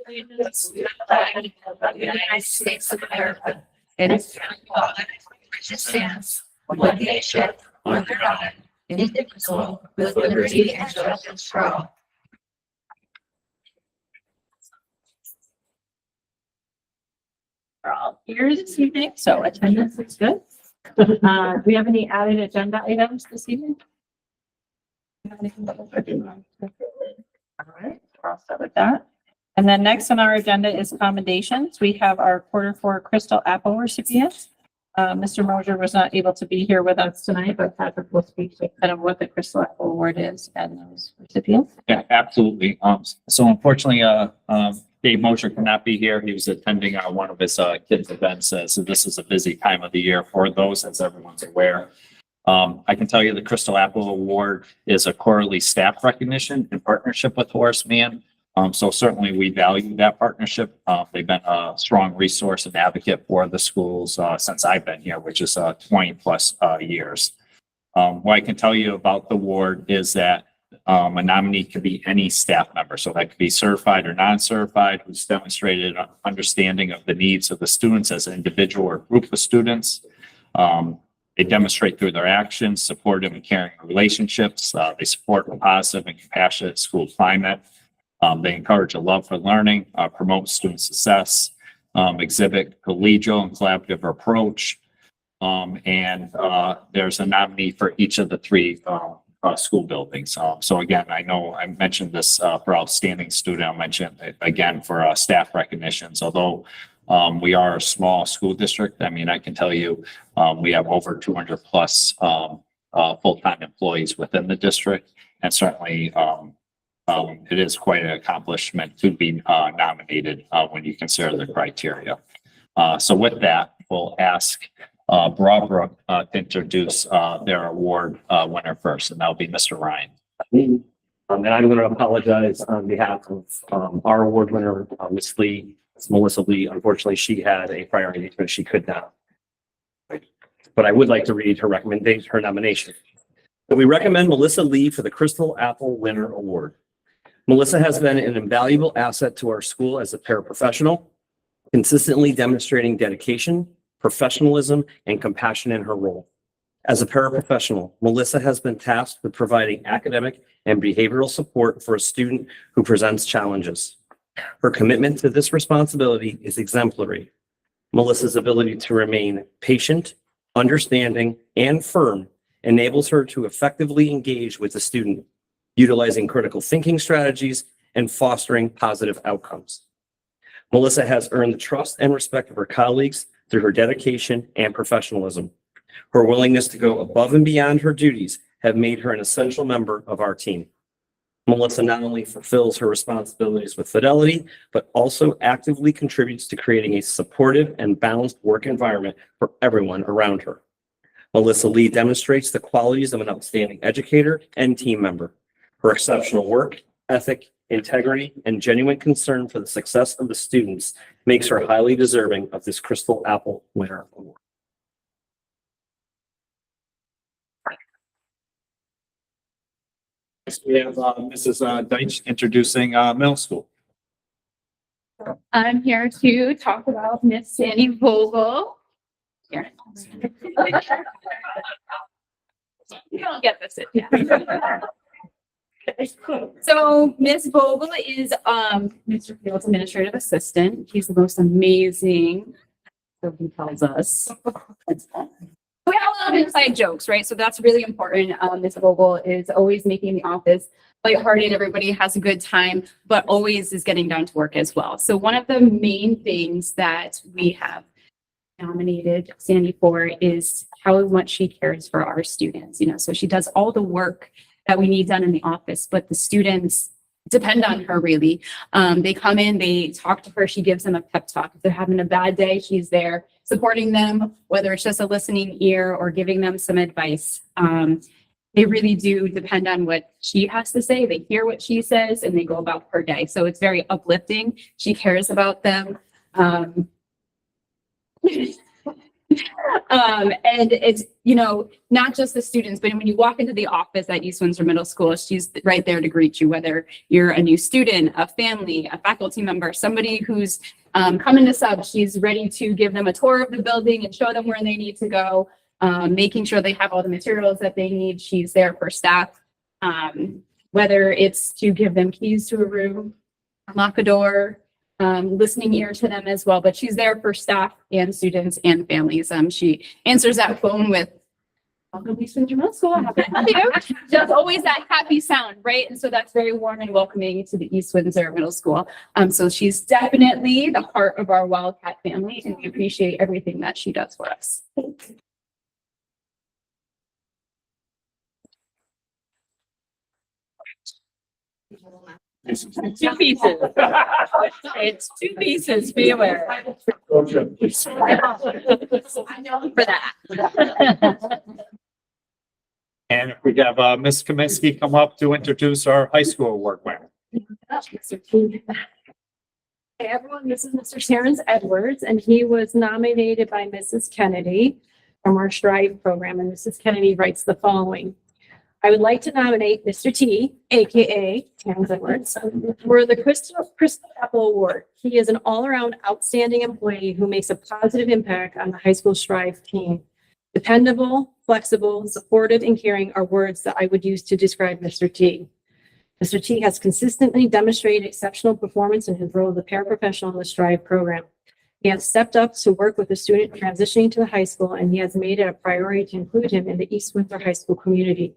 allegiance to the flag of the United States of America and its which stands one nation under God, indivisible, with liberty and justice for all. We're all here this evening, so attendance is good. Do we have any added agenda items this evening? All right, we're all set with that. And then next on our agenda is commendations. We have our Q4 Crystal Apple recipients. Mr. Mosier was not able to be here with us tonight, but Patrick will speak to kind of what the Crystal Apple Award is and those recipients. Yeah, absolutely. So unfortunately, Dave Mosher could not be here. He was attending one of his kids' events. So this is a busy time of the year for those, as everyone's aware. I can tell you the Crystal Apple Award is a quarterly staff recognition in partnership with Horace Mann. So certainly we value that partnership. They've been a strong resource and advocate for the schools since I've been here, which is 20 plus years. What I can tell you about the award is that a nominee could be any staff member. So that could be certified or non-certified, who's demonstrated an understanding of the needs of the students as an individual or group of students. They demonstrate through their actions, supportive and caring relationships. They support a positive and compassionate school climate. They encourage a love for learning, promote student success, exhibit collegial and collaborative approach. And there's a nominee for each of the three school buildings. So again, I know I mentioned this for outstanding student. I'll mention it again for staff recognitions. Although we are a small school district, I mean, I can tell you we have over 200 plus full-time employees within the district, and certainly it is quite an accomplishment to be nominated when you consider the criteria. So with that, we'll ask Broadbrook to introduce their award winner first, and that'll be Mr. Ryan. And I'm going to apologize on behalf of our award winner, Ms. Lee. It's Melissa Lee. Unfortunately, she had a prior engagement. She could not. But I would like to read her recommendation, her nomination. So we recommend Melissa Lee for the Crystal Apple Winner Award. Melissa has been an invaluable asset to our school as a paraprofessional, consistently demonstrating dedication, professionalism, and compassion in her role. As a paraprofessional, Melissa has been tasked with providing academic and behavioral support for a student who presents challenges. Her commitment to this responsibility is exemplary. Melissa's ability to remain patient, understanding, and firm enables her to effectively engage with the student, utilizing critical thinking strategies and fostering positive outcomes. Melissa has earned the trust and respect of her colleagues through her dedication and professionalism. Her willingness to go above and beyond her duties have made her an essential member of our team. Melissa not only fulfills her responsibilities with fidelity, but also actively contributes to creating a supportive and balanced work environment for everyone around her. Melissa Lee demonstrates the qualities of an outstanding educator and team member. Her exceptional work ethic, integrity, and genuine concern for the success of the students makes her highly deserving of this Crystal Apple Winner Award. We have Mrs. Deitch introducing middle school. I'm here to talk about Miss Sandy Vogel. Here. You don't get this. So Miss Vogel is Mr. Field's administrative assistant. He's the most amazing, so he tells us. We have a lot of inside jokes, right? So that's really important. Miss Vogel is always making the office lighthearted. Everybody has a good time, but always is getting down to work as well. So one of the main things that we have nominated Sandy for is how much she cares for our students. You know, so she does all the work that we need done in the office, but the students depend on her really. They come in, they talk to her, she gives them a pep talk. If they're having a bad day, she's there supporting them, whether it's just a listening ear or giving them some advice. They really do depend on what she has to say. They hear what she says and they go about her day. So it's very uplifting. She cares about them. And it's, you know, not just the students, but when you walk into the office at East Windsor Middle School, she's right there to greet you, whether you're a new student, a family, a faculty member, somebody who's coming to sub, she's ready to give them a tour of the building and show them where they need to go, making sure they have all the materials that they need. She's there for staff, whether it's to give them keys to a room, unlock a door, listening ear to them as well, but she's there for staff and students and families. She answers that phone with, welcome to East Windsor Middle School. How can I help you? There's always that happy sound, right? And so that's very warm and welcoming to the East Windsor Middle School. So she's definitely the heart of our Wildcat family, and we appreciate everything that she does for us. Two pieces. It's two pieces, be aware. I know for that. And if we have Ms. Kaminsky come up to introduce our high school award winner. Hey everyone, this is Mr. Terrence Edwards, and he was nominated by Mrs. Kennedy from our Strive program, and Mrs. Kennedy writes the following. I would like to nominate Mr. T, AKA Terrence Edwards, for the Crystal Apple Award. He is an all-around outstanding employee who makes a positive impact on the high school Strive team. Dependable, flexible, supportive, and caring are words that I would use to describe Mr. T. Mr. T has consistently demonstrated exceptional performance in his role as a paraprofessional in the Strive program. He has stepped up to work with a student transitioning to the high school, and he has made it a priority to include him in the East Windsor High School community.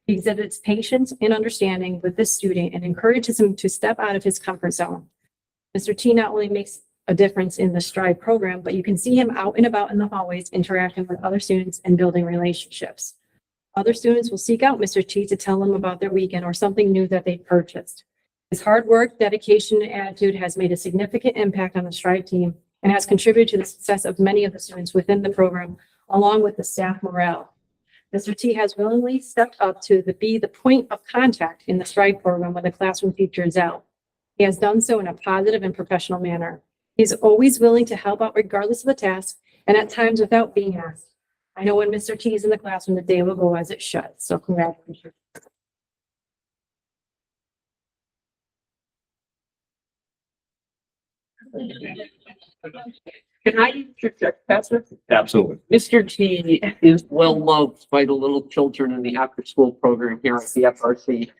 He exhibits patience and understanding with this student and encourages him to step out of his comfort zone. Mr. T not only makes a difference in the Strive program, but you can see him out and about in the hallways interacting with other students and building relationships. Other students will seek out Mr. T to tell them about their weekend or something new that they purchased. His hard work, dedication, and attitude has made a significant impact on the Strive team and has contributed to the success of many of the students within the program, along with the staff morale. Mr. T has willingly stepped up to be the point of contact in the Strive program when the classroom teacher is out. He has done so in a positive and professional manner. He's always willing to help out regardless of the task and at times without being asked. I know when Mr. T is in the classroom, the day will go as it should. So congratulations. Can I interject, Pastor? Absolutely. Mr. T is well loved by the little children in the after-school program here at the FRC.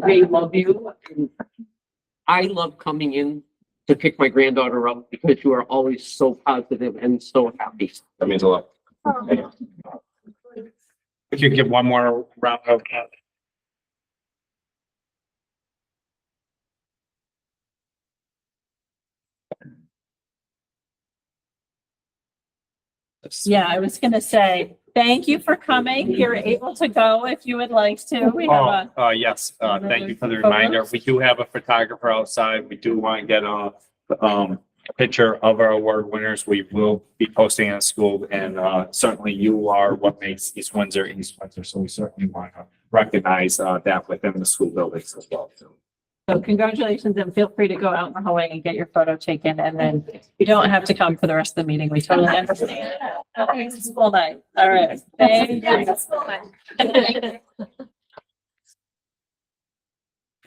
They love you. I love coming in to pick my granddaughter up because you are always so positive and so happy. That means a lot. If you give one more round of. Yeah, I was gonna say, thank you for coming. You're able to go if you would like to. We have Yes, thank you for the reminder. We do have a photographer outside. We do want to get a picture of our award winners. We will be posting in school, and certainly you are what makes East Windsor, so we certainly want to recognize that within the school buildings as well. So congratulations, and feel free to go out in the hallway and get your photo taken, and then you don't have to come for the rest of the meeting. We totally understand. It's a school night. All right. Thank you.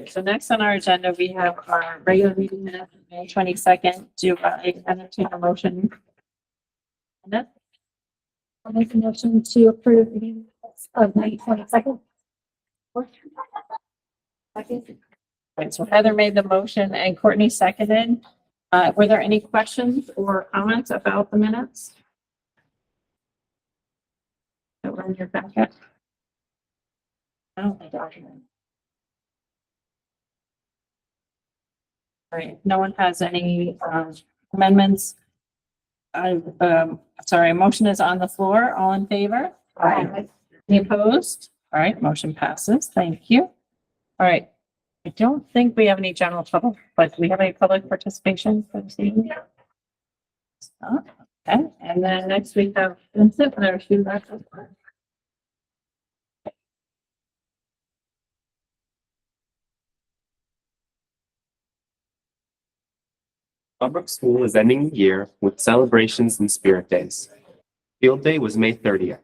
So next on our agenda, we have our regular meeting minutes, May 22nd. Do I entertain a motion? I'll make a motion to approve the minutes of May 22nd. Right, so Heather made the motion and Courtney seconded. Were there any questions or comments about the minutes that were in your packet? No, document. All right, no one has any amendments. Sorry, a motion is on the floor. All in favor? Aye. Any opposed? All right, motion passes. Thank you. All right. I don't think we have any general public, but do we have any public participation for this evening? Okay, and then next we have Vincent, and our student representative. Public school is ending the year with celebrations and spirit days. Field Day was May 30th.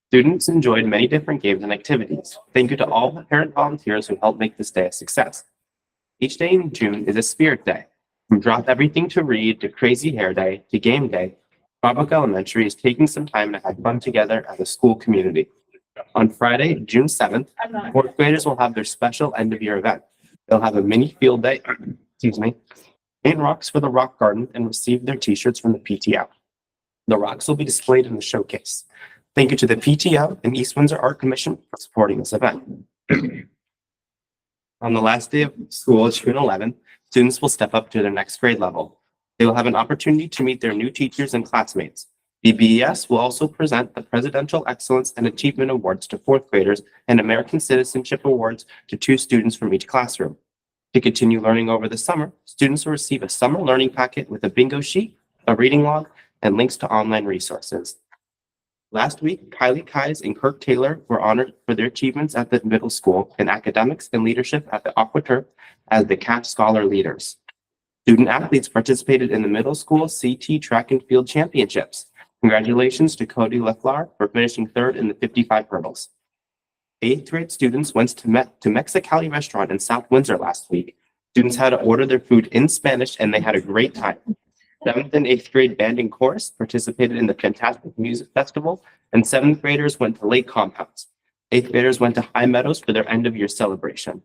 Students enjoyed many different games and activities. Thank you to all the parent volunteers who helped make this day a success. Each day in June is a spirit day. From Drop Everything to Read to Crazy Hair Day to Game Day, Roebuck Elementary is taking some time to have fun together as a school community. On Friday, June 7th, fourth graders will have their special end of year event. They'll have a mini field day, paint rocks for the rock garden and receive their t-shirts from the PTO. The rocks will be displayed in the showcase. Thank you to the PTO and East Windsor Art Commission for supporting this event. On the last day of school, June 11th, students will step up to their next grade level. They will have an opportunity to meet their new teachers and classmates. The BES will also present the Presidential Excellence and Achievement Awards to fourth graders and American Citizenship Awards to 2 students from each classroom. To continue learning over the summer, students will receive a summer learning packet with a bingo sheet, a reading log, and links to online resources. Last week, Kylie Kais and Kirk Taylor were honored for their achievements at the middle school in academics and leadership at the Aqua Turf as the CAP Scholar Leaders. Student athletes participated in the middle school CT track and field championships. Congratulations to Cody Leflar for finishing 3rd in the 55 hurdles. 8th grade students went to Mexicali restaurant in South Windsor last week. Students had to order their food in Spanish and they had a great time. 7th and 8th grade band and chorus participated in the Fantastic Music Festival, and 7th graders went to Lake Compounds. 8th graders went to High Meadows for their end of year celebration.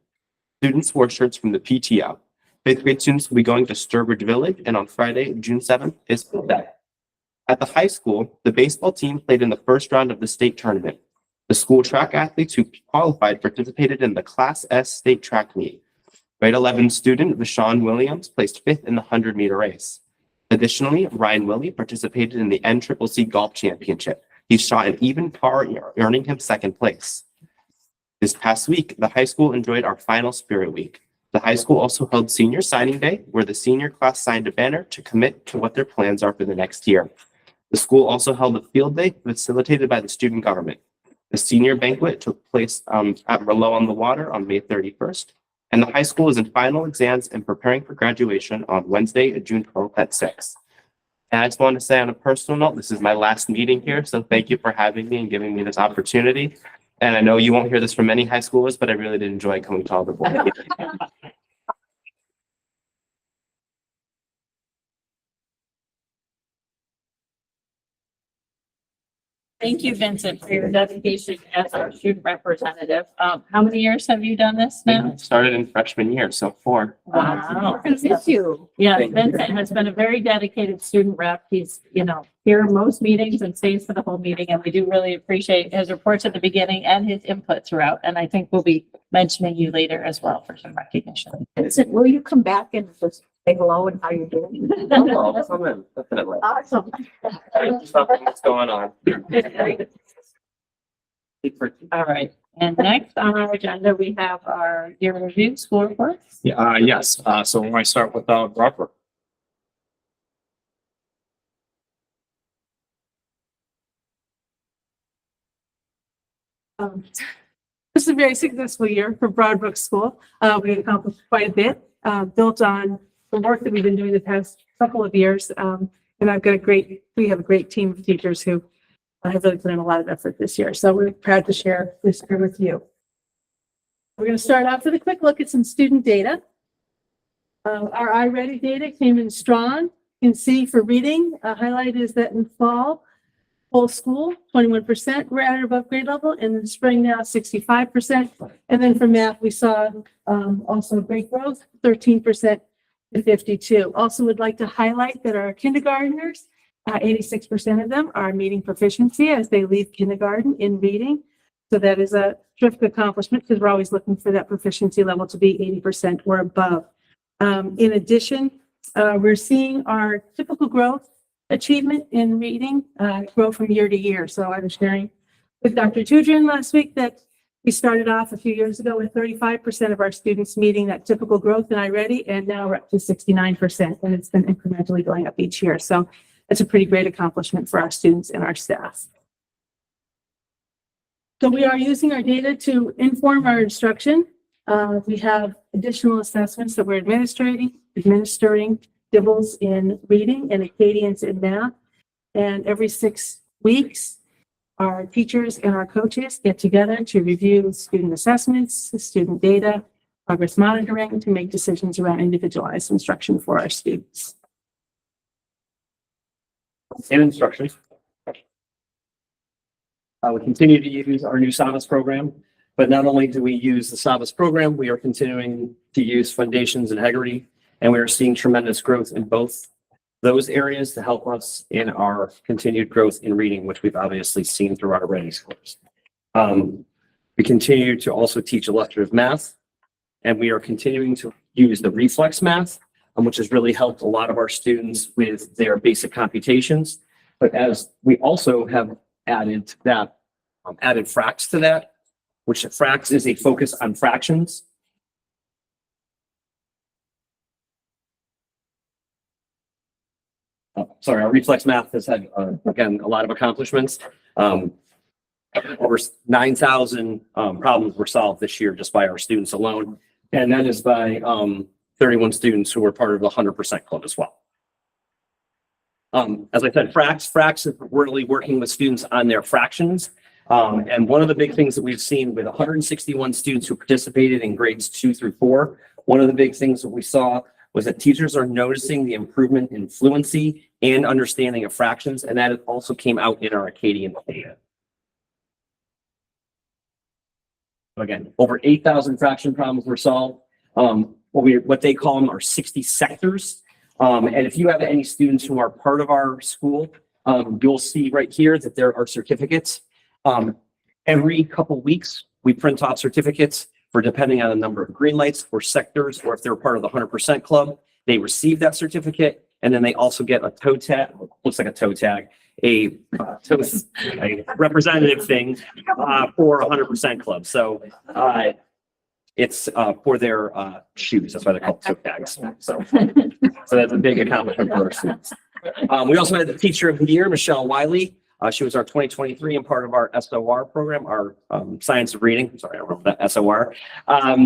Students wore shirts from the PTO. 5th grade students will be going to Sturbridge Village, and on Friday, June 7th, is field day. At the high school, the baseball team played in the first round of the state tournament. The school track athletes who qualified participated in the Class S state track meet. Grade 11 student Vashon Williams placed 5th in the 100-meter race. Additionally, Ryan Willie participated in the NCCC Golf Championship. He shot an even par, earning him 2nd place. This past week, the high school enjoyed our final Spirit Week. The high school also held Senior Signing Day, where the senior class signed a banner to commit to what their plans are for the next year. The school also held a field day facilitated by the student government. The senior banquet took place at Merlot on the Water on May 31st. And the high school is in final exams and preparing for graduation on Wednesday, June 12th at 6. And I just want to say on a personal note, this is my last meeting here, so thank you for having me and giving me this opportunity. And I know you won't hear this from many high schoolers, but I really did enjoy coming to all the board meetings. Thank you, Vincent, for your dedication as our student representative. How many years have you done this now? Started in freshman year, so 4. Wow. Miss you. Yeah, Vincent has been a very dedicated student rep. He's, here most meetings and stays for the whole meeting. And we do really appreciate his reports at the beginning and his input throughout. And I think we'll be mentioning you later as well for some recognition. Vincent, will you come back and just say hello and how you're doing? Hello, come in, definitely. Awesome. What's going on? All right. And next on our agenda, we have our year review school reports. Yeah, yes. So when I start with Robert. This is a very successful year for Broadbrook School. We accomplished quite a bit, built on the work that we've been doing the past couple of years. And we have a great team of teachers who have really put in a lot of effort this year. So we're proud to share this year with you. We're going to start off with a quick look at some student data. Our iReady data came in strong. You can see for reading, highlight is that in fall, whole school, 21%, we're at or above grade level, and in spring now, 65%. And then for math, we saw also great growth, 13% to 52. Also would like to highlight that our kindergartners, 86% of them are meeting proficiency as they leave kindergarten in reading. So that is a terrific accomplishment because we're always looking for that proficiency level to be 80% or above. In addition, we're seeing our typical growth achievement in reading grow from year to year. So I was sharing with Dr. Tudrin last week that we started off a few years ago with 35% of our students meeting that typical growth in iReady, and now we're up to 69%, and it's been incrementally going up each year. So it's a pretty great accomplishment for our students and our staff. So we are using our data to inform our instruction. We have additional assessments that we're administering DIBELS in reading and Acadians in math. And every 6 weeks, our teachers and our coaches get together to review student assessments, student data, progress monitoring to make decisions around individualized instruction for our students. And instruction. We continue to use our new SAVAS program, but not only do we use the SAVAS program, we are continuing to use Foundations and Integrity, and we are seeing tremendous growth in both those areas to help us in our continued growth in reading, which we've obviously seen through our reading scores. We continue to also teach illustrative math, and we are continuing to use the reflex math, which has really helped a lot of our students with their basic computations. But as we also have added to that, added fracs to that, which fracs is a focus on fractions. Sorry, our reflex math has had, again, a lot of accomplishments. Over 9,000 problems were solved this year just by our students alone. And that is by 31 students who were part of the 100% club as well. As I said, fracs is really working with students on their fractions. And one of the big things that we've seen with 161 students who participated in grades 2 through 4, one of the big things that we saw was that teachers are noticing the improvement in fluency and understanding of fractions, and that also came out in our Acadian data. Again, over 8,000 fraction problems were solved. What they call them are 60 sectors. And if you have any students who are part of our school, you'll see right here that there are certificates. Every couple weeks, we print off certificates for depending on the number of green lights or sectors, or if they're part of the 100% club, they receive that certificate. And then they also get a toe tag, looks like a toe tag, a representative thing for 100% club. So it's for their shoes. That's why they're called toe tags. So that's a big accomplishment for our students. We also had the Teacher of the Year, Michelle Wiley. She was our 2023 and part of our SOR program, our Science of Reading. Sorry, I remember that SOR,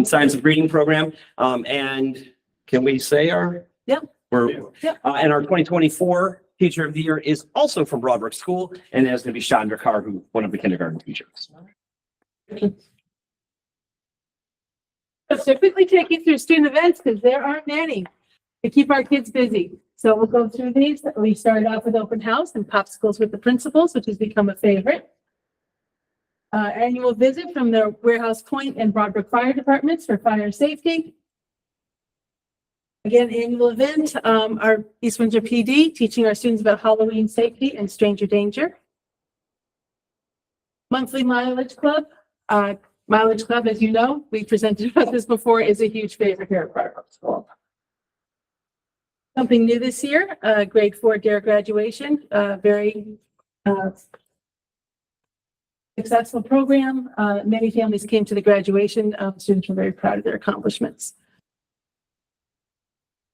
Science of Reading program. And can we say our? Yep. And our 2024 Teacher of the Year is also from Broadbrook School, and that is going to be Chandra Carr, who one of the kindergarten teachers. So quickly take you through student events because there aren't many to keep our kids busy. So we'll go through these. We started off with open house and popsicles with the principals, which has become a favorite. Annual visit from the Warehouse Point and Broadbrook Fire Departments for fire safety. Again, annual event, our East Windsor PD teaching our students about Halloween safety and stranger danger. Monthly mileage club. Mileage club, as you know, we presented about this before, is a huge favorite here at Broadbrook School. Something new this year, grade 4 DARE graduation, very successful program. Many families came to the graduation. Students were very proud of their accomplishments.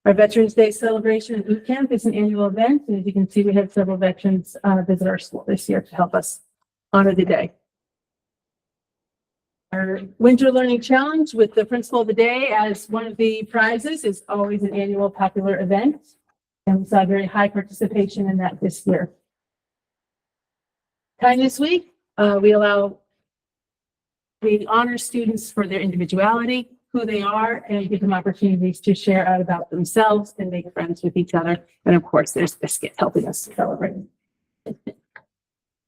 Our Veterans Day celebration and boot camp is an annual event. And as you can see, we had several veterans visit our school this year to help us honor the day. Our Winter Learning Challenge with the Principal of the Day as one of the prizes is always an annual popular event. And we saw very high participation in that this year. Kindness Week, we honor students for their individuality, who they are, and give them opportunities to share out about themselves and make friends with each other. And of course, there's Biscuit helping us to celebrate.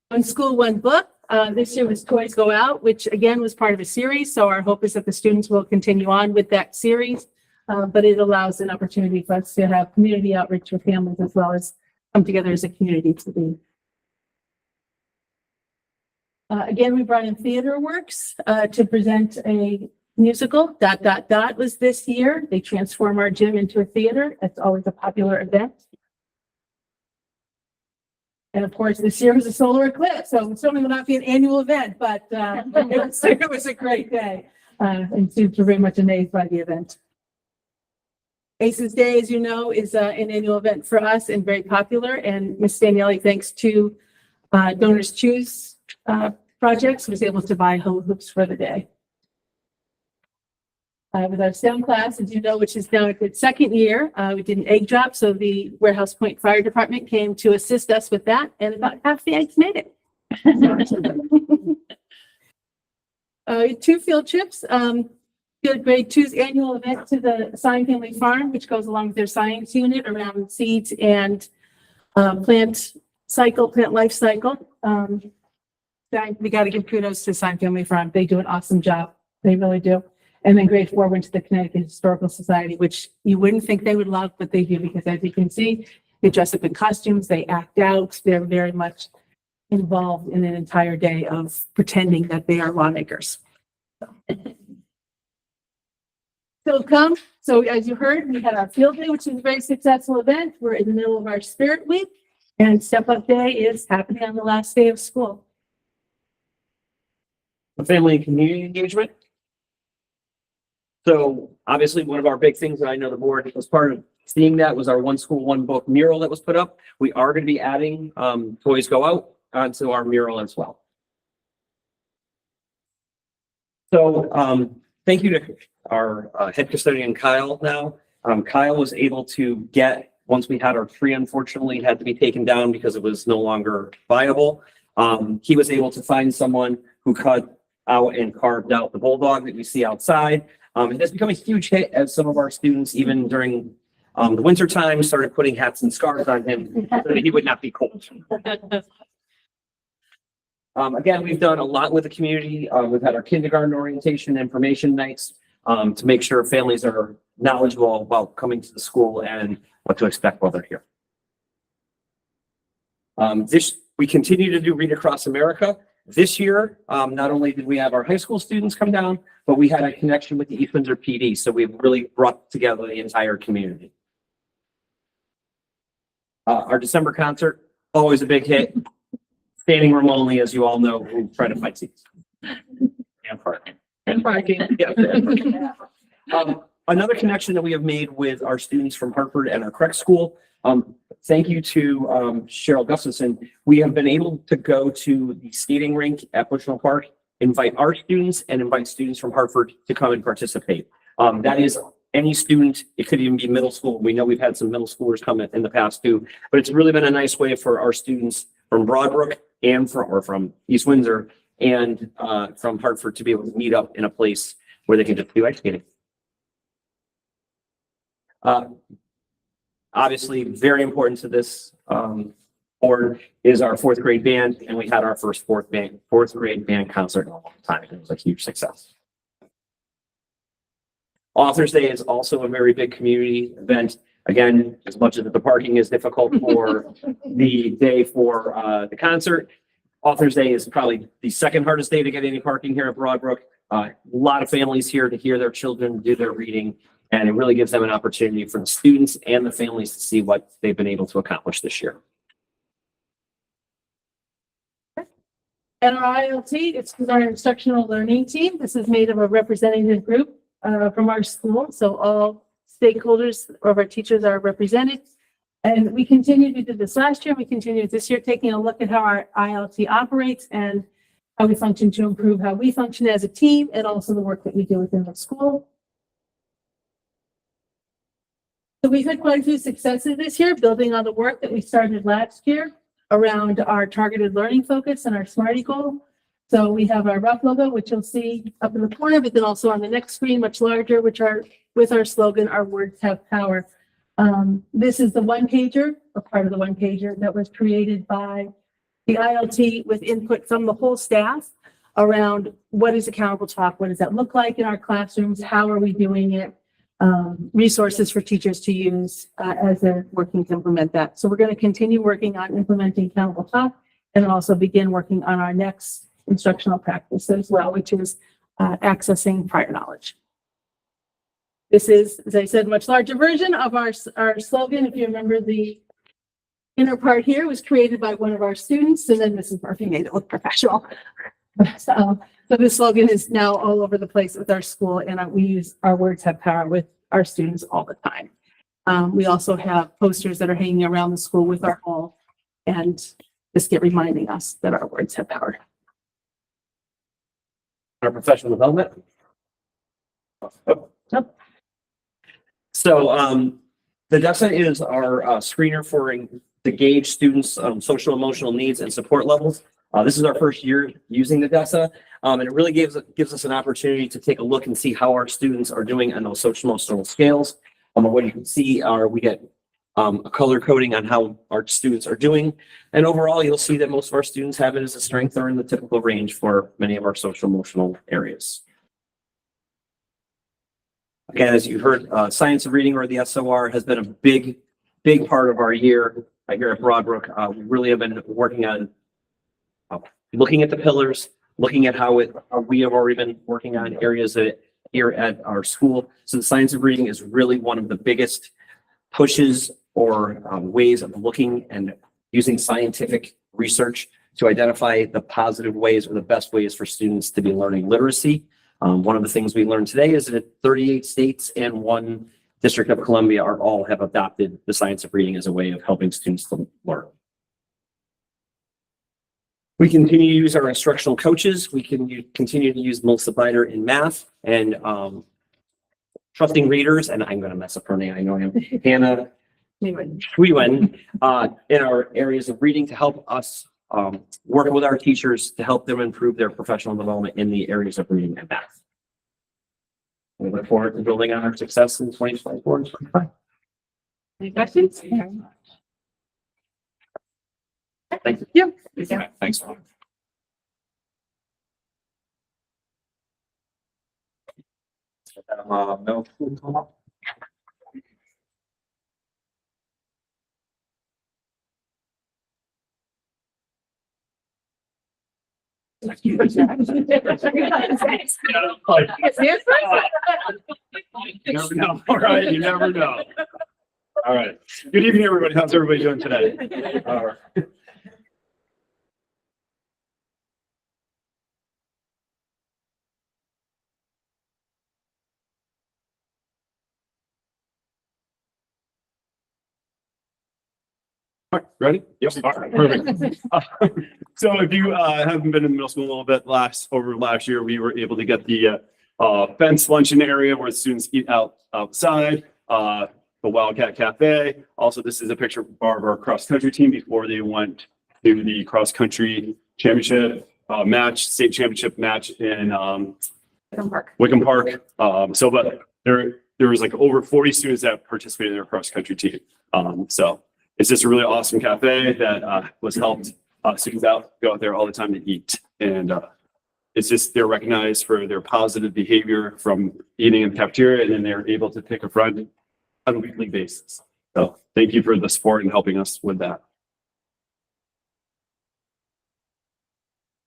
One School, One Book. This year was Toys Go Out, which again was part of a series. So our hope is that the students will continue on with that series, but it allows an opportunity for us to have community outreach with families as well as come together as a community to be. Again, we brought in Theater Works to present a musical. ... was this year. They transform our gym into a theater. That's always a popular event. And of course, this year was a solar eclipse, so it certainly will not be an annual event, but it was a great day. And students were very much amazed by the event. ACES Day, as you know, is an annual event for us and very popular. And Ms. Daniele, thanks to Donors Choose projects, was able to buy hula hoops for the day. with our STEM class, as you know, which is now its second year. We did an egg drop, so the Warehouse Point Fire Department came to assist us with that, and about half the eggs made it. 2 field trips. Field grade 2's annual event to the Sign Family Farm, which goes along with their science unit around seeds and plant life cycle. We got to give kudos to Sign Family Farm. They do an awesome job. They really do. And then grade 4 went to the Connecticut Historical Society, which you wouldn't think they would love, but they do, because as you can see, they dress up in costumes, they act out, they're very much involved in an entire day of pretending that they are lawmakers. So come. So as you heard, we had our field day, which was a very successful event. We're in the middle of our Spirit Week, and Step Up Day is happening on the last day of school. The family and community engagement. So obviously, one of our big things that I know the board was part of seeing that was our One School, One Book mural that was put up. We are going to be adding Toys Go Out onto our mural as well. So thank you to our head custodian, Kyle, now. Kyle was able to get, once we had our tree, unfortunately, had to be taken down because it was no longer viable. He was able to find someone who cut out and carved out the bulldog that we see outside. It has become a huge hit as some of our students, even during the winter time, started putting hats and scarves on him so that he would not be cold. Again, we've done a lot with the community. We've had our kindergarten orientation information nights to make sure families are knowledgeable about coming to the school and what to expect while they're here. We continue to do Read Across America. This year, not only did we have our high school students come down, but we had a connection with the East Windsor PD. So we've really brought together the entire community. Our December concert, always a big hit. Standing room only, as you all know, we try to find seats. And parking. And parking. Yeah. Another connection that we have made with our students from Hartford and our Craig School. Thank you to Cheryl Gustafson. We have been able to go to the skating rink at Bushnell Park, invite our students and invite students from Hartford to come and participate. That is any student. It could even be middle school. We know we've had some middle schoolers come in the past too, but it's really been a nice way for our students from Broadbrook and from East Windsor and from Hartford to be able to meet up in a place where they can just do ice skating. Obviously, very important to this board is our 4th grade band, and we had our first 4th grade band concert in a long time. It was a huge success. Authors Day is also a very big community event. Again, as much as the parking is difficult for the day for the concert, Authors Day is probably the second hardest day to get any parking here at Broadbrook. A lot of families here to hear their children do their reading, and it really gives them an opportunity for the students and the families to see what they've been able to accomplish this year. And our ILT, it's our instructional learning team. This is made of a representative group from our school. So all stakeholders of our teachers are represented. And we continue to do this last year. We continue this year, taking a look at how our ILT operates and how we function to improve how we function as a team and also the work that we do within the school. So we've had quite a few successes this year, building on the work that we started last year around our targeted learning focus and our SMARTY goal. So we have our rough logo, which you'll see up in the corner, but then also on the next screen, much larger, which are with our slogan, our words have power. This is the one pager, or part of the one pager that was created by the ILT with input from the whole staff around what is accountable talk, what does that look like in our classrooms, how are we doing it, resources for teachers to use as they're working to implement that. So we're going to continue working on implementing accountable talk and also begin working on our next instructional practice as well, which is accessing prior knowledge. This is, as I said, much larger version of our slogan. If you remember, the inner part here was created by one of our students, and then Mrs. Murphy made it look professional. So the slogan is now all over the place with our school, and we use our words have power with our students all the time. We also have posters that are hanging around the school with our hall, and just get reminding us that our words have power. Our professional development. So, the DESA is our screener for to gauge students' social emotional needs and support levels. This is our first year using the DESA, and it really gives us an opportunity to take a look and see how our students are doing on those social emotional scales. What you can see are we get a color coding on how our students are doing, and overall, you'll see that most of our students have it as a strength or in the typical range for many of our social emotional areas. Again, as you heard, science of reading, or the SOR, has been a big part of our year here at Broadbrook. We really have been working on looking at the pillars, looking at how we have already been working on areas here at our school. So the science of reading is really one of the biggest pushes or ways of looking and using scientific research to identify the positive ways or the best ways for students to be learning literacy. One of the things we learned today is that 38 states and 1 District of Columbia have adopted the science of reading as a way of helping students to learn. We continue to use our instructional coaches. We can continue to use Melissa Bider in math and trusting readers, and I'm going to mess up her name. I know I am. Hannah Schween in our areas of reading to help us work with our teachers to help them improve their professional development in the areas of reading and math. We look forward to building on our success in 2024 and 2025. Any questions? Thank you. Yeah. Thanks. No. You never know. All right, you never know. All right. Good evening, everybody. How's everybody doing today? All right. All right, ready? Yep. All right, perfect. So if you haven't been in middle school a little bit, over last year, we were able to get the fence luncheon area where students eat outside, the Wildcat Cafe. Also, this is a picture of our cross country team before they went to the cross country championship state championship match in Wickham Park. But there was like over 40 students that participated in their cross country team. So it's just a really awesome cafe that was helped students go out there all the time to eat. And it's just they're recognized for their positive behavior from eating in the cafeteria, and then they're able to pick a friend on a weekly basis. So thank you for the support and helping us with that.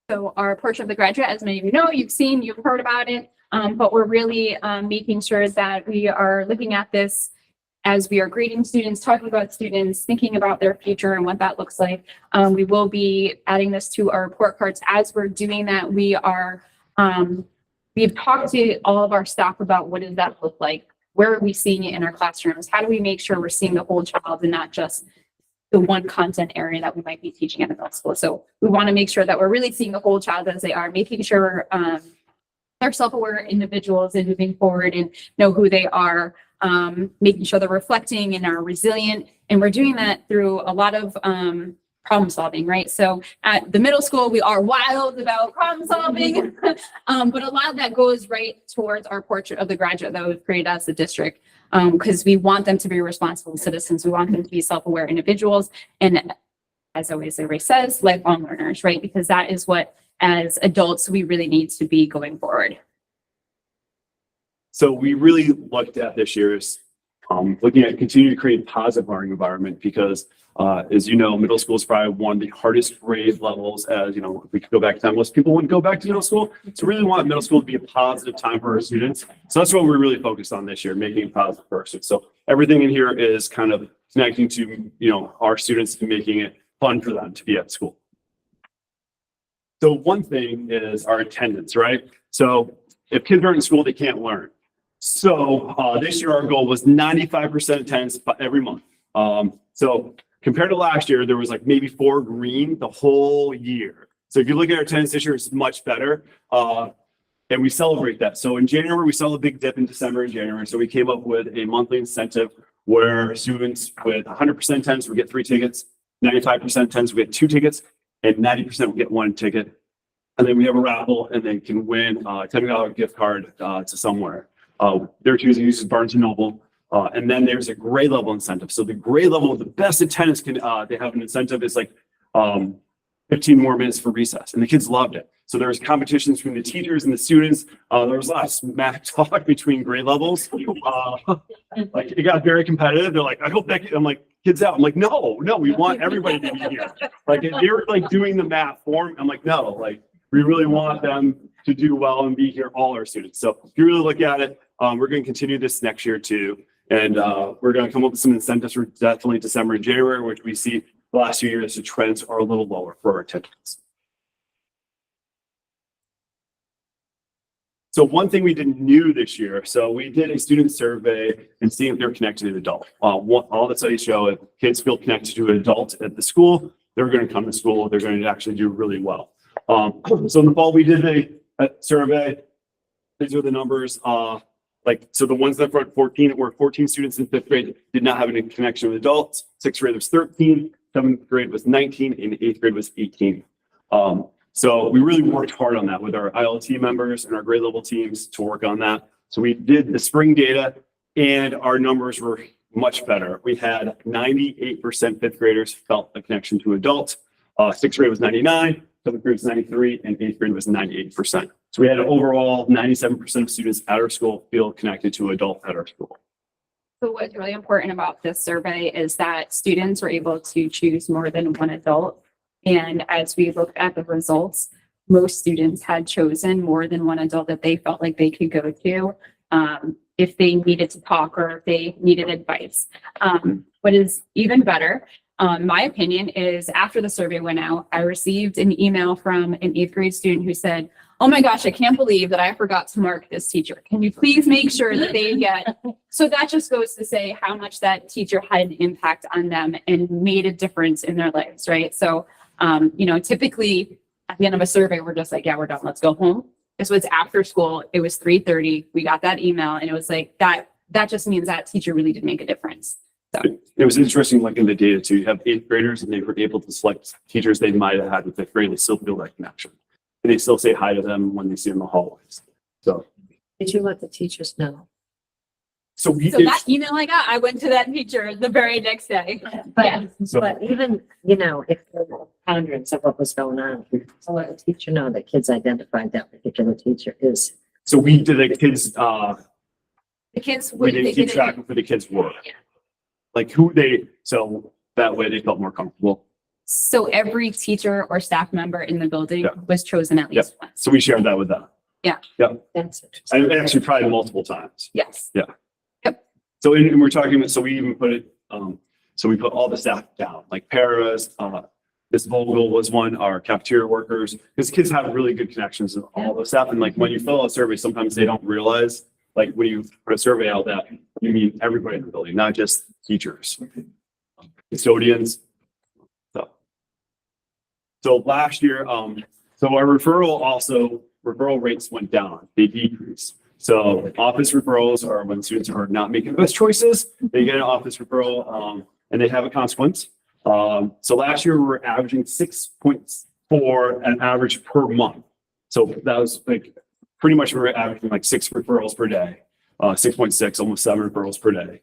So our portion of the graduate, as many of you know, you've heard about it, but we're really making sure that we are looking at this as we are grading students, talking about students, thinking about their future and what that looks like. We will be adding this to our report cards. As we're doing that, we've talked to all of our staff about what does that look like? Where are we seeing it in our classrooms? How do we make sure we're seeing the whole child and not just the one content area that we might be teaching at the middle school? So we want to make sure that we're really seeing the whole child as they are, making sure they're self-aware individuals and moving forward and know who they are, making sure they're reflecting and are resilient. And we're doing that through a lot of problem solving, right? So at the middle school, we are wild about problem solving, but a lot of that goes right towards our portrait of the graduate that we've created as a district, because we want them to be responsible citizens. We want them to be self-aware individuals. And as always, everybody says, lifelong learners, right? Because that is what, as adults, we really need to be going forward. So we really looked at this year's looking at continuing to create a positive learning environment because as you know, middle school is probably one of the hardest grade levels. As you know, if we could go back to time, most people wouldn't go back to middle school. So really want middle school to be a positive time for our students. So that's what we're really focused on this year, making a positive person. So everything in here is kind of connecting to, our students and making it fun for them to be at school. So one thing is our attendance, right? So if kids aren't in school, they can't learn. So this year, our goal was 95% attendance every month. So compared to last year, there was like maybe 4 green the whole year. So if you look at our attendance this year, it's much better. and we celebrate that. So in January, we saw a big dip in December and January. So we came up with a monthly incentive where students with 100% attendance would get 3 tickets, 95% attendance would get 2 tickets, and 90% would get 1 ticket. And then we have a raffle and they can win a $10 gift card to somewhere. They're choosing uses Barnes and Noble. And then there's a grade level incentive. So the grade level with the best attendance can they have an incentive is like 15 more minutes for recess. And the kids loved it. So there was competitions between the teachers and the students. There was a lot of smack talk between grade levels. Like it got very competitive. They're like, I hope that I'm like, kids out. I'm like, no, we want everybody to be here. Like they were like doing the math form. I'm like, no, like we really want them to do well and be here, all our students. So if you really look at it, we're going to continue this next year too. And we're going to come up with some incentives for definitely December and January, which we see the last few years, the trends are a little lower for our attendance. So one thing we did new this year, so we did a student survey and seeing if they're connected to an adult. All the studies show if kids feel connected to an adult at the school, they're going to come to school, they're going to actually do really well. So in the fall, we did a survey. These are the numbers. So the ones that were 14 students in 5th grade did not have any connection with adults. 6th grade was 13, 7th grade was 19, and 8th grade was 18. So we really worked hard on that with our ILT members and our grade level teams to work on that. So we did the spring data and our numbers were much better. We had 98% 5th graders felt a connection to adults. 6th grade was 99, 7th grade was 93, and 8th grade was 98%. So we had overall 97% of students at our school feel connected to adult at our school. So what's really important about this survey is that students were able to choose more than one adult. And as we looked at the results, most students had chosen more than one adult that they felt like they could go to if they needed to talk or if they needed advice. What is even better, my opinion, is after the survey went out, I received an email from an 8th grade student who said, oh my gosh, I can't believe that I forgot to mark this teacher. Can you please make sure that they get, so that just goes to say how much that teacher had an impact on them and made a difference in their lives, right? So, typically at the end of a survey, we're just like, yeah, we're done, let's go home. This was after school, it was 3:30, we got that email and it was like, that just means that teacher really did make a difference. So it was interesting looking at the data too. You have 8th graders and they were able to select teachers they might have had with 5th grade, they still feel that connection. And they still say hi to them when they see them in the hallways. So Did you let the teachers know? so we So did, that email I got, I went to that teacher the very next day. But even, if there were hundreds of what was going on, to let the teacher know that kids identified that particular teacher is. so we did a kids, The kids, we didn't they keep did track of who the kids were. Like so that way they felt more comfortable. So every teacher or staff member in the building Yeah. was chosen at least once. So we shared that with them. That's I actually tried multiple times. Yes. So and we're talking, so we even put it, so we put all the staff down, like paras, Miss Vogel was one, our cafeteria workers, because kids have really good connections with all the staff. And like when you fill out a survey, sometimes they don't realize, like when you put a survey out that you mean everybody in the building, not just teachers, custodians. So last year, so our referral rates went down, they decreased. So office referrals are when students are not making the best choices, they get an office referral, and they have a consequence. So last year we were averaging 6.4 an average per month. So that was like, pretty much we were averaging like 6 referrals per day, 6.6, almost 7 referrals per day.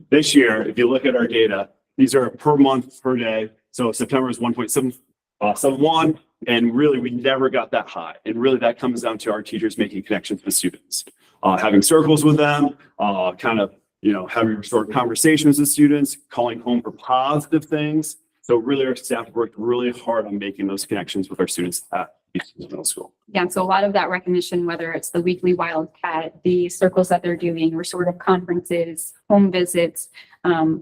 This year, if you look at our data, these are per month per day. So September is 1.71, and really we never got that high. And really that comes down to our teachers making connections with students, having circles with them, having restored conversations with students, calling home for positive things. So really our staff worked really hard on making those connections with our students at East Middle School. Yeah, so a lot of that recognition, whether it's the weekly Wildcat, the circles that they're doing, restorative conferences, home visits,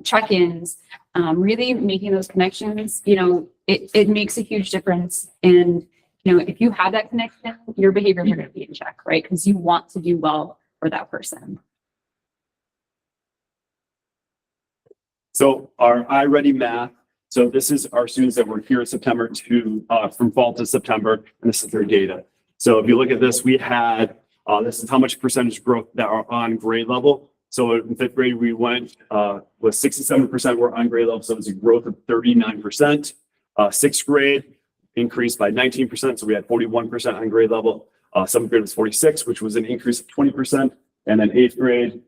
check-ins, really making those connections, it makes a huge difference. And, if you have that connection, your behaviors are going to be in check, right? Because you want to do well for that person. So our iReady math. So this is our students that were here in September from fall to September, and this is their data. So if you look at this, we had, this is how much percentage growth that are on grade level. So in fifth grade, we went, with 67% were on grade level. So it was a growth of 39%. Sixth grade increased by 19%. So we had 41% on grade level. Seventh grade was 46, which was an increase of 20%. And then eighth grade,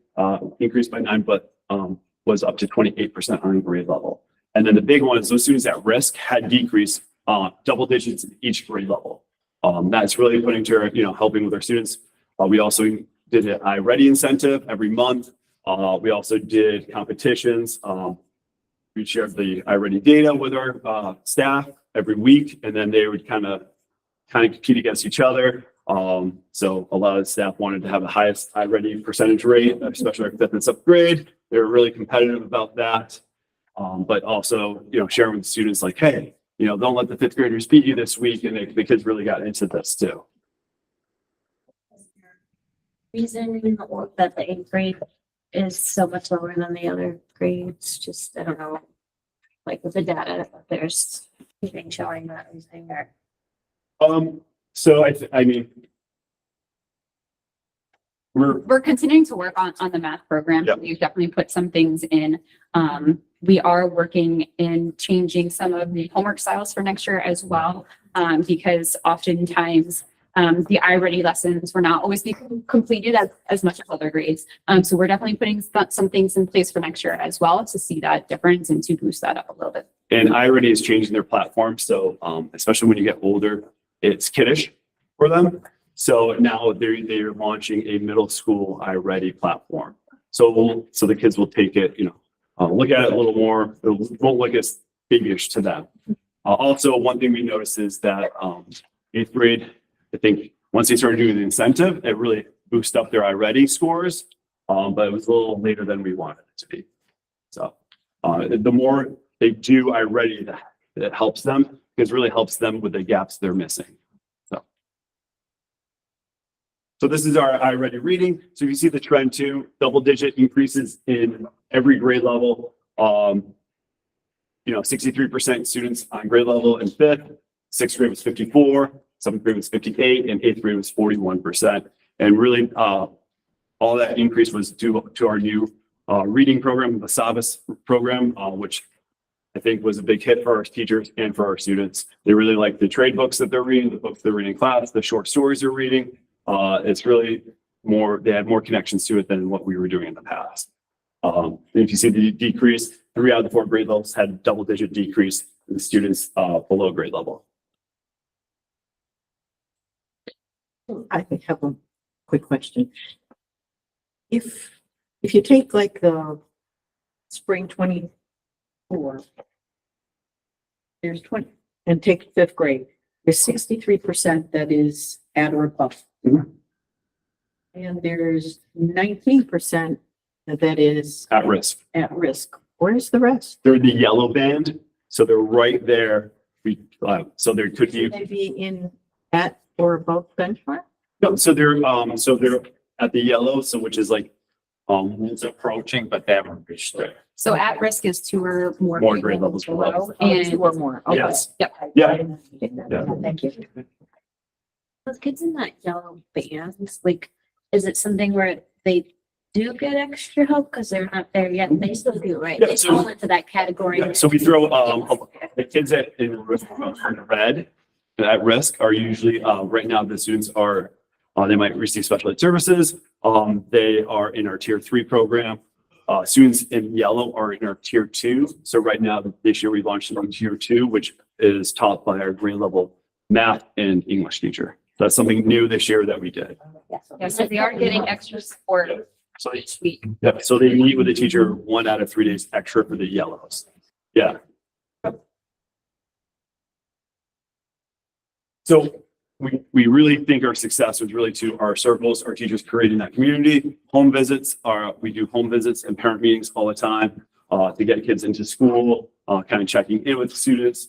increased by 9, but, was up to 28% on grade level. And then the big one is those students at risk had decreased, double digits in each grade level. That's really putting to, helping with our students. We also did an iReady incentive every month. We also did competitions. We shared the iReady data with our staff every week, and then they would kind of compete against each other. So a lot of staff wanted to have the highest iReady percentage rate, especially our fifth and seventh grade. They were really competitive about that. But also, sharing with students like, hey, don't let the fifth graders beat you this week. And the kids really got into this too. Reason that the eighth grade is so much lower than the other grades, just, I don't know, like with the data, if there's anything showing that anything there. So I mean, We're continuing to work on the math program. Yep. We've definitely put some things in. We are working in changing some of the homework styles for next year as well. Because oftentimes, the iReady lessons were not always being completed as much as other grades. So we're definitely putting some things in place for next year as well to see that difference and to boost that up a little bit. and iReady is changing their platform. So, especially when you get older, it's kiddish for them. So now they're launching a middle school iReady platform. So the kids will take it, look at it a little more. It won't look as babyish to them. Also, one thing we noticed is that eighth grade, I think once they started doing the incentive, it really boosted up their iReady scores. But it was a little later than we wanted it to be. So the more they do iReady, that helps them, because it really helps them with the gaps they're missing. So this is our iReady reading. So you see the trend too, double-digit increases in every grade level. 63% students on grade level in fifth, sixth grade was 54, seventh grade was 58, and eighth grade was 41%. And really, all that increase was due to our new reading program, the Savas program, which I think was a big hit for our teachers and for our students. They really like the trade books that they're reading, the books they're reading in class, the short stories they're reading. It's really they had more connections to it than what we were doing in the past. If you see the decrease, 3 out of the 4 grade levels had double-digit decrease in the students below grade level. I have a quick question. If you take like the spring 24, there's 20, and take fifth grade, there's 63% that is at or above. Mhm. And there's 19% that is At risk. at risk. Where's the rest? They're the yellow band, so they're right there. So there could be, Should they be in at or above benchmark? no, so they're at the yellow, so which is like, It's approaching, but they haven't reached there. So at risk is 2 or more. More grade levels below. And And 2 or more. Okay. yes, Yep. yeah. Thank you. Those kids in that yellow bands, like, is it something where they do get extra help because they're not there yet? They still do, right? Yeah, They so- fall into that category. Yeah, so we throw the kids in red at risk are usually right now the students are they might receive special ed services. They are in our tier 3 program. Students in yellow are in our tier 2. So right now this year we launched on tier 2, which is taught by our grade level math and English teacher. That's something new this year that we did. Yeah, so they are getting extra support So each week. yeah, so they meet with the teacher 1 out of 3 days extra for the yellows. Yeah. So we really think our success was really to our circles, our teachers creating that community. Home visits we do home visits and parent meetings all the time to get kids into school, kind of checking in with students.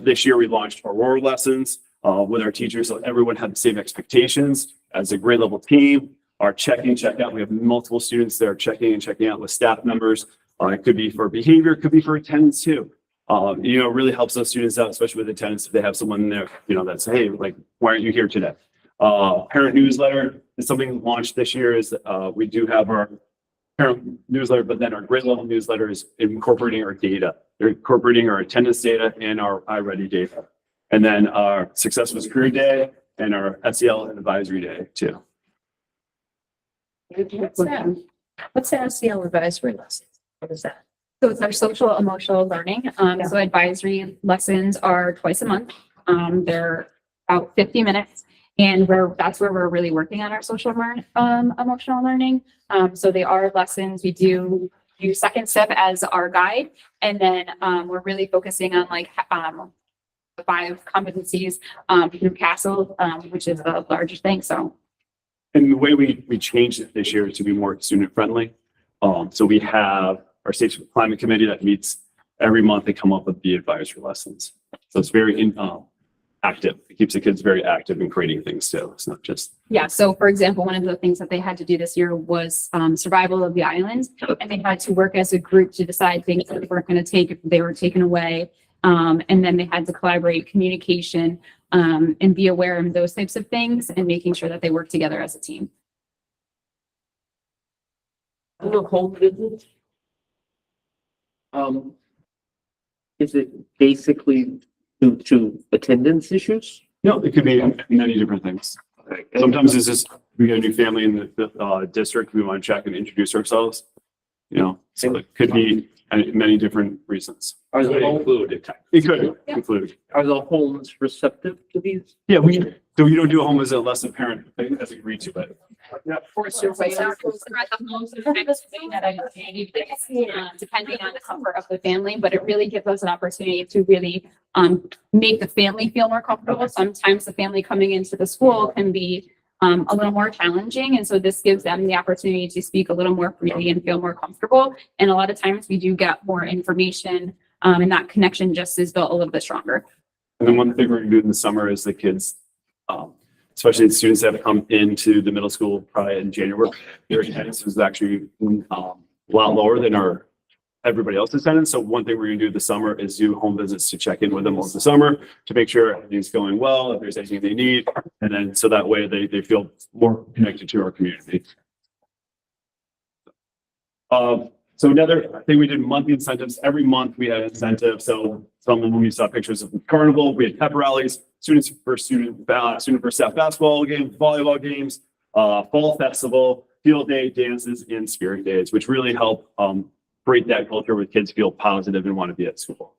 This year we launched Aurora lessons with our teachers, so everyone had the same expectations as a grade level team. Our check out. We have multiple students that are checking out with staff members. It could be for behavior, it could be for attendance too. Really helps those students out, especially with attendance. If they have someone there, that's, hey, like, why aren't you here today? Parent newsletter is something launched this year is, we do have our parent newsletter, but then our grade level newsletter is incorporating our data. They're incorporating our attendance data and our iReady data. And then our Success Was Career Day and our SEL and Advisory Day too. What's that? What's the SEL advisory lessons? What is that? So it's our social emotional learning. So advisory lessons are twice a month. They're about 50 minutes. And that's where we're really working on our emotional learning. So they are lessons. We do use Second Step as our guide. And then we're really focusing on like the 5 competencies through Castle, which is the largest thing. So And the way we changed it this year is to be more student friendly. So we have our state climate committee that meets every month. They come up with the advisory lessons. So it's very active. It keeps the kids very active in creating things too. It's not just. yeah, so for example, one of the things that they had to do this year was survival of the island. And they had to work as a group to decide things that they weren't going to take if they were taken away. And then they had to collaborate, communication, and be aware of those types of things and making sure that they work together as a team. The home visit. Is it basically due to attendance issues? No, it could be many different things. Sometimes it's just, we got a new family in the district. We want to check and introduce ourselves. You know, so it could be many different reasons. Are the homes, It could include. are the homes receptive to these? Yeah, so we don't do a home visit unless the parent has agreed to it. Depending on the comfort of the family, but it really gives us an opportunity to really make the family feel more comfortable. Sometimes the family coming into the school can be a little more challenging. And so this gives them the opportunity to speak a little more freely and feel more comfortable. And a lot of times we do get more information and that connection just is built a little bit stronger. And then one thing we're gonna do in the summer is the kids, especially the students that have come into the middle school probably in January, their attendance is actually a lot lower than everybody else's attendance. So one thing we're gonna do this summer is do home visits to check in with them over the summer to make sure everything's going well, if there's anything they need. And then so that way they feel more connected to our community. So another thing, we did monthly incentives. Every month we had an incentive. So some of them we saw pictures of the carnival, we had pep rallies, student for staff basketball games, volleyball games, fall festival, field day dances, and spirit days, which really help create that culture where kids feel positive and want to be at school.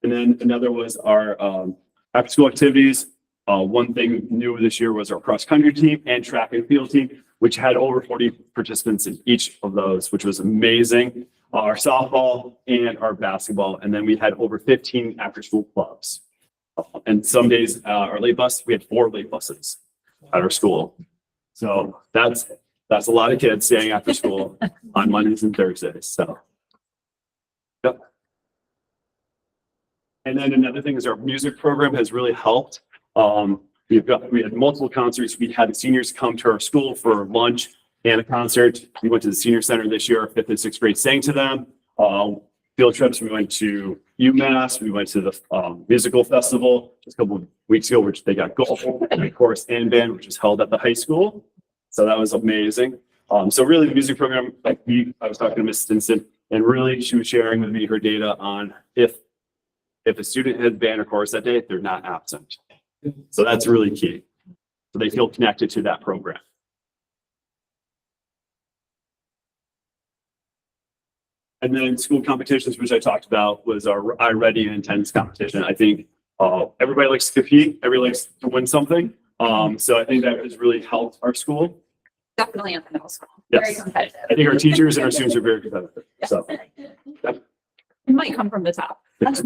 And then another was our after school activities. One thing new this year was our cross country team and track and field team, which had over 40 participants in each of those, which was amazing. Our softball and our basketball. And then we had over 15 after school clubs. And some days our late bus, we had 4 late buses at our school. So that's a lot of kids staying after school on Mondays and Thursdays. So. Yep. And then another thing is our music program has really helped. We had multiple concerts. We had the seniors come to our school for lunch and a concert. We went to the senior center this year. Our 5th and 6th grade sang to them. Field trips. We went to UMass. We went to the musical festival just a couple of weeks ago, which they got golf, chorus, and band, which was held at the high school. So that was amazing. So really the music program, I was talking to Miss Stinson, and really she was sharing with me her data on if a student had band or chorus that day, they're not absent. So that's really key. So they feel connected to that program. And then school competitions, which I talked about, was our iReady and Intense competition. I think everybody likes to compete. Everybody likes to win something. So I think that has really helped our school. Definitely at the middle school. Yes. Very competitive. I think our teachers and our students are very competitive. So It might come from the top. and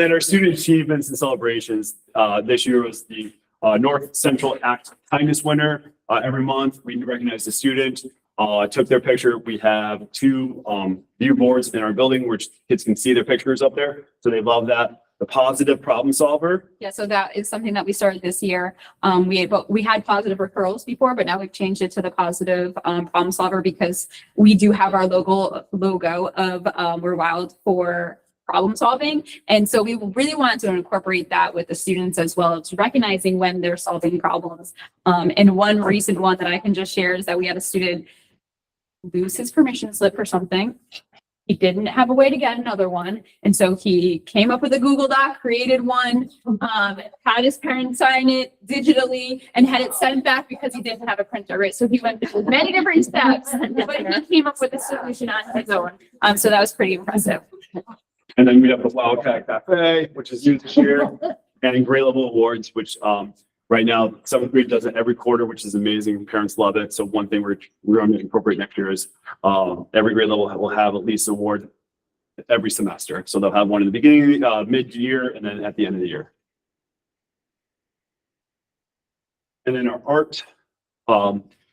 then our student achievements and celebrations. This year was the North Central Act Kindness winner. Every month we recognize a student, took their picture. We have 2 view boards in our building where kids can see their pictures up there. So they love that. The positive problem solver. Yeah, so that is something that we started this year. We had positive referrals before, but now we've changed it to the positive problem solver because we do have our logo of We're Wild for problem solving. And so we really wanted to incorporate that with the students as well as recognizing when they're solving problems. And one recent one that I can just share is that we had a student lose his permission slip for something. He didn't have a way to get another one. And so he came up with a Google Doc, created one, had his parents sign it digitally and had it sent back because he didn't have a printer, right? So he went through many different steps, but he came up with a solution on his own. So that was pretty impressive. And then we have the Wildcat Cafe, which is new this year, and grade level awards, which right now, seventh grade does it every quarter, which is amazing. Parents love it. So one thing we're going to incorporate next year is every grade level will have at least an award every semester. So they'll have one in the beginning, mid-year, and then at the end of the year. And then our art,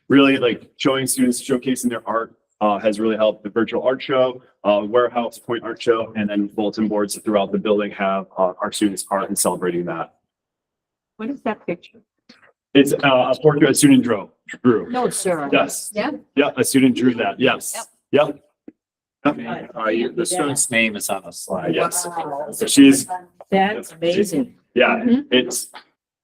really like showing students, showcasing their art has really helped. The virtual art show, warehouse point art show, and then bulletin boards throughout the building have our students' art and celebrating that. What is that picture? It's a portrait a student drew. No, sir. Yes. Yeah. Yeah, a student drew that. Yes. Yep. The student's name is on the slide. Yes. So she's, That's amazing. yeah, it's,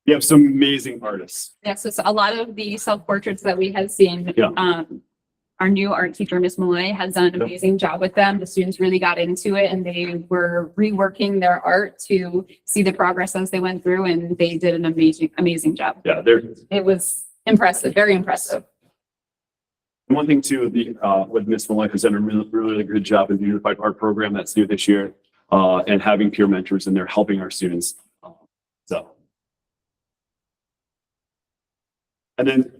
you have some amazing artists. Yes, so a lot of the self-portraits that we have seen, Yeah. Our new art teacher, Miss Malloy, has done an amazing job with them. The students really got into it and they were reworking their art to see the progress as they went through, and they did an amazing job. Yeah, they're, It was impressive, very impressive. one thing too, with Miss Malloy has done a really good job in the unified art program that's new this year, and having peer mentors in there helping our students. So. And then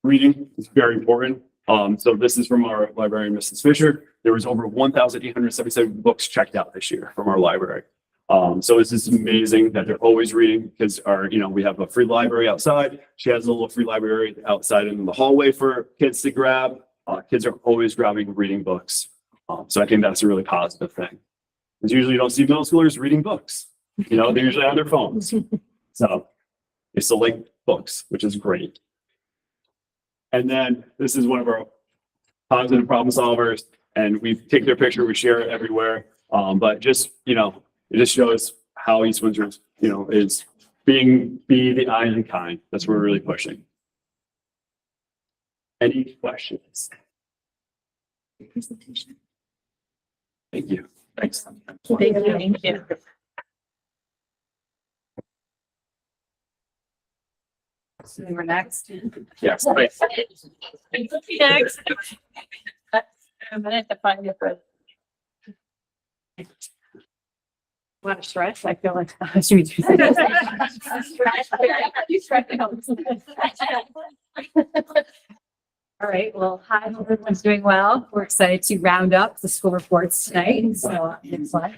reading is very important. So this is from our librarian, Mrs. Fisher. There was over 1,877 books checked out this year from our library. So it's just amazing that they're always reading because we have a free library outside. She has a little free library outside in the hallway for kids to grab. Kids are always grabbing reading books. So I think that's a really positive thing. Because usually you don't see middle schoolers reading books. They're usually on their phones. So they still like books, which is great. And then this is one of our positive problem solvers, and we take their picture, we share it everywhere. But just, it just shows how East Windsor, is be the eye and kind. That's what we're really pushing. Any questions? Thank you. Thanks. Thank you. So we're next. Yes. Right. Next. A minute to find your friend. Want to stretch? I feel like. Should we do All right, well, hi, hope everyone's doing well. We're excited to round up the school reports tonight. So next slide.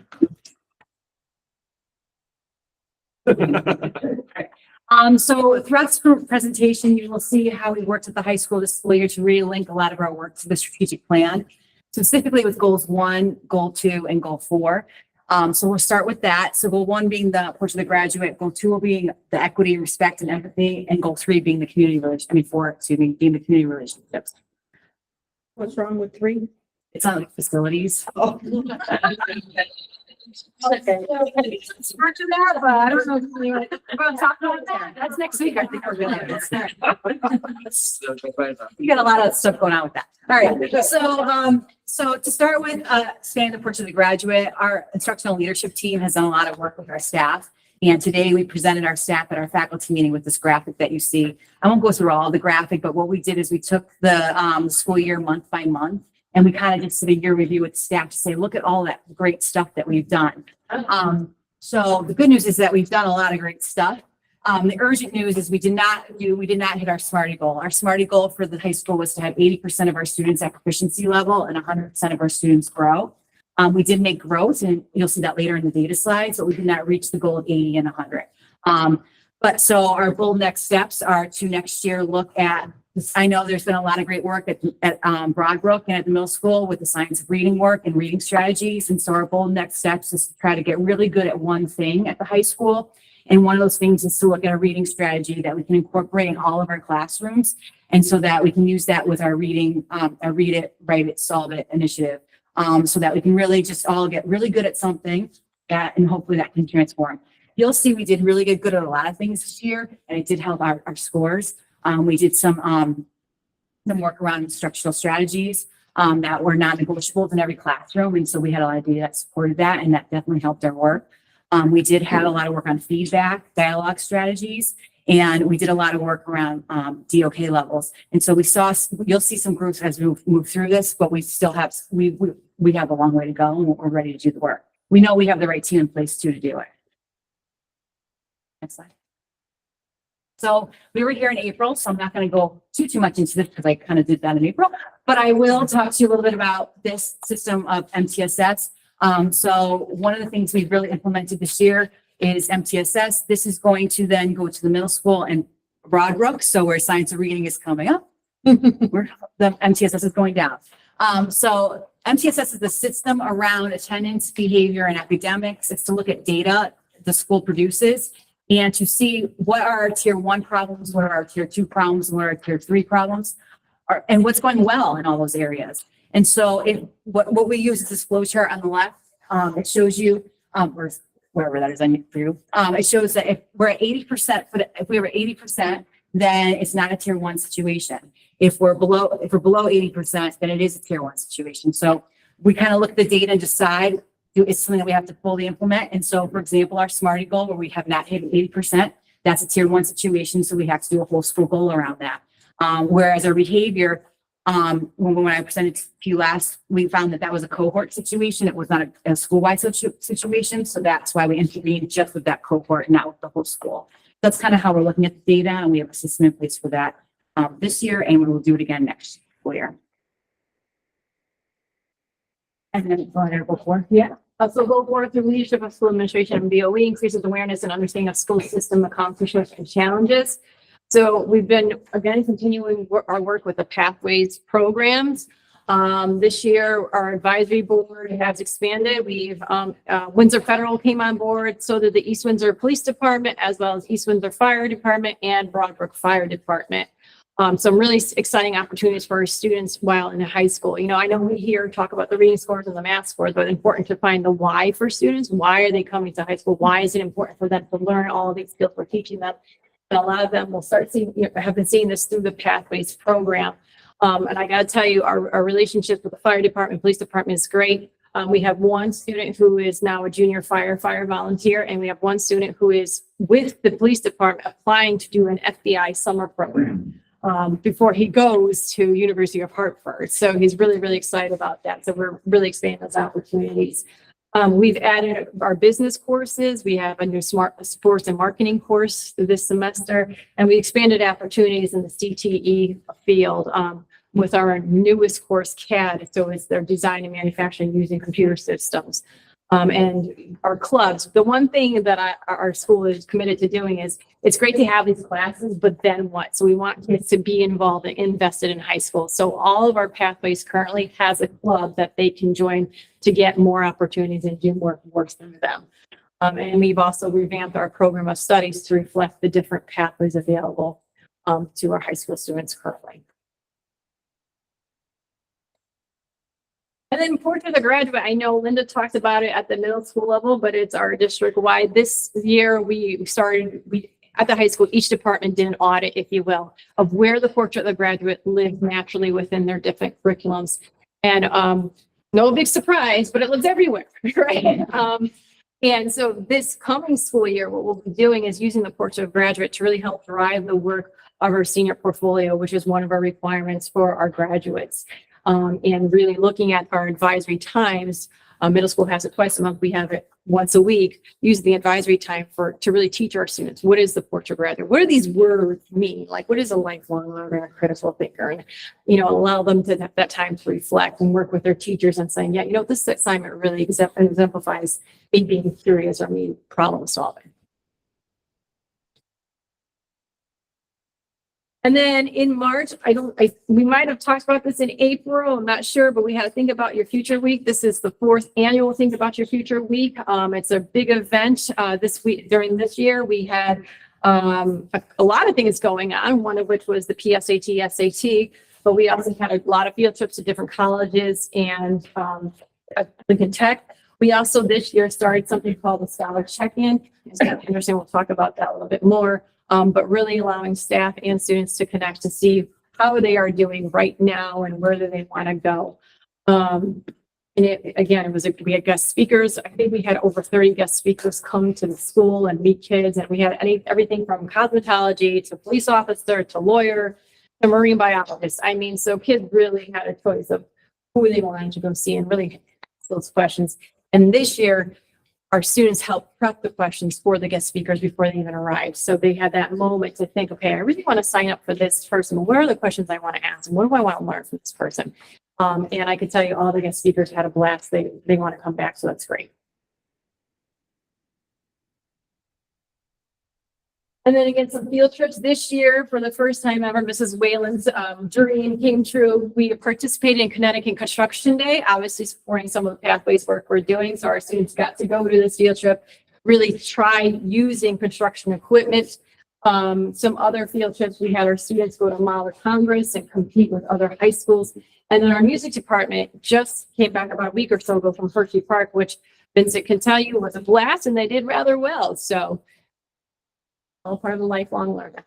So throughout this presentation, you will see how we worked at the high school this school year to really link a lot of our work to the strategic plan, specifically with goals 1, goal 2, and goal 4. So we'll start with that. So goal 1 being the portrait of the graduate, goal 2 will be the equity, respect, and empathy, and goal 3 being the community being the community relationships. What's wrong with 3? It's not like facilities. Oh. Okay. I don't know. We're gonna talk about that. That's next week. I think we're gonna. You got a lot of stuff going on with that. All right. So to start with, expanding the portrait of the graduate, our instructional leadership team has done a lot of work with our staff. And today we presented our staff at our faculty meeting with this graphic that you see. I won't go through all the graphic, but what we did is we took the school year month by month. And we kind of just did a year review with staff to say, look at all that great stuff that we've done. So the good news is that we've done a lot of great stuff. The urgent news is we did not hit our SMARTY goal. Our SMARTY goal for the high school was to have 80% of our students at proficiency level and 100% of our students grow. We did make growth, and you'll see that later in the data slides, but we did not reach the goal of 80 and 100. But so our bold next steps are to next year look at, I know there's been a lot of great work at Broadbrook and at the middle school with the science of reading work and reading strategies. And so our bold next steps is to try to get really good at one thing at the high school. And one of those things is to look at a reading strategy that we can incorporate in all of our classrooms. And so that we can use that with our reading, our Read It, Write It, Solve It initiative. so that we can really just all get really good at something that, and hopefully that can transform. You'll see we did really good at a lot of things this year, and it did help our scores. We did some work around instructional strategies that were non-negotiables in every classroom. And so we had a lot of data that supported that, and that definitely helped our work. We did have a lot of work on feedback, dialogue strategies, and we did a lot of work around DOK levels. And so you'll see some groups as we move through this, but we still have, we have a long way to go, and we're ready to do the work. We know we have the right team in place too to do it. Next slide. So we were here in April, so I'm not going to go too much into this because I kind of did that in April, but I will talk to you a little bit about this system of MTSS. So one of the things we've really implemented this year is MTSS. This is going to then go to the middle school and Broadbrook. So where science and reading is coming up, where the MTSS is going down. So MTSS is the system around attendance, behavior, and academics. It's to look at data the school produces and to see what are our tier 1 problems, what are our tier 2 problems, and what are our tier 3 problems, and what's going well in all those areas. And so what we use is this flow chart on the left. It shows you, or wherever that is on for you. It shows that if we're at 80%, if we were 80%, then it's not a tier 1 situation. If we're below 80%, then it is a tier 1 situation. So we kind of look at the data and decide, it's something that we have to fully implement. And so, for example, our SMARTY goal, where we have not hit 80%, that's a tier 1 situation. So we have to do a whole school goal around that. Whereas our behavior, when I presented to you last, we found that was a cohort situation. It was not a school-wide situation. So that's why we intervened just with that cohort, not with the whole school. That's kind of how we're looking at the data, and we have a system in place for that this year, and we will do it again next school year. And then go ahead and go forward. Yeah. So goal 4 through leadership of school administration and BOE increases awareness and understanding of school system accomplishments and challenges. So we've been, again, continuing our work with the Pathways programs. This year, our advisory board has expanded. We've, Windsor Federal came on board, so did the East Windsor Police Department, as well as East Windsor Fire Department and Broadbrook Fire Department. Some really exciting opportunities for our students while in high school. You know, I know we here talk about the reading scores and the math scores, but it's important to find the why for students. Why are they coming to high school? Why is it important for them to learn all of these skills we're teaching them? And a lot of them will start seeing, have been seeing this through the Pathways program. And I got to tell you, our relationship with the fire department, police department is great. We have one student who is now a junior fire volunteer, and we have one student who is with the police department applying to do an FBI summer program before he goes to University of Hartford. So he's really, really excited about that. So we're really expanding those opportunities. We've added our business courses. We have a new sports and marketing course this semester, and we expanded opportunities in the CTE field with our newest course, CAD. So it's their design and manufacturing using computer systems. And our clubs. The one thing that our school is committed to doing is, it's great to have these classes, but then what? So we want kids to be involved and invested in high school. So all of our Pathways currently has a club that they can join to get more opportunities and do more work through them. And we've also revamped our program of studies to reflect the different pathways available to our high school students currently. And then Portrait of the Graduate, I know Linda talked about it at the middle school level, but it's our district wide. This year at the high school, each department did an audit, if you will, of where the Portrait of the Graduate lived naturally within their different curriculums. And no big surprise, but it lives everywhere, right? And so this coming school year, what we'll be doing is using the Portrait of Graduate to really help drive the work of our senior portfolio, which is one of our requirements for our graduates. And really looking at our advisory times. Middle school has it twice a month. We have it once a week. Use the advisory time to really teach our students, what is the Portrait Graduate? What do these words mean? Like, what is a lifelong learner and a critical thinker? And, allow them to have that time to reflect and work with their teachers and saying, yeah, this assignment really exemplifies me being curious or me problem solving. And then in March, we might have talked about this in April, I'm not sure, but we had to Think About Your Future Week. This is the 4th annual Think About Your Future Week. It's a big event this week. During this year, we had a lot of things going on, one of which was the PSAT, SAT. but we also had a lot of field trips to different colleges and, at Lincoln Tech. We also this year started something called the Scholar Check-in. Anderson will talk about that a little bit more, but really allowing staff and students to connect to see how they are doing right now and where do they want to go. And again, we had guest speakers. I think we had over 30 guest speakers come to the school and meet kids. And we had everything from cosmetology to police officer to lawyer to marine biologist. I mean, so kids really had a choice of who they wanted to go see and really ask those questions. And this year, our students helped prep the questions for the guest speakers before they even arrived. So they had that moment to think, okay, I really want to sign up for this person. What are the questions I want to ask? And what do I want to learn from this person? And I can tell you all the guest speakers had a blast. They want to come back. So that's great. And then again, some field trips this year for the first time ever. Mrs. Whalen's dream came true. We participated in Connecticut Construction Day, obviously supporting some of the pathways work we're doing. So our students got to go to this field trip, really try using construction equipment. Some other field trips, we had our students go to Mahler Congress and compete with other high schools. And then our music department just came back about a week or so ago from Hershey Park, which Vincent can tell you was a blast and they did rather well. So all part of the lifelong learning.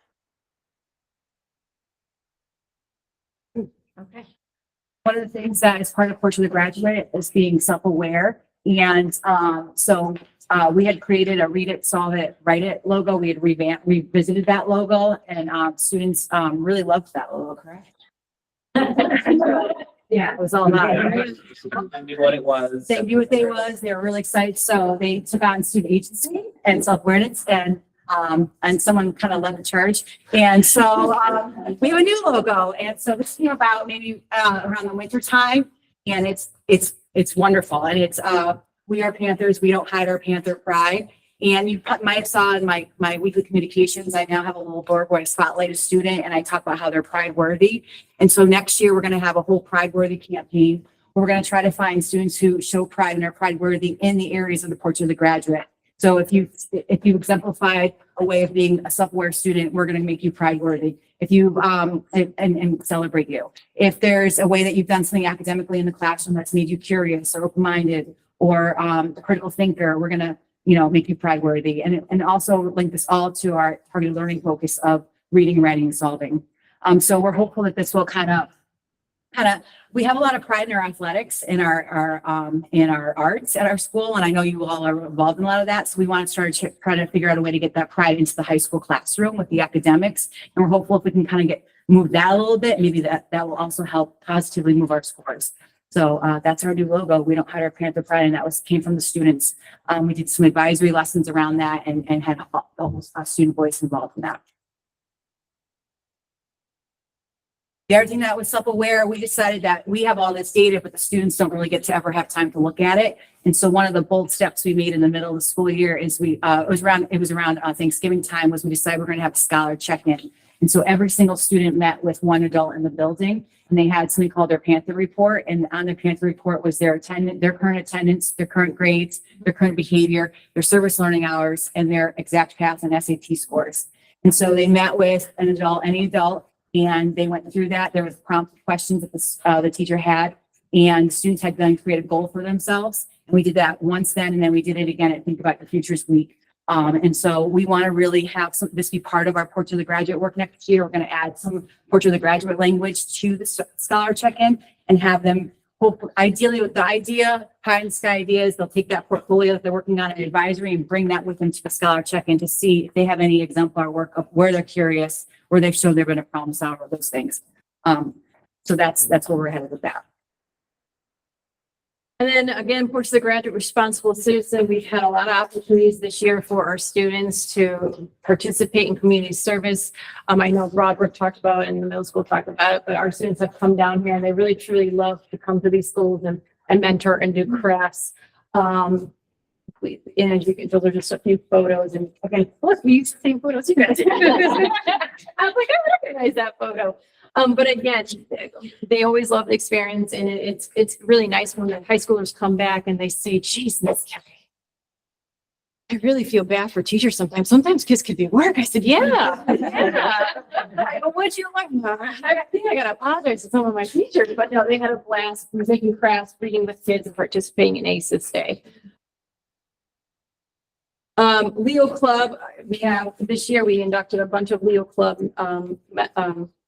Okay. One of the things that is part of Portrait of the Graduate is being self-aware. And so we had created a Read It, Solve It, Write It logo. We had revisited that logo and students really loved that logo, correct? Yeah, it was all about it. I knew what it was. They knew what they was. They were really excited. So they took on student agency and self-awareness and someone kind of led the charge. And so we have a new logo. And so this came about maybe around the winter time. And it's wonderful. And it's we are Panthers. We don't hide our Panther pride. And you might have saw in my weekly communications, I now have a little board where I spotlight a student and I talk about how they're pride worthy. And so next year we're going to have a whole pride worthy campaign. We're going to try to find students who show pride and are pride worthy in the areas of the Portrait of the Graduate. So if you exemplified a way of being a self-aware student, we're going to make you pride worthy. If you and celebrate you. If there's a way that you've done something academically in the classroom that's made you curious or open-minded or a critical thinker, we're going to make you pride worthy and also link this all to our targeted learning focus of reading, writing, and solving. So we're hopeful that this will kind of we have a lot of pride in our athletics, in our arts at our school. And I know you all are involved in a lot of that. So we want to start trying to figure out a way to get that pride into the high school classroom with the academics. And we're hopeful if we can kind of move that a little bit, maybe that will also help positively move our scores. So that's our new logo. We don't hide our Panther pride, and that came from the students. We did some advisory lessons around that and had almost a student voice involved in that. The other thing that was self-aware, we decided that we have all this data, but the students don't really get to ever have time to look at it. And so one of the bold steps we made in the middle of the school year is it was around Thanksgiving time was we decided we're going to have a scholar check-in. And so every single student met with one adult in the building and they had something called their Panther report. And on their Panther report was their current attendance, their current grades, their current behavior, their service learning hours, and their exact path and SAT scores. And so they met with an adult, any adult, and they went through that. There was prompt questions that the teacher had, and students had then create a goal for themselves. And we did that once then, and then we did it again at Think About Your Futures Week. And so we want to really have this be part of our Portrait of the Graduate work next year. We're going to add some Portrait of the Graduate language to the scholar check-in and have them ideally with the pie in the sky ideas. They'll take that portfolio that they're working on in advisory and bring that with them to the scholar check-in to see if they have any exemplar work of where they're curious, where they've shown they're going to problem solve those things. So that's where we're headed with that. And then again, Portrait of the Graduate Responsible Citizen, we've had a lot of opportunities this year for our students to participate in community service. I know Roderick talked about it and the middle school talked about it, but our students have come down here and they really truly love to come to these schools and mentor and do crafts. And as you can tell, there's just a few photos and again, look, we used the same photos you guys. I was like, I recognize that photo. But again, they always love the experience, and it's really nice when the high schoolers come back and they say, geez, Miss Kelly, I really feel bad for teachers sometimes. Sometimes kids could be at work. I said, yeah. I go, what'd you learn? I think I got to apologize to some of my teachers, but no, they had a blast making crafts, reading with kids and participating in ACES Day. Leo Club, we have, this year we inducted a bunch of Leo Club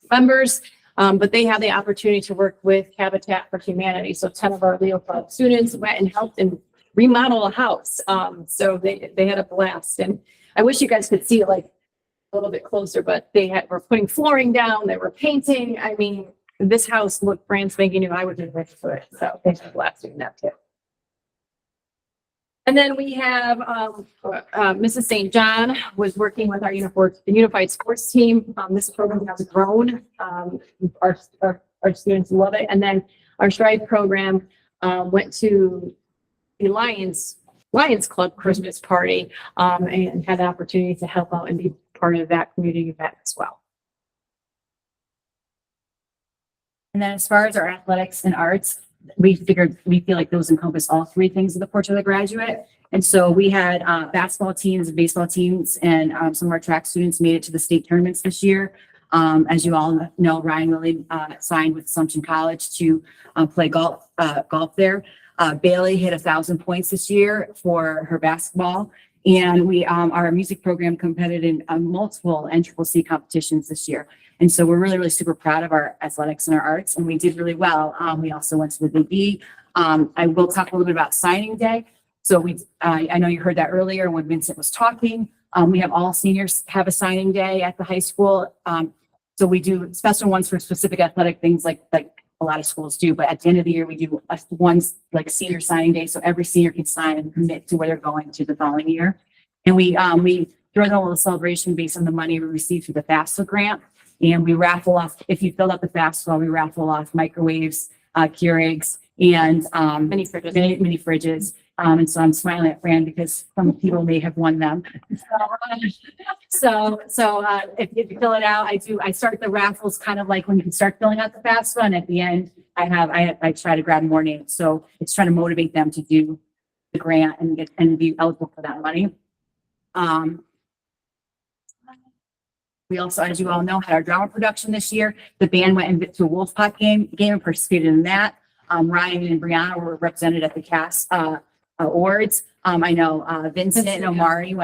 members, but they had the opportunity to work with Habitat for Humanity. So 10 of our Leo Club students went and helped and remodel a house. So they had a blast, and I wish you guys could see it like a little bit closer, but were putting flooring down, they were painting. I mean, this house looked brand spanking new. I would be ready for it. So they had a blast doing that too. And then we have Mrs. St. John was working with our unified sports team. This program has grown. Our students love it. And then our Strive program went to the Lions Club Christmas party and had the opportunity to help out and be part of that community event as well. And then as far as our athletics and arts, we feel like those encompass all three things of the portrait of the graduate. And so we had basketball teams and baseball teams, and some of our track students made it to the state tournaments this year. As you all know, Ryan Willie signed with Assumption College to play golf there. Bailey hit 1,000 points this year for her basketball. And our music program competed in multiple NCCC competitions this year. And so we're really, really super proud of our athletics and our arts, and we did really well. We also went to the BOE. I will talk a little bit about signing day. So I know you heard that earlier when Vincent was talking. We have all seniors have a signing day at the high school. So we do special ones for specific athletic things like a lot of schools do, but at the end of the year, we do ones like senior signing day. So every senior can sign and commit to where they're going to the following year. And we throw in a little celebration based on the money we received through the FAFSA grant. And we raffle off, if you filled out the FAFSA, we raffle off microwaves, Keurigs, and mini fridges. And so I'm smiling at Fran because some people may have won them. So if you fill it out, I start the raffles kind of like when you can start filling out the FAFSA, and at the end I try to grab more names. So it's trying to motivate them to do the grant and be eligible for that money. We also, as you all know, had our drama production this year. The band went to a Wolfpack game and participated in that. Ryan and Brianna were represented at the cast awards. I know Vincent and Omari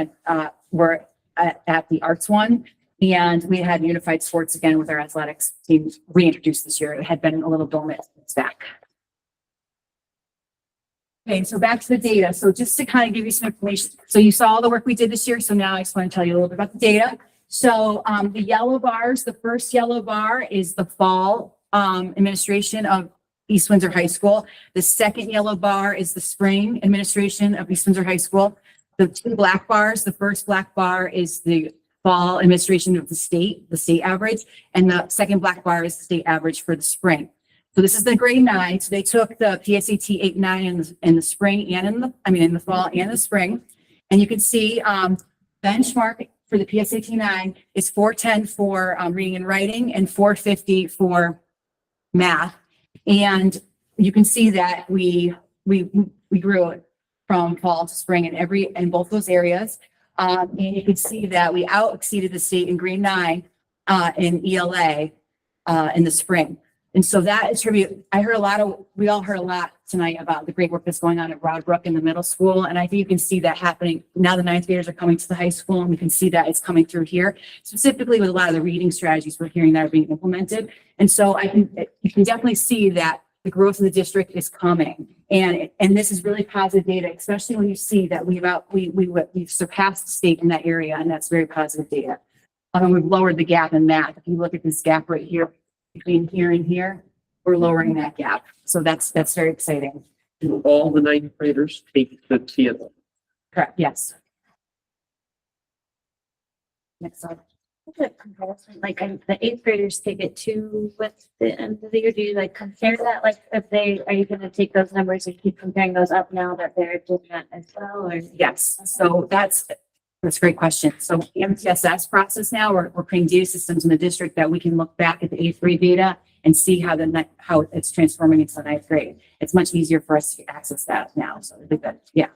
were at the arts one, and we had unified sports again with our athletics team reintroduced this year. It had been a little dormant. It's back. Okay, so back to the data. So just to kind of give you some information. So you saw all the work we did this year. So now I just want to tell you a little bit about the data. So the yellow bars, the first yellow bar is the fall administration of East Windsor High School. The second yellow bar is the spring administration of East Windsor High School. The two black bars, the first black bar is the fall administration of the state average, and the second black bar is the state average for the spring. So this is the grade 9. So they took the PSAT 8, 9 in the spring and in the fall and the spring. And you can see benchmark for the PSAT 9 is 410 for reading and writing and 450 for math. And you can see that we grew it from fall to spring in both those areas. And you can see that we out exceeded the state in grade 9 in ELA in the spring. And so that is tribute. We all heard a lot tonight about the great work that's going on at Broadbrook in the middle school. And I think you can see that happening. Now the 9th graders are coming to the high school, and we can see that it's coming through here, specifically with a lot of the reading strategies we're hearing that are being implemented. And so you can definitely see that the growth of the district is coming. And this is really positive data, especially when you see that we've surpassed the state in that area. And that's very positive data. We've lowered the gap in math. If you look at this gap right here, between here and here, we're lowering that gap. So that's very exciting. Do all the 9th graders take the TSA? Correct, yes. Next slide. Like the 8th graders take it too with the end of the year. Do you like compare that? Like are you going to take those numbers and keep comparing those up now that they're doing that as well? Or? Yes. So that's a great question. So the MTSS process now, we're creating data systems in the district that we can look back at the 8th grade data and see how it's transforming into the 9th grade. It's much easier for us to access that now. So I think that, yeah.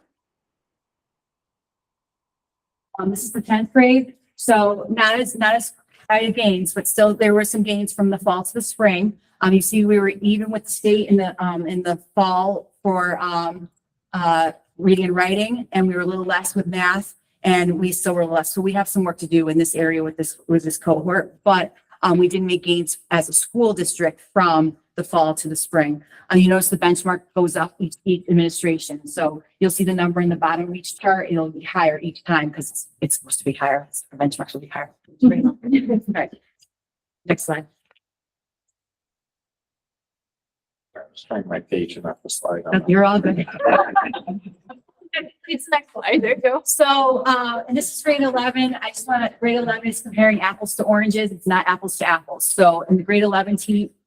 This is the 10th grade, so not as high of gains, but still there were some gains from the fall to the spring. You see, we were even with the state in the fall for reading and writing, and we were a little less with math, and we still were less. So we have some work to do in this area with this cohort, but we did make gains as a school district from the fall to the spring. You notice the benchmark goes up each administration. So you'll see the number in the bottom of each chart. It'll be higher each time because it's supposed to be higher. The benchmarks will be higher. Right. Next slide. Just find my page and not the slide. on that. You're all good. It's next slide. There you go. So, and this is grade 11. I just want to, grade 11 is comparing apples to oranges. It's not apples to apples. So in the grade 11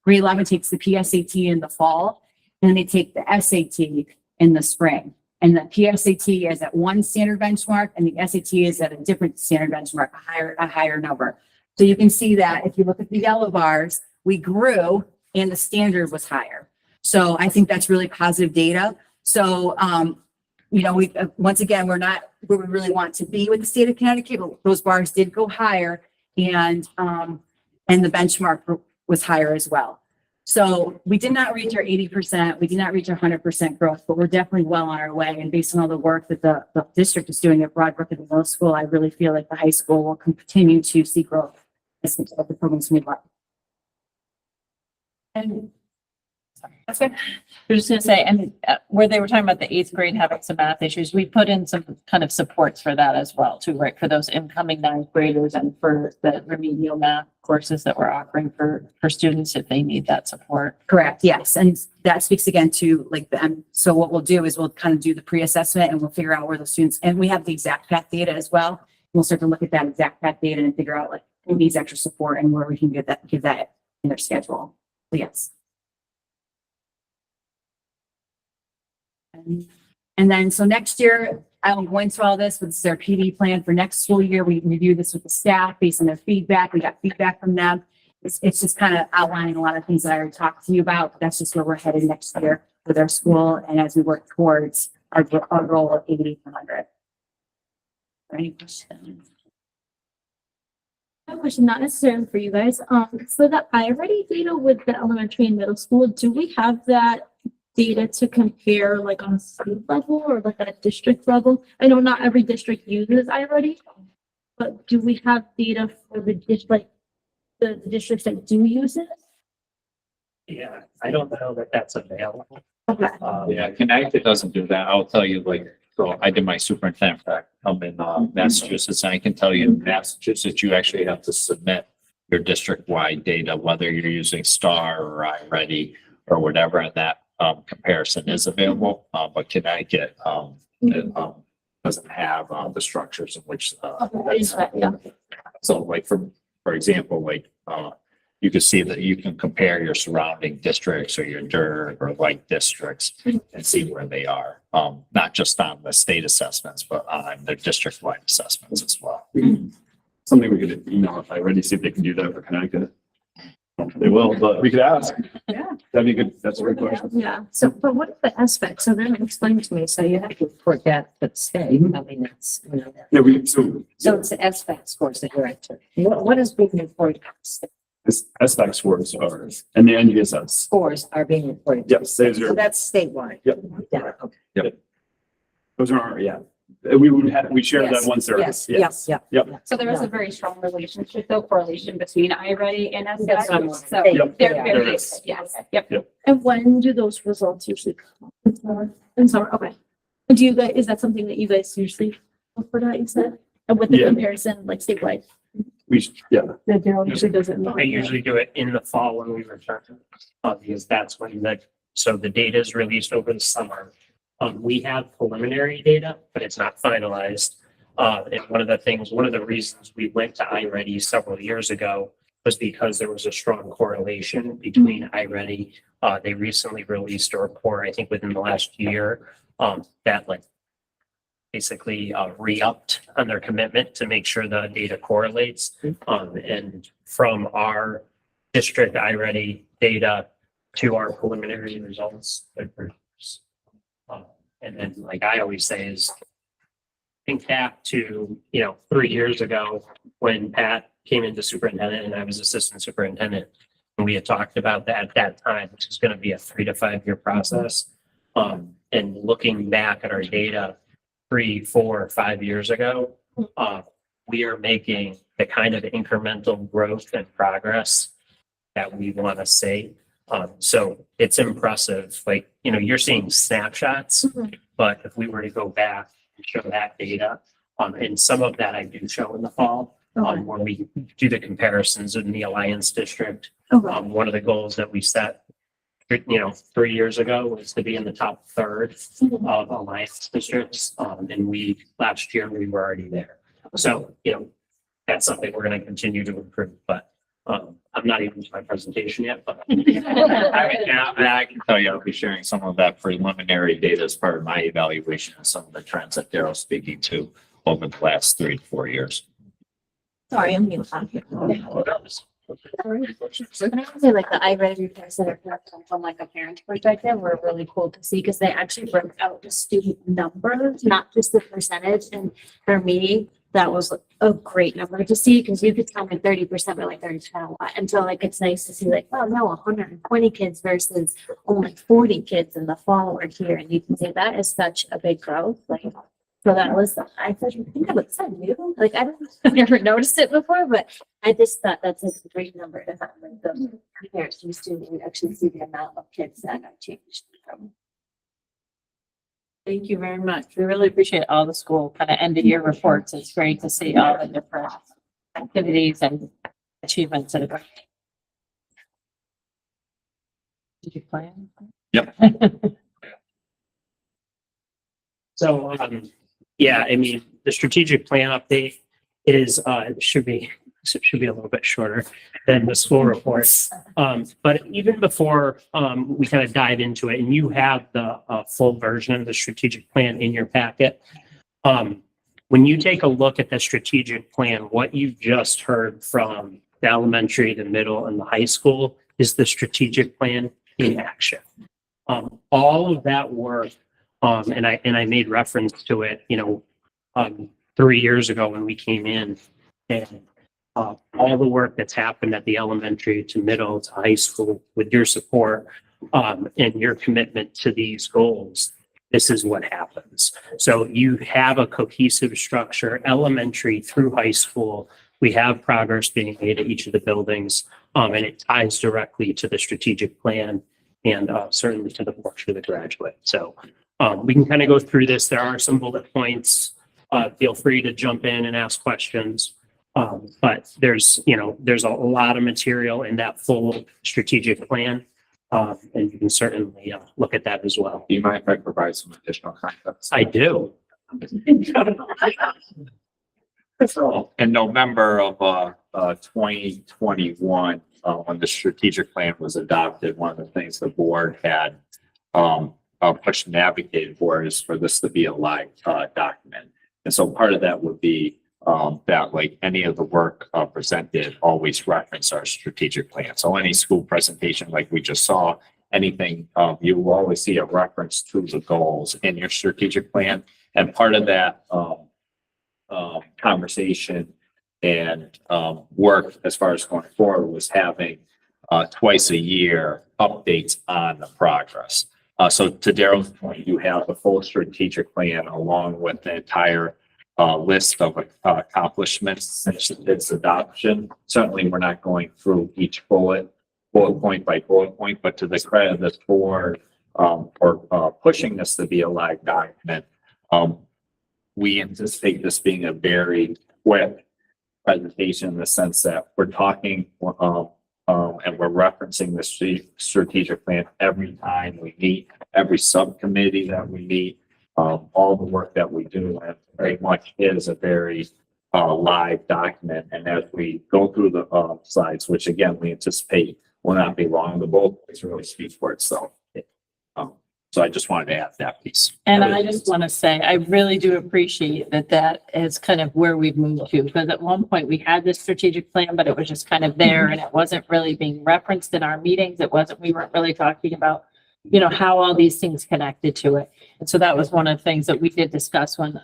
grade 11 takes the PSAT in the fall, and then they take the SAT in the spring. And the PSAT is at one standard benchmark, and the SAT is at a different standard benchmark, a higher number. So you can see that if you look at the yellow bars, we grew and the standard was higher. So I think that's really positive data. So, you know, we, once again, we're not where we really want to be with the state of Connecticut, but those bars did go higher, and the benchmark was higher as well. So we did not reach our 80%. We did not reach our 100% growth, but we're definitely well on our way. And based on all the work that the district is doing at Broadbrook at the middle school, I really feel like the high school will continue to see growth as the programs move up. And that's good. I was just gonna say, and where they were talking about the 8th grade having some math issues, we put in some kind of supports for that as well too, right? For those incoming 9th graders and for the remedial math courses that we're offering for students if they need that support. Correct. Yes. And that speaks again to like so what we'll do is we'll kind of do the pre-assessment and we'll figure out where the students, and we have the exact path data as well. We'll start to look at that exact path data and figure out like who needs extra support and where we can give that in their schedule. So yes. And then, so next year, I won't go into all this, but this is our PD plan for next school year. We review this with the staff based on their feedback. We got feedback from them. It's just kind of outlining a lot of things that I already talked to you about. That's just where we're headed next year with our school and as we work towards our goal of 80 to 100. Any questions? I have a question, not necessarily for you guys. So that I-ready data with the elementary and middle school, do we have that data to compare like on a state level or like at a district level? I know not every district uses I-ready, but do we have data for the the districts that do use it? Yeah, I don't know that that's available. Okay. Yeah, Connecticut doesn't do that. I'll tell you, like, so I did my superintendent fact up in Massachusetts, and I can tell you in Massachusetts, you actually have to submit your district-wide data, whether you're using STAR or iReady or whatever, and that comparison is available. But Connecticut doesn't have the structures in which so like for example, like you can see that you can compare your surrounding districts or your dirt or like districts and see where they are. Not just on the state assessments, but on the district-wide assessments as well. Something we could email if I already see if they can do that for Connecticut. They will, but we could ask. Yeah. That'd be good. That's a great question. Yeah. So, but what are the aspects? So then explain to me. So you have to report that to the state. I mean, that's, you know. Yeah, So it's the SBAC scores that you're at. What is being reported? this SBAC scores are, and the NGSS. Scores are being reported. Yes, those So are, that's statewide. Yep. Yeah, okay. those are our, yeah. We share that Yes, one service. Yes, yeah. So there is a very strong relationship, though, correlation between iReady and That's what I'm SBAC. So Yep. they're There very, is. yes, yep. And when do those results usually come? In summer, okay. And do you guys, is that something that you guys usually report out, you said? And with the Yeah. comparison, like statewide? Yeah, The Daryl usually does it. I usually do it in the fall when we return, because that's when the data is released over the summer. We have preliminary data, but it's not finalized. And one of the reasons we went to iReady several years ago was because there was a strong correlation between iReady. They recently released a report, I think within the last year, that like basically re-upped on their commitment to make sure the data correlates. And from our district iReady data to our preliminary results. And then, like I always say, is think back to, 3 years ago when Pat came into superintendent and I was assistant superintendent. And we had talked about that at that time, which is going to be a 3 to 5 year process. And looking back at our data 3, 4, 5 years ago, we are making the kind of incremental growth and progress that we want to see. So it's impressive. Like, you're seeing snapshots, but if we were to go back and show that data, and some of that I do show in the fall, when we do the comparisons in the Alliance District. One of the goals that we set, 3 years ago was to be in the top third of Alliance districts. And last year we were already there. So, that's something we're going to continue to improve, but I'm not even to my presentation yet, but I can tell you, I'll be sharing some of that preliminary data as part of my evaluation of some of the trends that Daryl's speaking to over the last 3 to 4 years. Sorry, I'm new. And I would say like the I-ready reports that are from like a parent perspective were really cool to see because they actually broke out the student numbers, not just the percentage. And for me, that was a great number to see because you could tell me 30%, but like 30% a lot. And so like it's nice to see like, oh no, 120 kids versus only 40 kids in the fall or here. And you can see that is such a big growth. Like, so that was, I think that was so new. Like I've never noticed it before, but I just thought that's a great number to have like the comparisons to we actually see the amount of kids that have changed. Thank you very much. We really appreciate all the school kind of end of year reports. It's great to see all the different activities and achievements that have. Did you plan? Yep. so, yeah, I mean, the strategic plan update is, it should be a little bit shorter than the school reports. But even before we kind of dive into it, and you have the full version of the strategic plan in your packet. When you take a look at the strategic plan, what you just heard from the elementary, the middle, and the high school is the strategic plan in action. All of that work, and I made reference to it, 3 years ago when we came in, and all the work that's happened at the elementary to middle to high school with your support and your commitment to these goals, this is what happens. So you have a cohesive structure, elementary through high school. We have progress being made at each of the buildings, and it ties directly to the strategic plan and certainly to the portrait of the graduate. So we can kind of go through this. There are some bullet points. Feel free to jump in and ask questions. But there's a lot of material in that full strategic plan. And you can certainly look at that as well. Do you mind if I provide some additional context? I do. In November of 2021, when the strategic plan was adopted, one of the things the board had pushed and advocated for is for this to be a live document. And so part of that would be that like any of the work presented always reference our strategic plan. So any school presentation like we just saw, anything, you will always see a reference to the goals in your strategic plan. And part of that conversation and work as far as going forward was having twice a year updates on the progress. So to Daryl's point, you have the full strategic plan along with the entire list of accomplishments since its adoption. Certainly, we're not going through each bullet point by bullet point, but to the credit of this board for pushing this to be a live document, we anticipate this being a very quick presentation in the sense that we're talking and we're referencing the strategic plan every time we meet, every subcommittee that we meet, all the work that we do, and very much is a very live document. And as we go through the slides, which again, we anticipate will not be long, the bullet points really speak for itself. So I just wanted to add that piece. And I just want to say, I really do appreciate that is kind of where we've moved to, because at one point we had this strategic plan, but it was just kind of there and it wasn't really being referenced in our meetings. We weren't really talking about, how all these things connected to it. And so that was one of the things that we did discuss when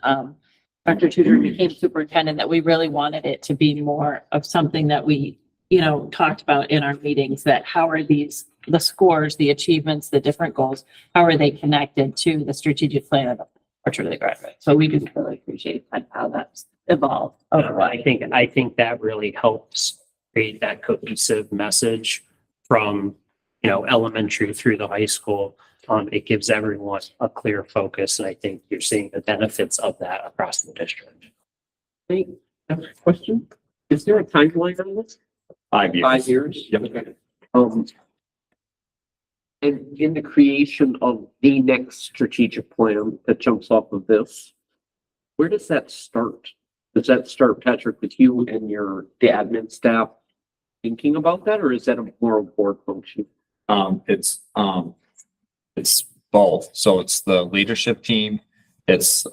Dr. Tudor became superintendent, that we really wanted it to be more of something that we, you know, talked about in our meetings, that how are these, the scores, the achievements, the different goals, how are they connected to the strategic plan of the Portrait of the Graduate? So we just really appreciate how that's evolved. I think that really helps create that cohesive message from, you know, elementary through the high school. It gives everyone a clear focus, and I think you're seeing the benefits of that across the district. Hey, I have a question. Is there a timeline on this? 5 years. 5 years? Yep. Okay. And in the creation of the next strategic plan that jumps off of this, where does that start? Does that start, Patrick, with you and the admin staff thinking about that, or is that a more board function? It's both. So it's the leadership team, it's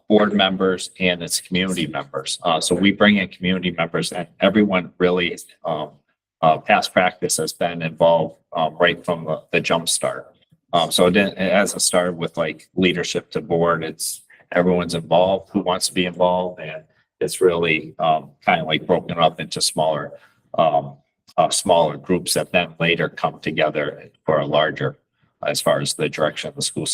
board members, and it's community members. So we bring in community members, and everyone really past practice has been involved right from the jump start. So it hasn't started with like leadership to board. It's everyone's involved who wants to be involved, and it's really kind of like broken up into smaller groups that then later come together for a larger, as far as the direction of the school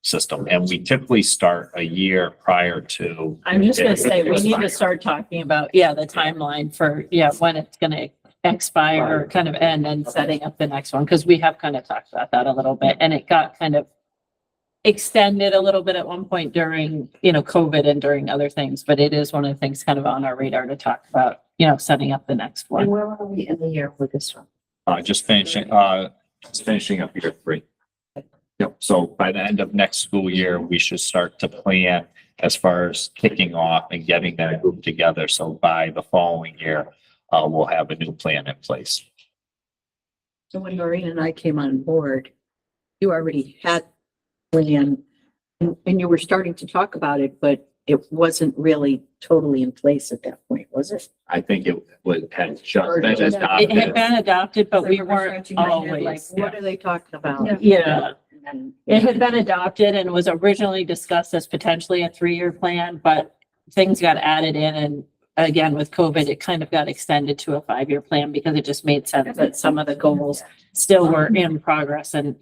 system. And we typically start a year prior to. I'm just gonna say, we need to start talking about, the timeline for, when it's gonna expire or kind of end, and setting up the next one, because we have kind of talked about that a little bit, and it got kind of extended a little bit at one point during, COVID and during other things, but it is one of the things kind of on our radar to talk about, setting up the next And one. where are we in the year with this one? Just finishing up year 3. Yep. So by the end of next school year, we should start to plan as far as kicking off and getting that group together. So by the following year, we'll have a new plan in place. So when Noreen and I came on board, you already had plan, and you were starting to talk about it, but it wasn't really totally in place at that point, was it? I think it had just been It had adopted. been adopted, but we Like, weren't scratching my head, always. Like, what are they talking about? Yeah. And It had been adopted and was originally discussed as potentially a 3-year plan, but things got added in, and again, with COVID, it kind of got extended to a 5-year plan because it just made sense that some of the goals still were in progress and,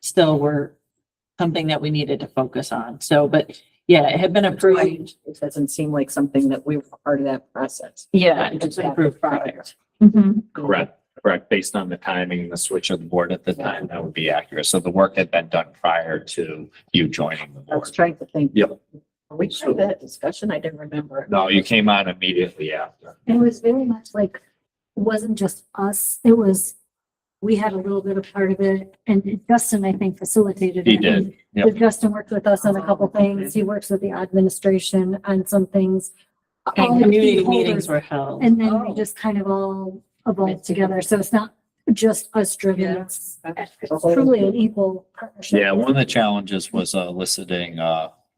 still were something that we needed to focus on. So, but it had been approved. it doesn't seem like something that we were part of that process. Yeah, it's an approved project. Correct. Based on the timing and the switch of the board at the time, that would be accurate. So the work had been done prior to you joining the I was board. trying to think. Yep. Are we part of that discussion? I didn't remember. No, you came on immediately after. It was very much like, it wasn't just us, it was, we had a little bit of part of it, and Justin, I think, facilitated it. He did. Yep. And Justin worked with us on a couple things, he works with the administration on some things. All And the community stakeholders, meetings were held. And then we just kind of all evolved together, so it's not just us driven, it's truly an equal partnership. Yeah, one of the challenges was eliciting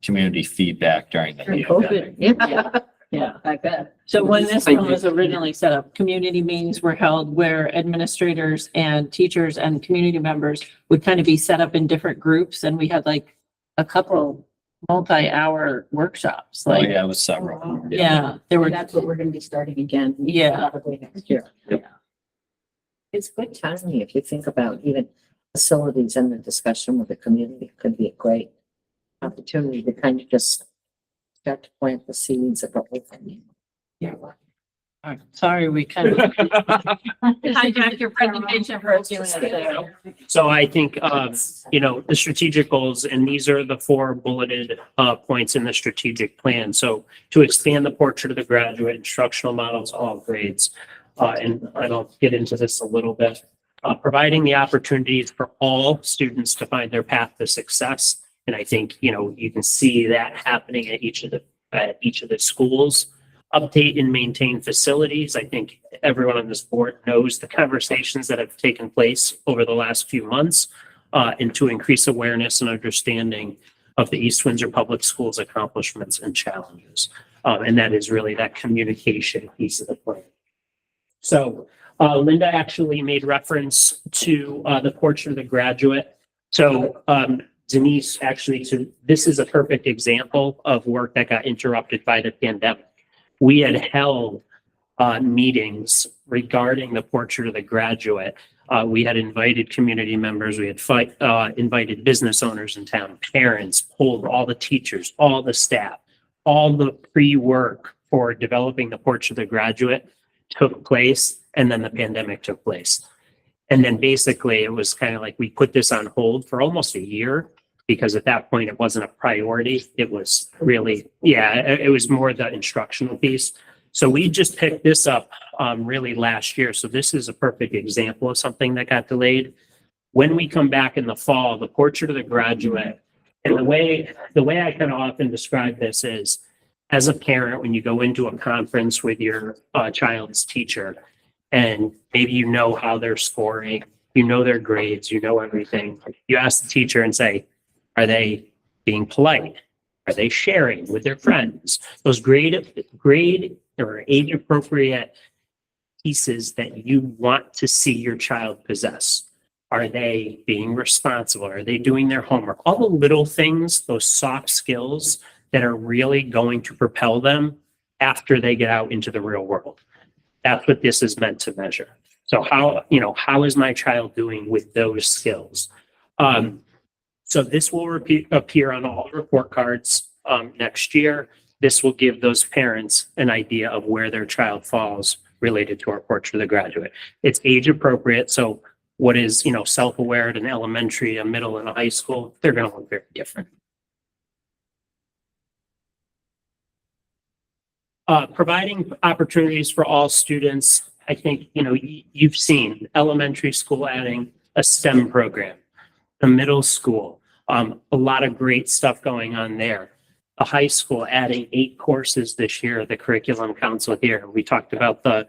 community feedback during the During pandemic. COVID. Yeah. I bet. So when this one was originally set up, community meetings were held where administrators and teachers and community members would kind of be set up in different groups, and we had like a couple multi-hour workshops, Oh, like, yeah, it was several. there were, And that's what we're gonna be starting again. Yeah. Probably next year. Yep. It's good timing if you think about even facilities and the discussion with the community. It could be a great opportunity to kind of just start to plant the seeds of what we're thinking. Yeah. Sorry, we kind of hijacked your presentation for a few minutes there. So I think, the strategic goals, and these are the 4 bulleted points in the strategic plan. So to expand the portrait of the graduate, instructional models, all grades, and I'll get into this a little bit, providing the opportunities for all students to find their path to success. And I think, you can see that happening at each of the schools. Update and maintain facilities. I think everyone on this board knows the conversations that have taken place over the last few months, and to increase awareness and understanding of the East Windsor Public Schools accomplishments and challenges. And that is really that communication piece of the plan. So Linda actually made reference to the portrait of the graduate. So Denise, actually, this is a perfect example of work that got interrupted by the pandemic. We had held meetings regarding the portrait of the graduate. We had invited community members, we had invited business owners in town, parents, pulled all the teachers, all the staff, all the pre-work for developing the portrait of the graduate took place, and then the pandemic took place. And then basically it was kind of like we put this on hold for almost a year because at that point it wasn't a priority. It was really, it was more the instructional piece. So we just picked this up really last year. So this is a perfect example of something that got delayed. When we come back in the fall, the portrait of the graduate, and the way I kind of often describe this is, as a parent, when you go into a conference with your child's teacher, and maybe you know how they're scoring, you know their grades, you know everything. You ask the teacher and say, are they being polite? Are they sharing with their friends? Those grade or age appropriate pieces that you want to see your child possess. Are they being responsible? Are they doing their homework? All the little things, those soft skills that are really going to propel them after they get out into the real world. That's what this is meant to measure. So how is my child doing with those skills? So this will appear on all report cards next year. This will give those parents an idea of where their child falls related to our portrait of the graduate. It's age appropriate. So what is, self-aware at an elementary, a middle, and a high school, they're going to look very different. Providing opportunities for all students. I think, you've seen elementary school adding a STEM program, the middle school, a lot of great stuff going on there. A high school adding 8 courses this year, the curriculum council here. We talked about the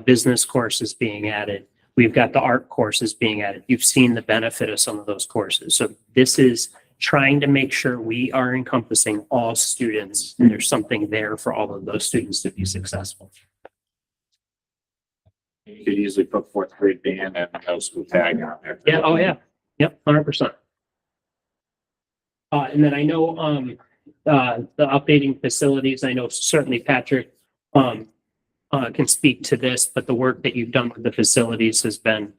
business courses being added. We've got the art courses being added. You've seen the benefit of some of those courses. So this is trying to make sure we are encompassing all students and there's something there for all of those students to be successful. You could easily put 4th grade band and middle school tag on there. Yeah. Oh yeah. Yep. 100%. And then I know the updating facilities. I know certainly Patrick can speak to this, but the work that you've done with the facilities has been,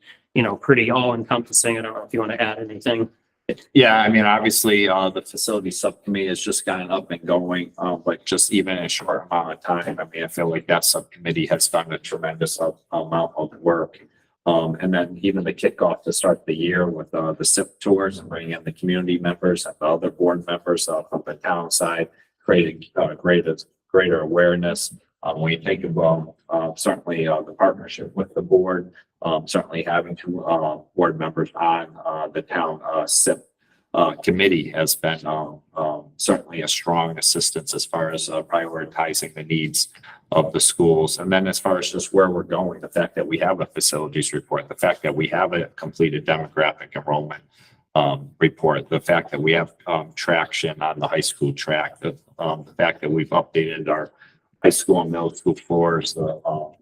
pretty all encompassing. I don't know if you want to add anything. Yeah, I mean, obviously, the facility subcommittee has just gotten up and going, but just even in a short amount of time, I mean, I feel like that subcommittee has done a tremendous amount of work. And then even the kickoff to start the year with the SIP tours and bringing in the community members and the other board members from the town side, creating greater awareness. When you think about certainly the partnership with the board, certainly having 2 board members on the town SIP committee has been certainly a strong assistance as far as prioritizing the needs of the schools. And then as far as just where we're going, the fact that we have a facilities report, the fact that we have a completed demographic enrollment report, the fact that we have traction on the high school track, the fact that we've updated our high school and middle school floors, on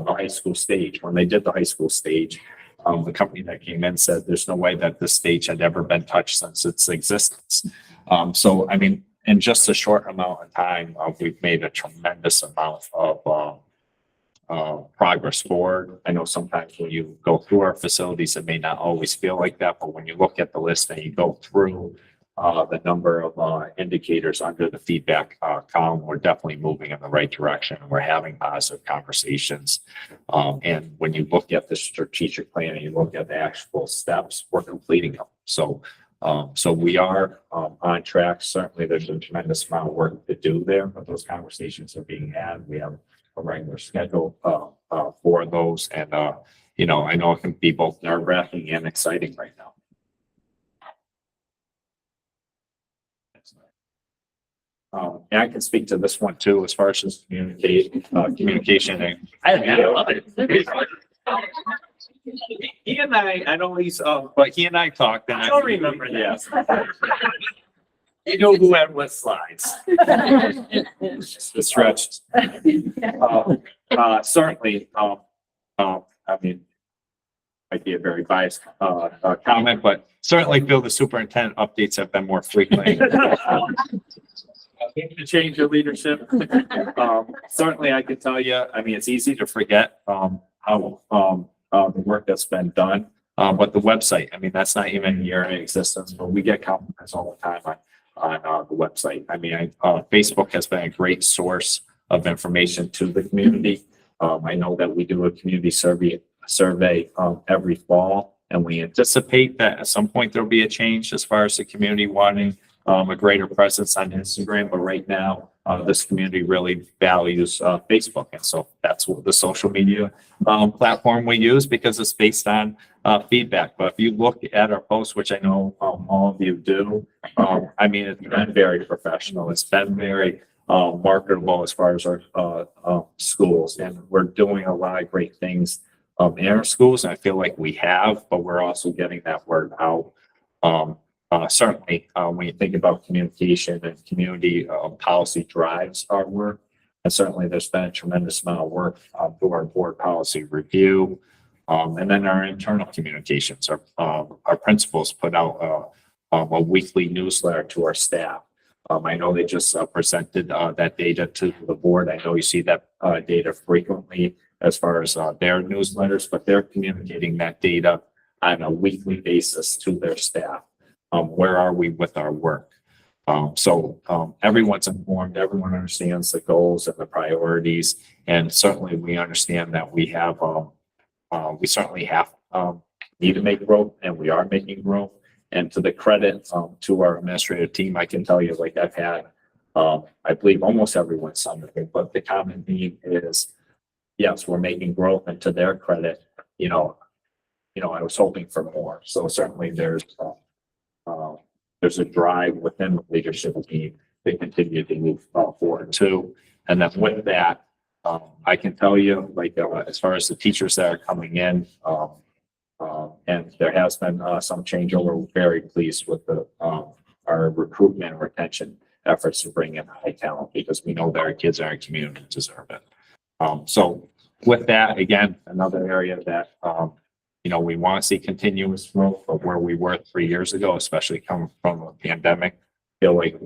the high school stage. When they did the high school stage, the company that came in said there's no way that this stage had ever been touched since its existence. So, I mean, in just a short amount of time, we've made a tremendous amount of progress forward. I know sometimes when you go through our facilities, it may not always feel like that, but when you look at the list and you go through the number of indicators under the feedback column, we're definitely moving in the right direction. We're having positive conversations. And when you look at the strategic plan and you look at the actual steps, we're completing them. So we are on track. Certainly there's a tremendous amount of work to do there, but those conversations are being had. We have a regular schedule for those. And, I know it can be both nerve-wracking and exciting right now. And I can speak to this one too, as far as just communication. And I love it. He and I know he's, but he and I talked. And I don't remember that. You know who had what slides. The stretched. Certainly, I mean, might be a very biased, comment, but certainly feel the superintendent updates have been more frequent. To change your leadership. Certainly I can tell you, I mean, it's easy to forget, how, the work that's been done. But the website, I mean, that's not even a year in existence, but we get compliments all the time on the website. I mean, Facebook has been a great source of information to the community. I know that we do a community survey every fall, and we anticipate that at some point there'll be a change as far as the community wanting a greater presence on Instagram. But right now, this community really values Facebook, and so that's what the social media platform we use, because it's based on feedback. But if you look at our posts, which I know all of you do, I mean, it's been very professional. It's been very marketable as far as our schools, and we're doing a lot of great things in our schools, and I feel like we have, but we're also getting that word out. Certainly, when you think about communication and community policy drives our work, and certainly there's been a tremendous amount of work through our board policy review, and then our internal communications. Our principals put out a weekly newsletter to our staff. I know they just presented that data to the board. I know you see that data frequently as far as their newsletters, but they're communicating that data on a weekly basis to their staff. Where are we with our work? So everyone's informed, everyone understands the goals and the priorities, and certainly we understand that we have, we certainly have need to make growth, and we are making growth. And to the credit to our administrative team, I can tell you, like I've had, I believe almost everyone something, but the common theme is, yes, we're making growth, and to their credit, I was hoping for more. So certainly there's a drive within the leadership team to continue to move forward too. And then with that, I can tell you, like, as far as the teachers that are coming in, and there has been some changeover. We're very pleased with our recruitment and retention efforts to bring in high talent, because we know that our kids in our community deserve it. So with that, again, another area that, we want to see continuous growth of where we were 3 years ago, especially coming from a pandemic. Feel like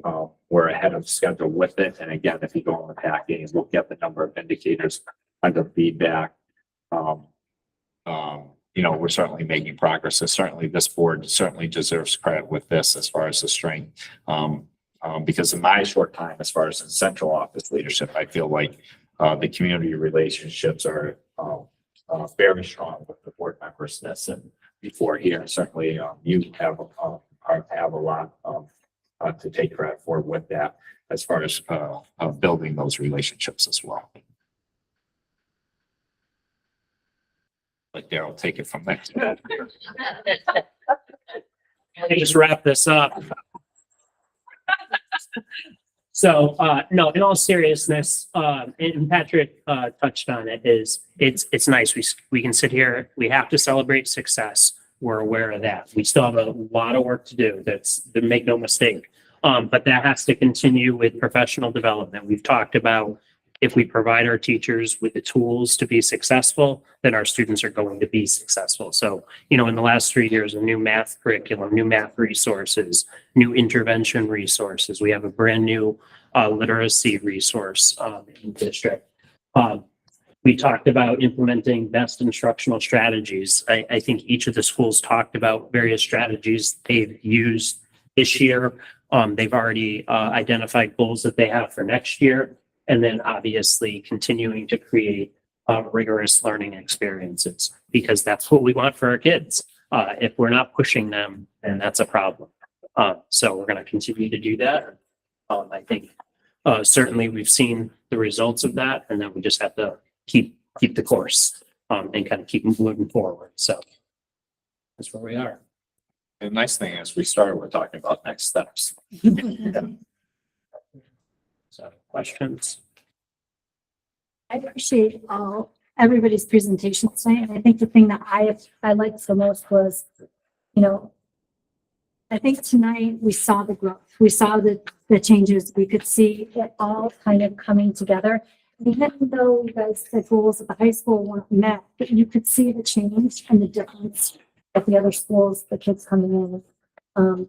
we're ahead of schedule with it. And again, if you go on the packet and look at the number of indicators under feedback, we're certainly making progress. And certainly this board certainly deserves credit with this as far as the strength. Because in my short time, as far as in central office leadership, I feel like the community relationships are very strong with the board members that's in before here. Certainly, you have a lot to take credit for with that, as far as building those relationships as well. But Daryl, take it from there. Let me just wrap this up. So, no, in all seriousness, and Patrick touched on it, it's nice. We can sit here, we have to celebrate success. We're aware of that. We still have a lot of work to do. Make no mistake. But that has to continue with professional development. We've talked about, if we provide our teachers with the tools to be successful, then our students are going to be successful. So, in the last 3 years, a new math curriculum, new math resources, new intervention resources. We have a brand new literacy resource in the district. We talked about implementing best instructional strategies. I think each of the schools talked about various strategies they've used this year. They've already identified goals that they have for next year. And then obviously continuing to create rigorous learning experiences, because that's what we want for our kids. If we're not pushing them, then that's a problem. So we're going to continue to do that. I think certainly we've seen the results of that, and then we just have to keep the course and kind of keep moving forward. So that's where we are. The nice thing is we started with talking about next steps. So questions? I appreciate everybody's presentation tonight. And I think the thing that I liked the most was, I think tonight we saw the growth. We saw the changes. We could see it all kind of coming together. even though you guys, the goals at the high school weren't met, but you could see the change and the difference at the other schools, the kids coming in. I'm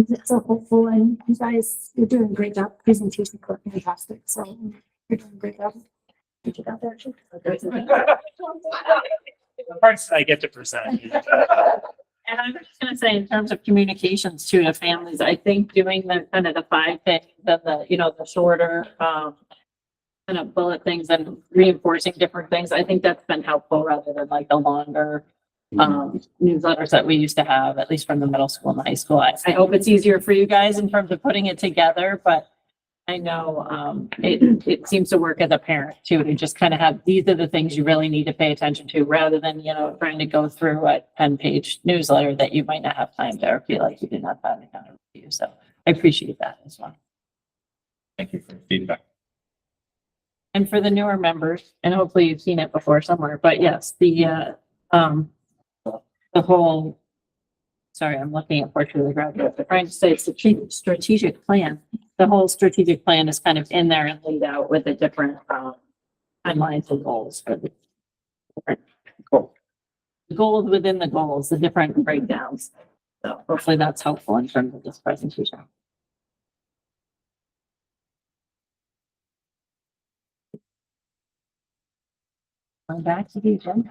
just so hopeful, and you guys, you're doing a great job. Presentation look fantastic, so you're doing a great job. Good job there, too. The parts I get to present. And I was just gonna say, in terms of communications to the families, I think doing the kind of the 5 things, the shorter, kind of bullet things and reinforcing different things, I think that's been helpful rather than like the longer newsletters that we used to have, at least from the middle school and high school. I hope it's easier for you guys in terms of putting it together, but I know it seems to work as a parent too, to just kind of have, these are the things you really need to pay attention to, rather than, trying to go through a 10-page newsletter that you might not have time to, or feel like you didn't have time to kind of review. So I appreciate that as well. Thank you for the feedback. And for the newer members, and hopefully you've seen it before somewhere, but yes, the whole, sorry, I'm looking at Portugal graduate, but trying to say it's the strategic plan. The whole strategic plan is kind of in there and laid out with the different timelines and goals for the different goals within the goals, the different breakdowns. So hopefully that's helpful in terms of this presentation. Going back to the agenda.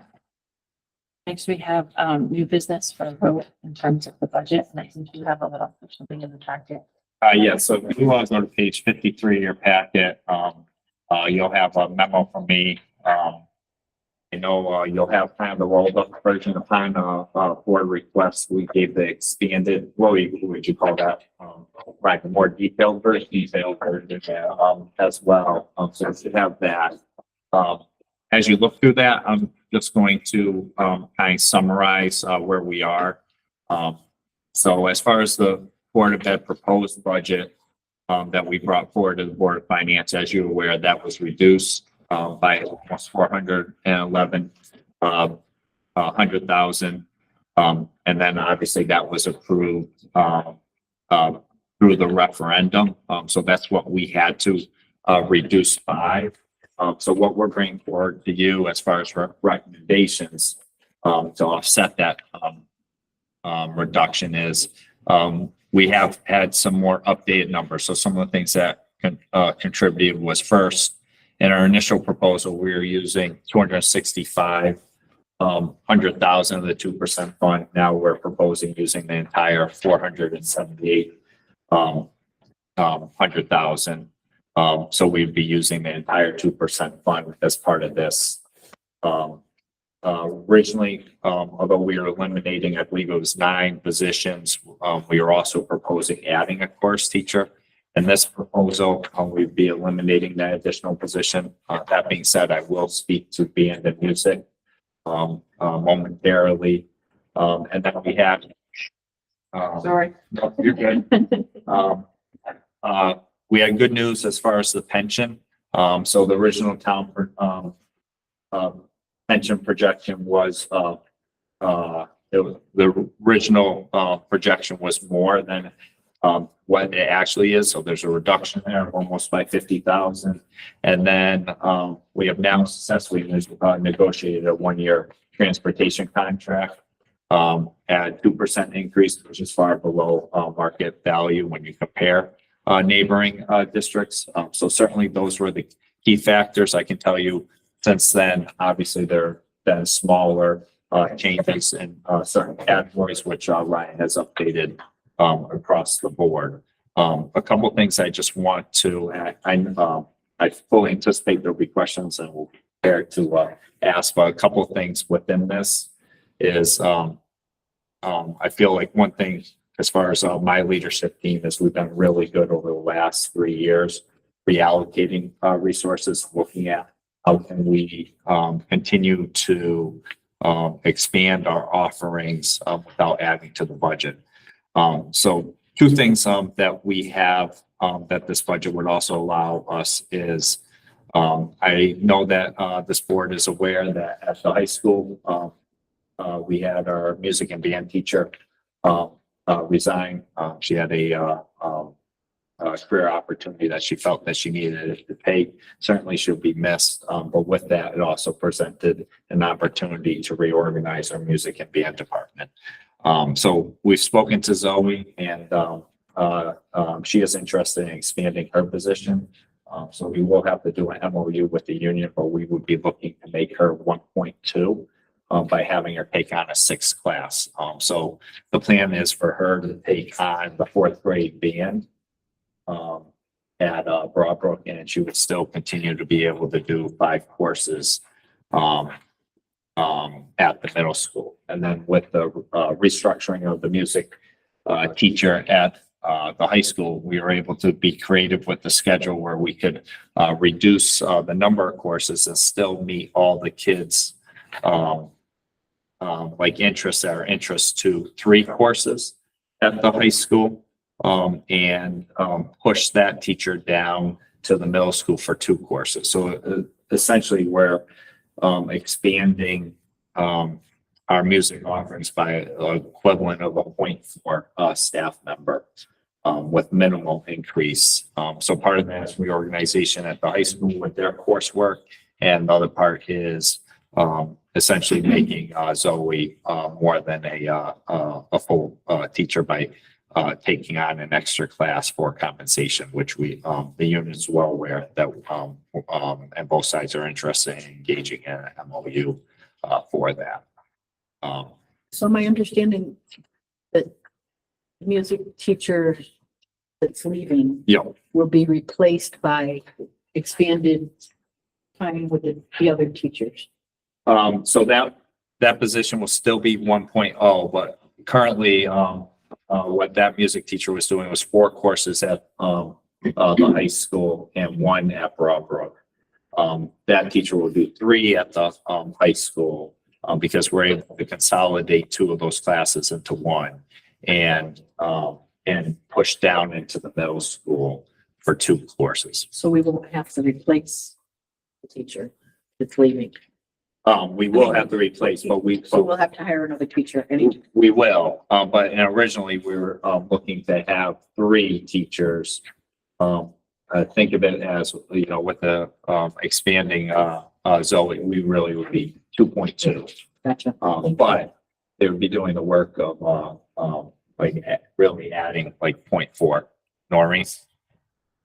Next, we have new business for a vote in terms of the budget, and I think you have a little something in the packet. Yeah, so if you want to go to page 53 of your packet, you'll have a memo from me. You'll have kind of the rolled up version upon board requests. We gave the expanded, what would you call that? Right, the more detailed version, as well. So you should have that. As you look through that, I'm just going to kind of summarize where we are. So as far as the Board of Ed proposed budget that we brought forward to the Board of Finance, as you're aware, that was reduced by almost 100,000. And then obviously that was approved through the referendum. So that's what we had to reduce by. So what we're bringing forward to you as far as recommendations to offset that reduction is we have had some more updated numbers. So some of the things that contributed was, first, in our initial proposal, we were using 265,000 of the 2% fund. Now we're proposing using the entire 478,000. So we'd be using the entire 2% fund as part of this. Originally, although we were eliminating, I believe it was 9 positions, we were also proposing adding a course teacher. In this proposal, we'd be eliminating that additional position. That being said, I will speak to band and music momentarily. And then we have. Sorry. No, you're good. We had good news as far as the pension. So the original town pension projection was the original projection was more than what it actually is. So there's a reduction there almost by 50,000. And then we have now successfully negotiated a 1-year transportation contract at 2% increase, which is far below market value when you compare neighboring districts. So certainly those were the key factors. I can tell you since then, obviously there have been smaller changes in certain categories, which Ryan has updated across the board. A couple of things I just want to, I fully anticipate there'll be questions and we'll be prepared to ask, but a couple of things within this is I feel like one thing as far as my leadership team is we've been really good over the last 3 years, reallocating resources, looking at how can we continue to expand our offerings without adding to the budget. So 2 things that we have that this budget would also allow us is I know that this board is aware that at the high school we had our music and band teacher resign. She had a career opportunity that she felt that she needed to take. Certainly she'll be missed. But with that, it also presented an opportunity to reorganize our music and band department. So we've spoken to Zoe and, she is interested in expanding her position. So we will have to do an MOU with the union, but we would be looking to make her 1.2 by having her take on a 6th class. So the plan is for her to take on the 4th grade band at Broadbrook, and she would still continue to be able to do 5 courses at the middle school. And then with the restructuring of the music teacher at the high school, we were able to be creative with the schedule where we could reduce the number of courses and still meet all the kids' like interests to 3 courses at the high school, and push that teacher down to the middle school for 2 courses. So essentially we're expanding our music offerings by equivalent of a 0.4 staff member with minimal increase. So part of that is reorganization at the high school with their coursework, and the other part is essentially making Zoe more than a full teacher by taking on an extra class for compensation, which we the union is well aware that and both sides are interested in engaging in an MOU for that. So my understanding that the music teacher that's leaving Yeah. will be replaced by expanded time with the other teachers. So that position will still be 1.0, but currently, what that music teacher was doing was 4 courses at, the high school and 1 at Broadbrook. That teacher will do 3 at the, high school, because we're able to consolidate 2 of those classes into 1 and push down into the middle school for 2 courses. So we won't have to replace the teacher that's leaving. We will have to replace, but So we'll have to hire another teacher anyway. we will, but originally we were looking to have 3 teachers. Think of it as, you know, with the expanding Zoe, we really would be 2.2. Gotcha. But they would be doing the work of like really adding like 0.4. Noreen?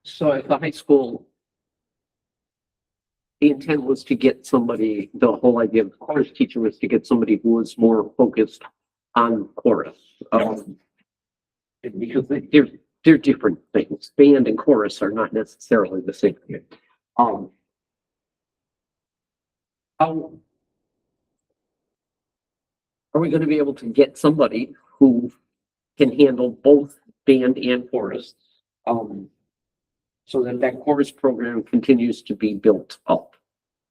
So at the high school, the intent was to get somebody, the whole idea of the chorus teacher was to get somebody who was more focused on chorus. Because they're different things. Band and chorus are not necessarily the same thing. How are we going to be able to get somebody who can handle both band and chorus? So that chorus program continues to be built up.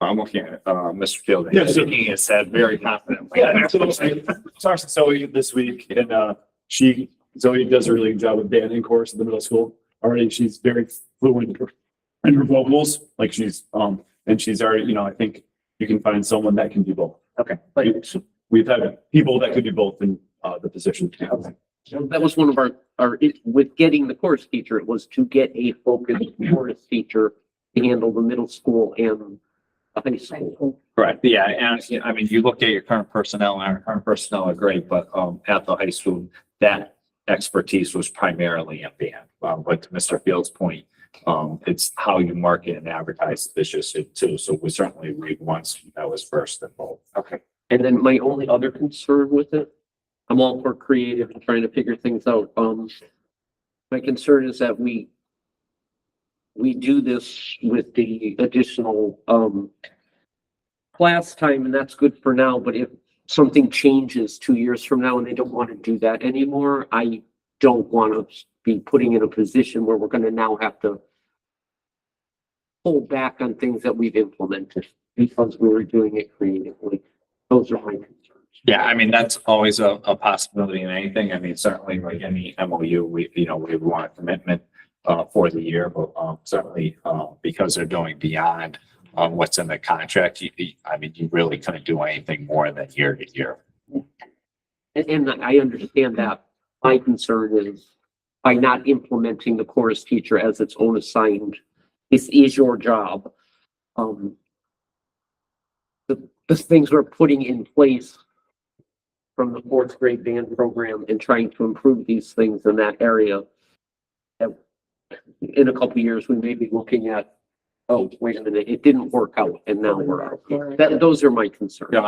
I'm looking at Mr. Field. Yes, sir. Shaking his head very confidently. Yeah, absolutely. Talked to Zoe this week, and Zoe does a really good job with band and chorus at the middle school. Already, she's very fluent in her vocals. Like she's and she's already, you know, I think you can find someone that can do both. Okay. We've had people that could do both in the position. So that was one of our, with getting the chorus teacher, it was to get a focused chorus teacher to handle the middle school and the high school. Correct. Yeah. And I mean, you look at your current personnel and our current personnel are great, but at the high school, that expertise was primarily in band. But to Mr. Field's point, it's how you market and advertise this issue too. So we certainly read once that was first and both. Okay. And then my only other concern with it, I'm all for creative and trying to figure things out. My concern is that we do this with the additional class time, and that's good for now, but if something changes 2 years from now and they don't want to do that anymore, I don't want to be putting in a position where we're going to now have to pull back on things that we've implemented because we were doing it creatively. Those are my concerns. Yeah, I mean, that's always a possibility in anything. I mean, certainly like any MOU, we want a commitment for the year, but certainly because they're doing beyond what's in the contract, you really couldn't do anything more than year to year. And I understand that. My concern is by not implementing the chorus teacher as its own assigned. This is your job. The things we're putting in place from the fourth grade band program and trying to improve these things in that area. In a couple of years, we may be looking at, oh, wait a minute, it didn't work out and now we're out. Those are my concerns. Yeah,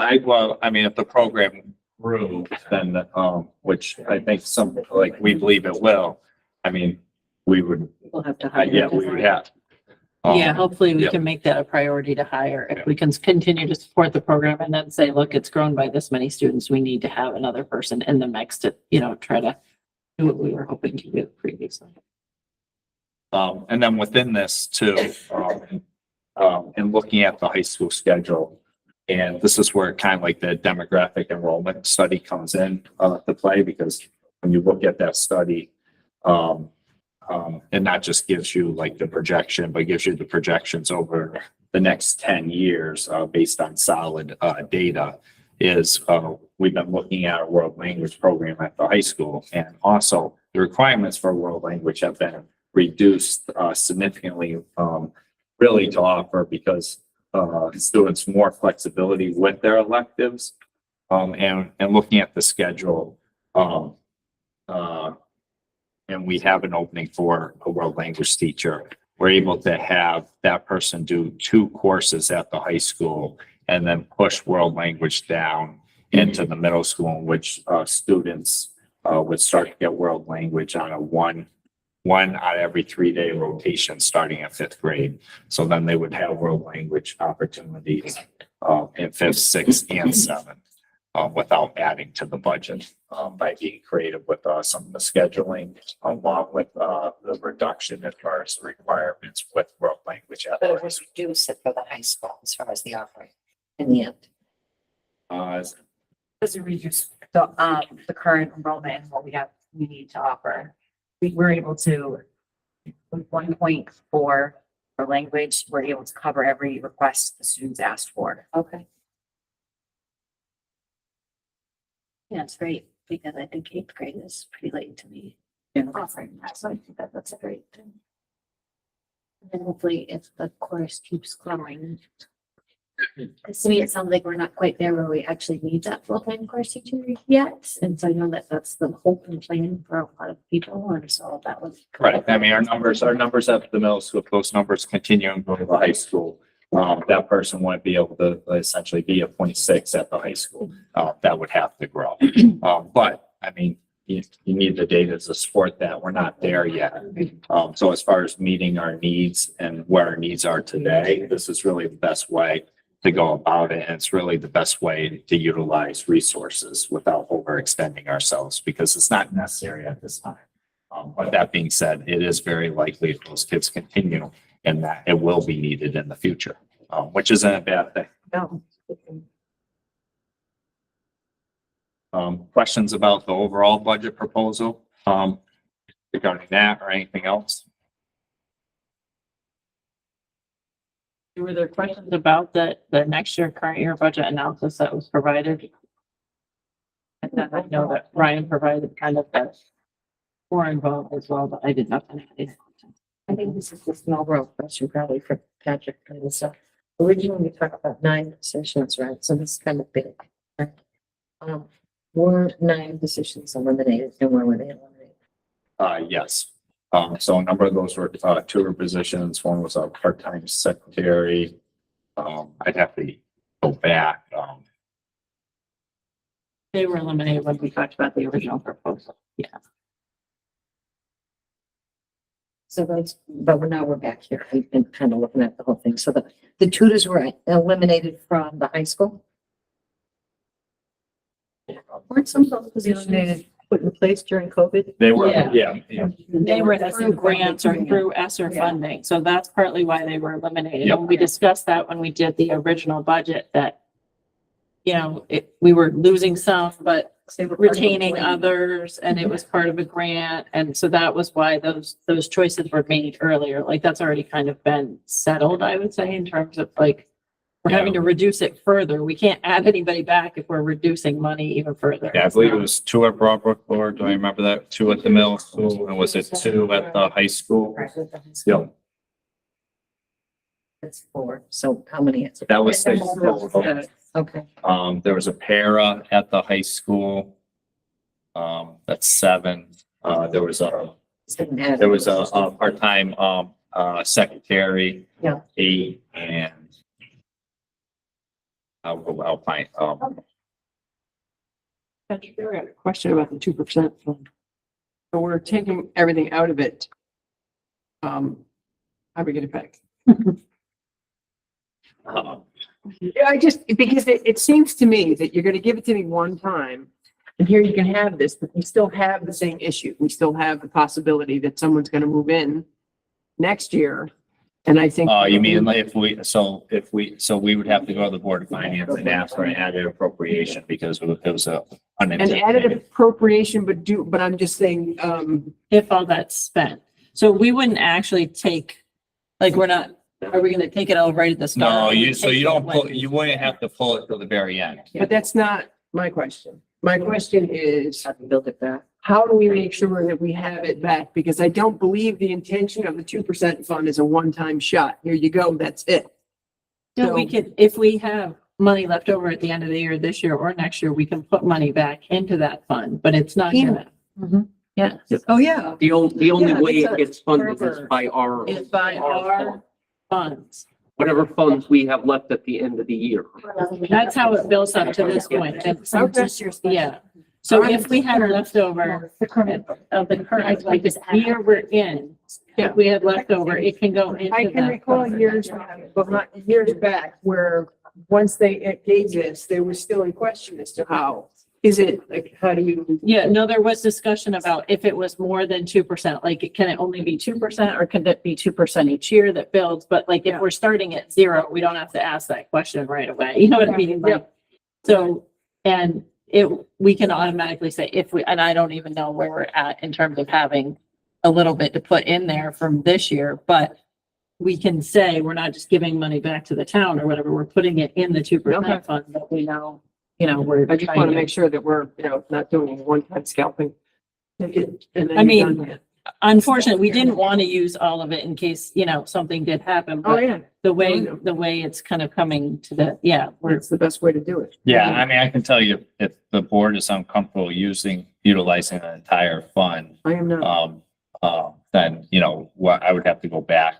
I mean, if the program grew, then, which I think we believe it will, I mean, we would, We'll have to hire. yeah, we would have. Yeah, hopefully we yeah. can make that a priority to hire. If we can continue to support the program and then say, look, it's grown by this many students, we need to have another person in the mix to, try to do what we were hoping to do previously. And then within this too, in looking at the high school schedule, and this is where kind of like the demographic enrollment study comes in to play, because when you look at that study, it not just gives you like the projection, but gives you the projections over the next 10 years based on solid data. We've been looking at a world language program at the high school, and also the requirements for world language have been reduced significantly, really to offer because students more flexibility with their electives, and looking at the schedule, and we have an opening for a world language teacher. We're able to have that person do 2 courses at the high school and then push world language down into the middle school, in which students would start to get world language on a one out of every 3-day rotation starting at 5th grade. So then they would have world language opportunities in 5th, 6th, and 7th. Without adding to the budget, by being creative with some of the scheduling, along with the reduction as far as the requirements with world language. But it was reduced for the high school as far as the offering in the end. Does it reduce the current enrollment and what we need to offer? We were able to, with 1.4 for language, we're able to cover every request the students asked for. Okay. Yeah, it's great because I think 8th grade is pretty late to me offering that. So I think that's a great thing. And then hopefully if the course keeps growing. To me, it sounds like we're not quite there where we actually need that full-time course teacher yet. And so I know that that's the hope and plan for a lot of people. And so that was. Right. I mean, our numbers at the middle school, if those numbers continue and go to the high school, that person wouldn't be able to essentially be a 0.6 at the high school. That would have to grow. But I mean, you need the data to support that. We're not there yet. So as far as meeting our needs and where our needs are today, this is really the best way to go about it. And it's really the best way to utilize resources without overextending ourselves, because it's not necessary at this time. But that being said, it is very likely if those kids continue and that it will be needed in the future, which isn't a bad thing. No. Questions about the overall budget proposal regarding that or anything else? Were there questions about the next year, current year budget analysis that was provided? And then I know that Ryan provided kind of the more involved as well, but I did not. I think this is just an overall question probably for Patrick. And so originally we talked about 9 positions, right? So this is kind of big. Right? Were 9 positions eliminated and where were they eliminated? Yes. So a number of those were tutor positions. One was a part-time secretary. I'd have to go back. They were eliminated when we talked about the original proposal. Yeah. So that's, but now we're back here. We've been kind of looking at the whole thing. So the tutors were eliminated from the high school? Weren't some of those positions put in place during COVID? They were, Yeah. yeah. They were through grants or through ESSER funding. So that's partly why they were eliminated. Yep. And we discussed that when we did the original budget that, we were losing some, but retaining others, and it was part of a grant. And so that was why those choices were made earlier. Like that's already kind of been settled, I would say, in terms of like We're having to reduce it further. We can't add anybody back if we're reducing money even further. Yeah, I believe it was 2 at Broadbrook, or do I remember that? 2 at the middle school, and was it 2 at the high school? Yeah, That's 4. So how many is it? that was the, Okay. there was a para at the high school. That's 7. There was a part-time, secretary. Yeah. 8, and I'll find, Patrick, I got a question about the 2% fund. So we're taking everything out of it. How do we get it back? Yeah, because it seems to me that you're gonna give it to me one time, and here you can have this, but we still have the same issue. We still have the possibility that someone's gonna move in next year. And I think. you mean like if we would have to go to the Board of Finance and ask for an added appropriation because it was An added unanticipated. appropriation, but I'm just saying, If all that's spent. So we wouldn't actually take, like, are we gonna take it all right at the start? No, Or we so take you it don't when- pull, you wouldn't have to pull it till the very end. but that's not my question. My question is, How to build it back. how do we make sure that we have it back? Because I don't believe the intention of the 2% fund is a one-time shot. Here you go, that's it. No, we could, if we have money left over at the end of the year, this year or next year, we can put money back into that fund, but it's not gonna. Yeah, Oh, yeah. The only Yeah, way it's it a gets funded is server. by our. it's by our funds. Whatever funds we have left at the end of the year. That's how it builds up to this point. Yeah. So if we had leftover of the current, like this year we're in, if we had leftover, it can go into I that. can recall fund. years, but not years back, where once they gave this, they were still in question as to how. Is it, like, how do you? Yeah, no, there was discussion about if it was more than 2%, like, can it only be 2% or can it be 2% each year that builds? But like, if Yeah. we're starting at 0, we don't have to ask that question right away. You know what I mean? Like, so, and we can automatically say if we, and I don't even know where we're at in terms of having a little bit to put in there from this year, but we can say we're not just giving money back to the town or whatever, we're putting it in the 2% Okay. fund that we know, we're. I just trying want to make sure that we're, not doing one-time scalping. And then I mean, you're done. Unfortunately, we didn't want to use all of it in case, something did happen, Oh, but yeah, the way it's kind of coming to it's the best way to do it. Yeah, I mean, I can tell you if the board is uncomfortable utilizing an entire fund, I am not. then, what I would have to go back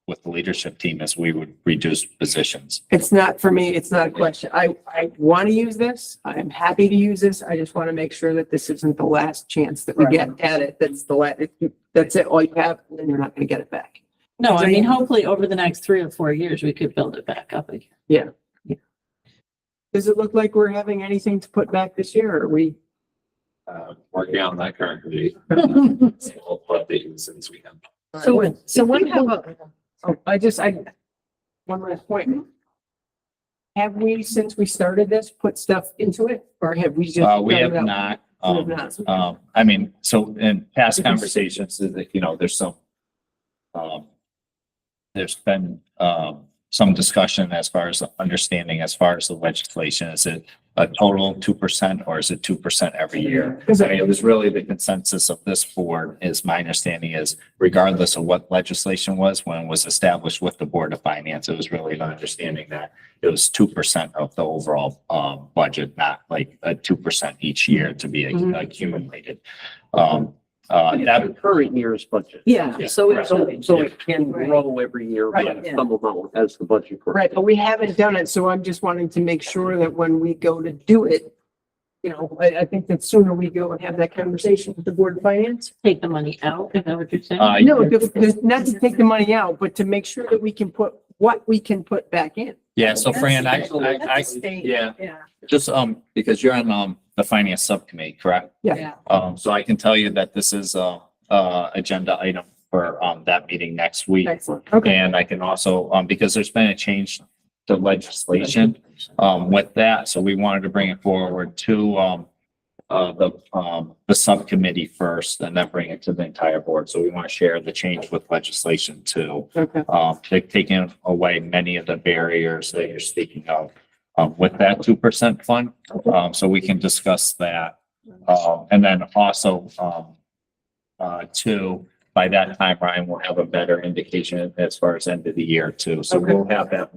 with the leadership team as we would reduce positions. It's not, for me, it's not a question. I want to use this. I'm happy to use this. I just want to make sure that this isn't the last chance that we get at it. That's it. All you have, and then you're not going to get it back. No, I mean, hopefully over the next 3 or 4 years, we could build it back up again. Does it look like we're having anything to put back this year? Or are we? Working on that currently. So we'll update you since we can. So what about, One last point. Have we, since we started this, put stuff into it, or have we just? We have done it not, out? We have not. I mean, so in past conversations, is that, there's some, there's been, some discussion as far as understanding, as far as the legislation, is it a total 2% or is it 2% every year? I mean, it was really the consensus of this board, is my understanding is regardless of what legislation was, when it was established with the Board of Finance, it was really an understanding that it was 2% of the overall, budget, not like a 2% each year to be accumulated. That current year's budget. yeah, so it's. So it can grow every year by Right, yeah. some amount as the budget grows. Right, but we haven't done it, so I'm just wanting to make sure that when we go to do it, I think that sooner we go and have that conversation with the Board of Finance. Take the money out, is that what you're saying? No, not to take the money out, but to make sure that we can put what we can put back in. Yeah, so Fran, That's the state. yeah, Yeah. just, because you're on, the finance subcommittee, correct? Yeah. So I can tell you that this is agenda item for, that meeting next week. Excellent. Okay. And I can also, because there's been a change to legislation, with that, so we wanted to bring it forward to, the subcommittee first and then bring it to the entire board. So we want to share the change with legislation too. Okay. They've taken away many of the barriers that you're speaking of, with that 2% fund. So we can discuss that. And then also, two, by that time, Ryan will have a better indication as far as end of the year too. So we'll have that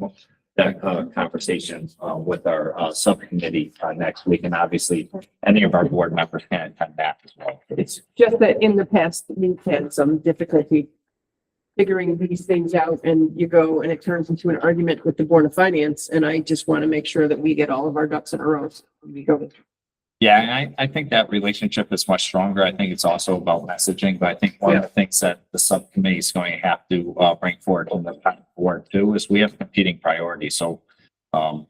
conversation with our subcommittee next week. And obviously, any of our board members can attend that as well. It's just that in the past, we've had some difficulty figuring these things out, and you go and it turns into an argument with the Board of Finance, and I just want to make sure that we get all of our ducks in a row. We go. Yeah, and I think that relationship is much stronger. I think it's also about messaging, but I think one of the things that the subcommittee is going to have to bring forward to the board too is we have competing priorities. So,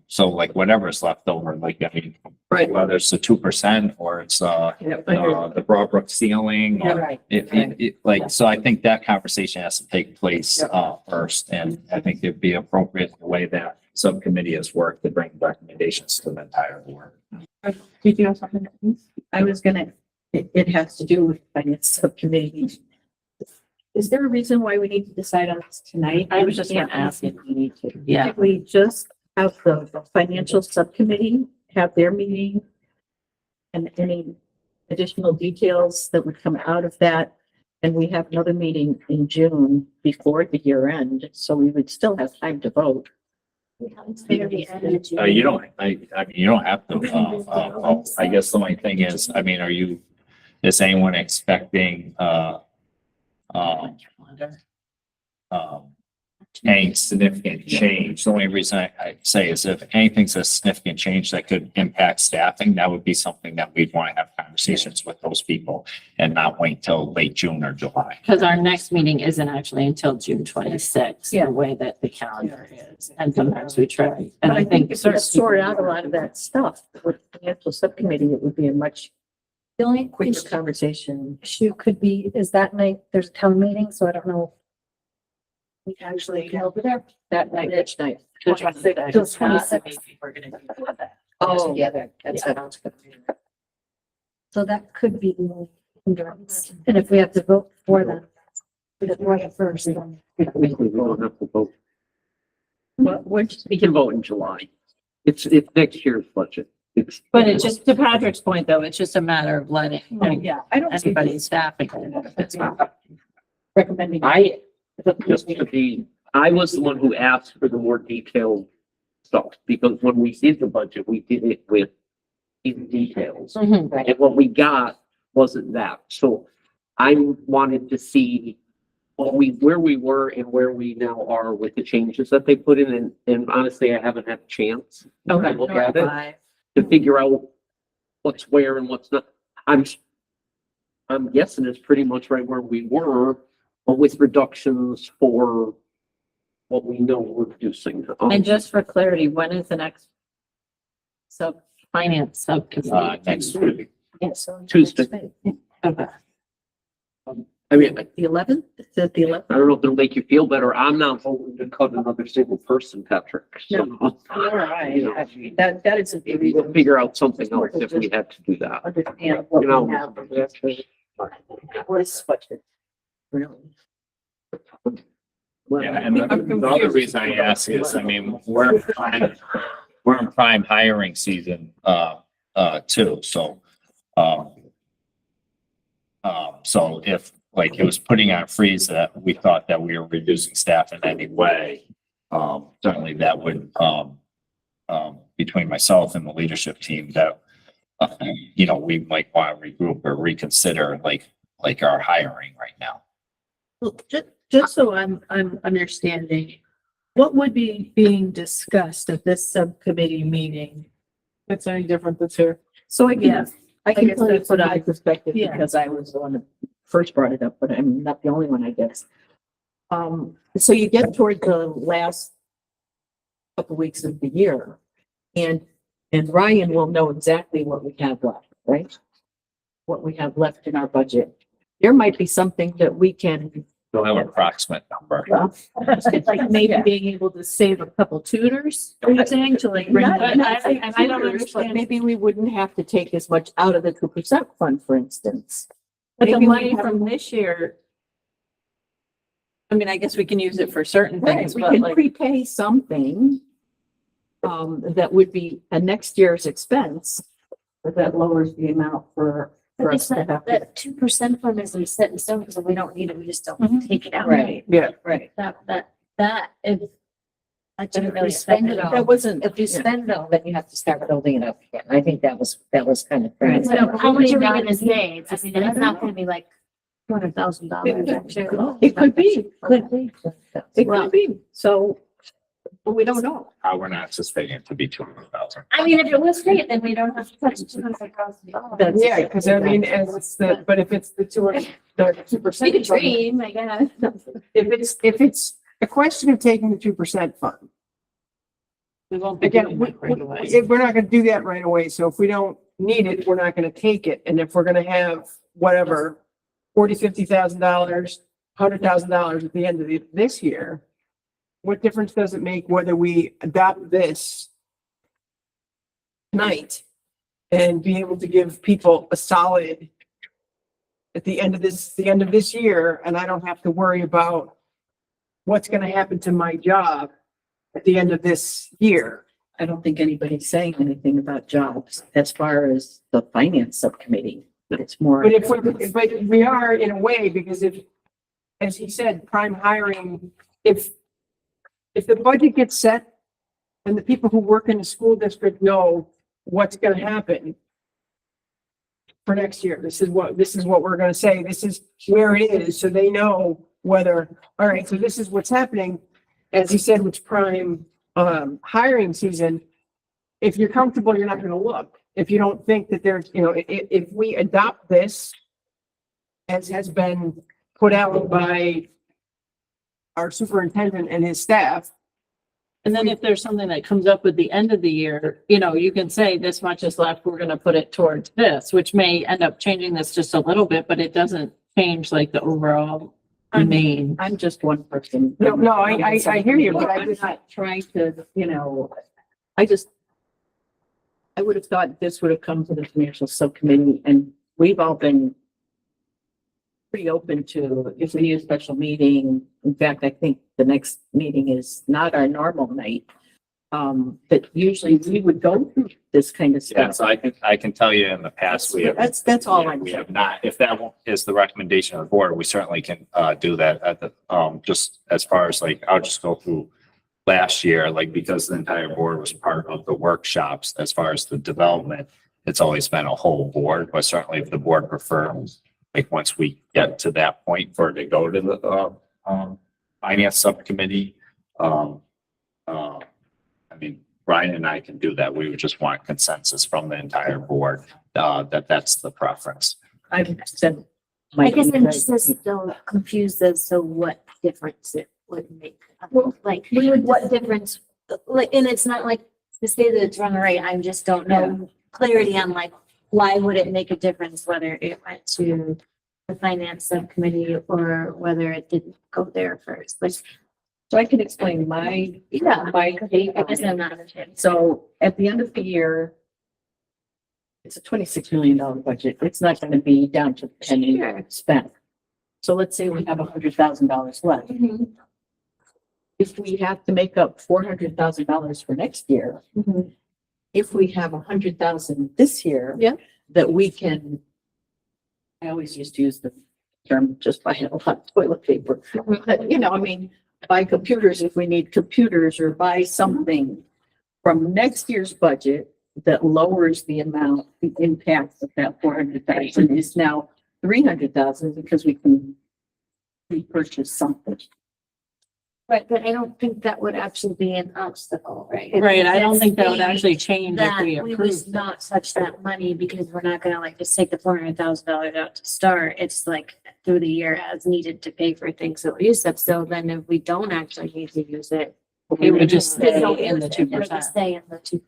so like whatever is left over, like, I mean, Right. whether it's the 2% or it's the Broadbrook ceiling, or Right. like, so I think that conversation has to take place first, and I think it'd be appropriate the way that subcommittee has worked to bring recommendations to the entire board. Did you have something? I was gonna, it has to do with finance subcommittee. Is there a reason why we need to decide on this tonight? I was just gonna ask if we need to. Yeah. If we just have the financial subcommittee have their meeting and any additional details that would come out of that. And we have another meeting in June before the year end, so we would still have time to vote. You don't, I mean, you don't have to, I guess the only thing is, I mean, is anyone expecting, any significant change? The only reason I say is if anything's a significant change that could impact staffing, that would be something that we'd want to have conversations with those people and not wait till late June or July. Because our next meeting isn't actually until June 26th, Yeah. the way that the calendar is. And sometimes we try. And But I think if we sort out a lot of that stuff with the financial subcommittee, it would be a much The only quicker conversation. issue could be, is that night, there's a town meeting, so I don't know. We actually go over there. That night, which night? The 26th. We're gonna do that. Oh, yeah, that sounds good. So that could be the hindrance. And if we have to vote for them, before the first, then We don't have to vote. Which, We can vote in July. It's next year's budget. It's. But it's just, to Patrick's point though, it's just a matter of letting yeah, I don't see anybody's staffing. It's not. recommending. Just to be, I was the one who asked for the more detailed stuff, because when we did the budget, we did it with in details. Mhm. And what we got wasn't that. So I wanted to see where we were and where we now are with the changes that they put in. And honestly, I haven't had a chance to look at it to figure out what's where and what's not. I'm guessing it's pretty much right where we were, but with reductions for what we know we're reducing. And just for clarity, when is the next finance subcommittee? Next week. yeah, so. Tuesday. Okay. I mean, The 11th, is it the 11th? I don't know if it'll make you feel better. I'm not voting to cut another single person, Patrick. So, All right, I mean, that is a we will figure out something else if we had to do that. understand what You know, we have. What is budget? Really? Yeah, and the other reason I ask is, I mean, we're in prime hiring season, too, so, so if, like, it was putting on freeze that we thought that we were reducing staff in any way, certainly that would, between myself and the leadership team, that, you know, we might want to regroup or reconsider, like our hiring right now. Well, just so I'm understanding, what would be being discussed at this subcommittee meeting? That's any different that's here. So again, I can guess tell you that's what I from my- suspected Yeah. because I was the one that first brought it up, but I'm not the only one, I guess. So you get toward the last couple weeks of the year and Ryan will know exactly what we have left, right? What we have left in our budget. There might be something that we can We'll have an approximate number. Like maybe being able to save a couple tutors, are you saying, to like bring? Not- that- not saying And I don't tutors, but understand, maybe we wouldn't have to take as much out of the 2% fund, for instance. But the Maybe we money have- from this year, I mean, I guess we can use it for certain Right, things, we but can like, prepay something that would be a next year's expense, but that lowers the amount for But us it's to not, have. that 2% fund isn't set in stone, because if we don't need it, we just don't Mhm. take it out. Right, yeah, right. That, if, I But didn't if really we spend it That all. wasn't. If you yeah. spend it all, then you have to start building it up again. I think that was kind of. Right. So how much are we gonna save? I mean, it's not gonna be like $200,000, I'm sure. It could be, Could be. it could be, so, but we don't know. We're not anticipating it to be 200,000. I mean, if it was great, then we don't have to touch $200,000. That's- Yeah, because I mean, as it's the, but if it's the 2%. We could dream, I guess. If it's a question of taking the 2% fund, we won't be again, doing we, that right away. we're not gonna do that right away. So if we don't need it, we're not gonna take it. And if we're gonna have whatever, $50,000, $100,000 at the end of this year, what difference does it make whether we adopt this tonight and be able to give people a solid at the end of this year, and I don't have to worry about what's gonna happen to my job at the end of this year. I don't think anybody's saying anything about jobs as far as the finance subcommittee. It's more. But but we are in a way, because if, as he said, prime hiring, if the budget gets set and the people who work in the school district know what's gonna happen for next year, this is what we're gonna say, this is where it is, so they know whether, all right, so this is what's happening. As he said, with prime, hiring season, if you're comfortable, you're not gonna look. If you don't think that there's, if we adopt this, as has been put out by our superintendent and his staff, And then if there's something that comes up at the end of the year, you can say this much is left, we're gonna put it towards this, which may end up changing this just a little bit, but it doesn't change like the overall main. I'm just one person. No, I hear you, but I'm not trying to, I would have thought this would have come to the financial subcommittee, and we've all been pretty open to, if we need a special meeting. In fact, I think the next meeting is not our normal night. But usually we would go through this kind of Yeah, stuff. so I can tell you in the past, we have. That's all I'm We saying. have not, if that is the recommendation of the board, we certainly can do that at the, just as far as like, I'll just go through last year, like because the entire board was part of the workshops, as far as the development, it's always been a whole board, but certainly if the board prefers, like once we get to that point for it to go to the finance subcommittee, I mean, Brian and I can do that. We would just want consensus from the entire board, that's the preference. I've said. I guess I'm just still confused as to what difference it would make. Like, what difference, like, and it's not like to say that it's wrong or right, I just don't know clarity on like, why would it make a difference whether it went to the finance subcommittee or whether it didn't go there first? Like, So I can explain my take. I guess I'm not understanding. So at the end of the year, it's a $26 million budget. It's not going to be down to the penny spent. So let's say we have $100,000 left. If we have to make up $400,000 for next year, if we have 100,000 this year, that we can, I always used to use the term just buy a lot of toilet paper. But, I mean, buy computers if we need computers, or buy something from next year's budget that lowers the amount, the impact of that 400,000 is now 300,000 because we can repurchase something. Right, but I don't think that would actually be an obstacle, right? Right, I don't think that would That's actually change if that we we approve. would not touch that money because we're not gonna like just take the $400,000 out to start. It's like through the year as needed to pay for things that we use up. So then if we don't actually need to use it. It would just then stay don't in the use it. It'll 2%. just stay in the 2%.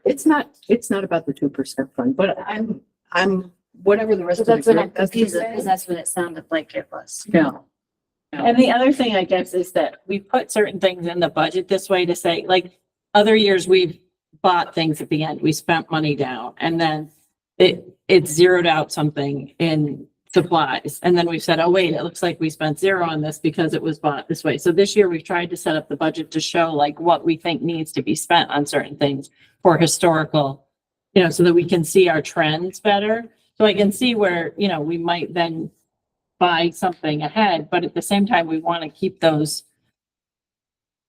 It's not about the 2% fund, but I'm whatever the rest So of the that's what I'm group does confused with, say. because that's what it sounded like it was. No. And the other thing, I guess, is that we put certain things in the budget this way to say, like, other years we've bought things at the end, we spent money down, and then it zeroed out something in supplies. And then we said, oh, wait, it looks like we spent zero on this because it was bought this way. So this year we've tried to set up the budget to show like what we think needs to be spent on certain things for historical, so that we can see our trends better. So I can see where, we might then buy something ahead, but at the same time, we want to keep those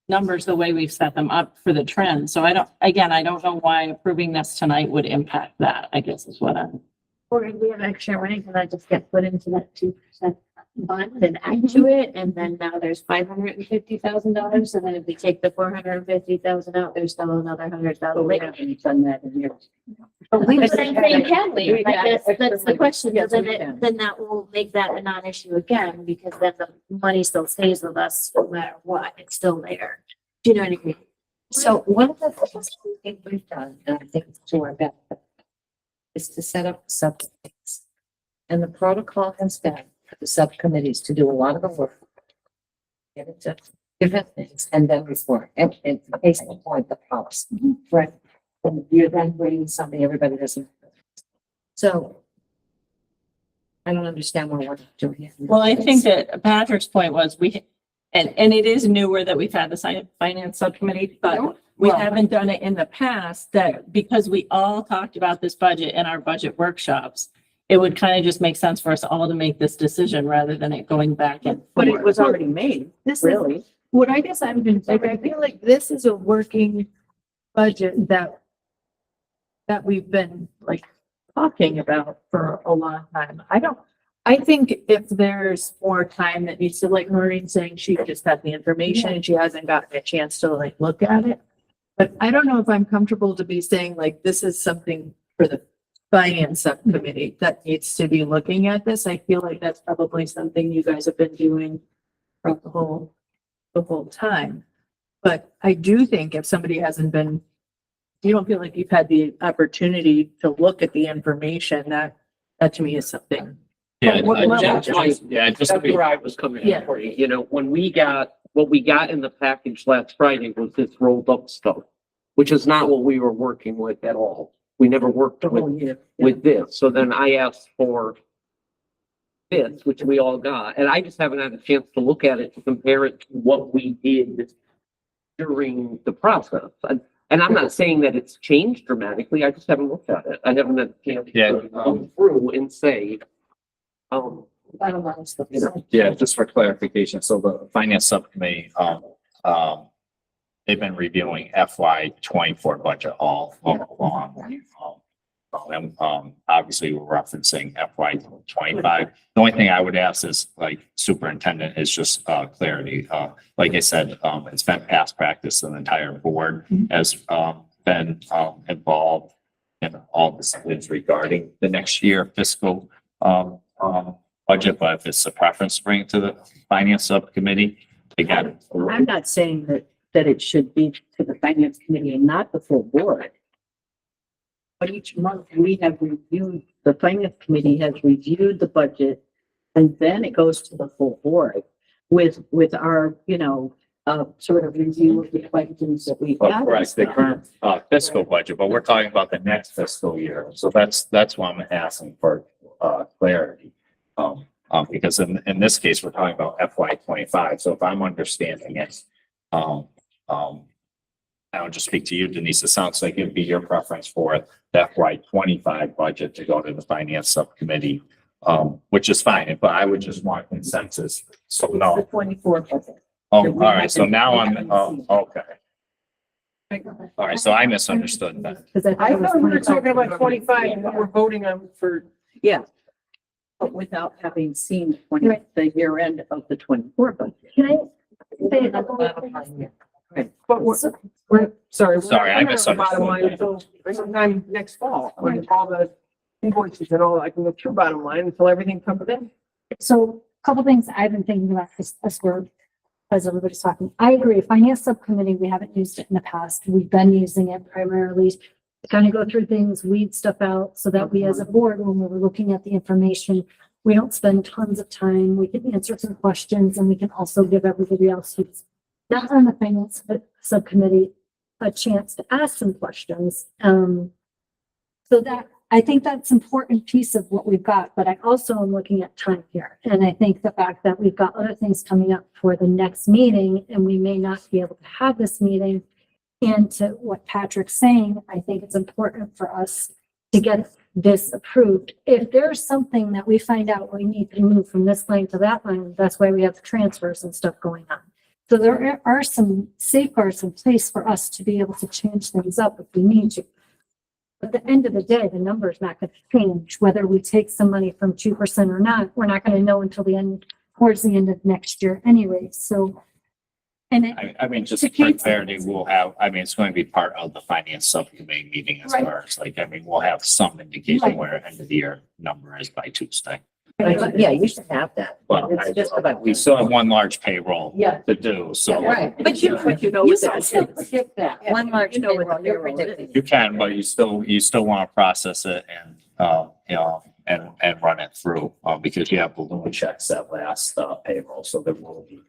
numbers the way we've set them up for the trend. So I don't know why approving this tonight would impact that, I guess is what I'm. Or if we have extra money, can that just get put into that 2% fund and add to it? And then now there's $550,000. And then if we take the 450,000 out, there's still another 100,000. We haven't done that in years. But I'm saying, can we? We Like, can. that's the question. Yes, Then we can. then that will make that a non-issue again, because then the money still stays with us no matter what. It's still there. Do you know what I mean? So one of the things we think we've done, and I think it's to our benefit, is to set up subcommittees. And the protocol has been for the subcommittees to do a lot of the work. Get into different things and then report, and case in point, the policy, right? And you're then bringing something everybody doesn't. So I don't understand what we're doing here. Well, I think that Patrick's point was and it is newer that we've had the finance subcommittee, but we haven't done it in the past, that because we all talked about this budget in our budget workshops, it would kind of just make sense for us all to make this decision rather than it going back and. But it was already made. This is Really? what I guess I'm doing. Like, I feel like this is a working budget that we've been like talking about for a long time. I think if there's more time that needs to, like Maureen saying, she just had the information and she hasn't gotten a chance to like look at it. But I don't know if I'm comfortable to be saying like, this is something for the finance subcommittee that needs to be looking at this. I feel like that's probably something you guys have been doing for the whole time. But I do think if somebody hasn't been, you don't feel like you've had the opportunity to look at the information, that to me is something. Yeah, Just just to be, where I was coming Yeah. in for you, when what we got in the package last Friday was this rolled up stuff, which is not what we were working with at all. We never worked The with whole year. with this. So then I asked for this, which we all got, and I just haven't had a chance to look at it to compare it to what we did during the process. And I'm not saying that it's changed dramatically. I just haven't looked at it. I haven't had a chance to go through and say, yeah, just for clarification, so the finance subcommittee, they've been reviewing FY 24 budget all along. And obviously we're referencing FY 25. The only thing I would ask is like superintendent is just clarity. Like I said, it's been past practice, and the entire board has been involved in all decisions regarding the next year fiscal budget. But if it's a preference to bring it to the finance subcommittee, again. I'm not saying that it should be to the finance committee and not the full board. But each month we have reviewed, the finance committee has reviewed the budget, and then it goes to the full board with our, sort of review of the questions that we have. Correct, the current fiscal budget, but we're talking about the next fiscal year. So that's why I'm asking for clarity. Because in this case, we're talking about FY 25. So if I'm understanding it, I'll just speak to you, Denise. It sounds like it'd be your preference for the FY 25 budget to go to the finance subcommittee, which is fine, but I would just want consensus. So The no. 24 budget. Oh, all right. So now I'm, okay. All right. So I misunderstood that. I thought we were talking about 25 and we're voting on for, yeah. But without having seen the year end of the 24 budget. Can I say a couple of things? But we're sorry. Sorry, I misunderstood Bottom line, that. so sometime next fall, when all the invoices and all, I can look through bottom line until everything comes in. So a couple things I've been thinking about this as everybody's talking. I agree. Finance subcommittee, we haven't used it in the past. We've been using it primarily kind of go through things, weed stuff out so that we as a board, when we're looking at the information, we don't spend tons of time. We can answer some questions and we can also give everybody else who's not on the finance subcommittee a chance to ask some questions. So that, I think that's an important piece of what we've got, but I also am looking at time here. And I think the fact that we've got other things coming up for the next meeting and we may not be able to have this meeting. And to what Patrick's saying, I think it's important for us to get this approved. If there's something that we find out we need to move from this line to that line, that's why we have the transfers and stuff going on. So there are some safeguards in place for us to be able to change things up if we need to. At the end of the day, the number is not going to change. Whether we take some money from 2% or not, we're not going to know until the end, towards the end of next year anyway. So, and I mean, just for clarity, we'll have, I mean, it's going to be part of the finance subcommittee meeting as Right. far as like, I mean, we'll have some indication Right. where end of the year number is by Tuesday. But yeah, you should have that. Well, It's just about. we still have one large payroll Yeah. to do, so. Right. But you know what that is. Skip that. One large You know what payroll, the you're payroll is. predicting. You can, but you still want to process it and, you know, and run it through, because you have balloon checks that last, payroll, so there will be.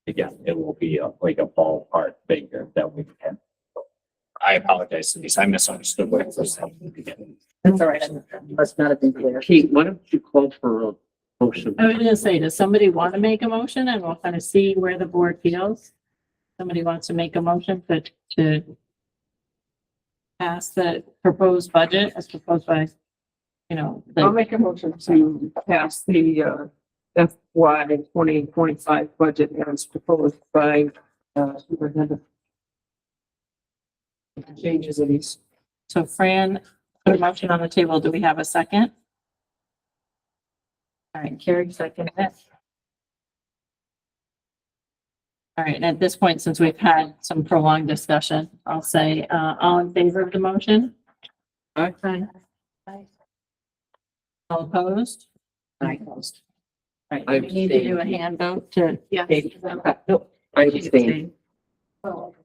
Again, it will be like a ballpark figure that we can. I apologize, Denise, I misunderstood what you were saying in the beginning. That's all right. That's not a big deal. Kate, why don't you call for a motion? I was gonna say, does somebody want to make a motion and we'll kind of see where the board feels? Somebody wants to make a motion to pass the proposed budget as proposed by, you know, I'll the, make a motion to pass the FY 2025 budget as proposed by superintendent. Changes of these. so Fran put a motion on the table. Do we have a second? All right, Carrie seconded it. All right, and at this point, since we've had some prolonged discussion, I'll say, all in favor of the motion? Aye. Aye. All opposed? Aye. Opposed. Right, I we need to do a abstain. hand vote to. Yeah. No, I abstain.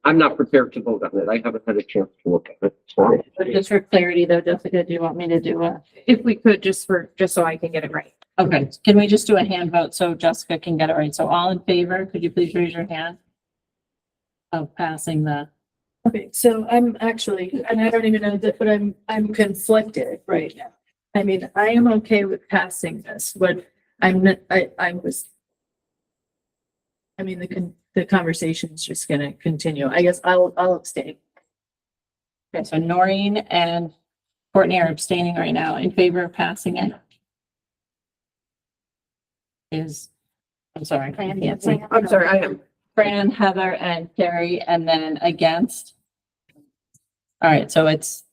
I'm not prepared to vote on it. I haven't had a chance to look at it. Sorry. But just for clarity though, Jessica, do you want me to do a, If we could, just so I can get it right. okay, can we just do a hand vote so Jessica can get it right? So all in favor, could you please raise your hand? Of passing the, Okay, so I'm actually, and I don't even know that, but I'm conflicted right now. I mean, I am okay with passing this, but I'm not, I mean, the conversation is just gonna continue. I guess I'll abstain. okay, so Noreen and Courtney are abstaining right now in favor of passing it. Is, I'm sorry, I can't see. I'm sorry, I am. Fran, Heather, and Carrie, and then against. All right, so it's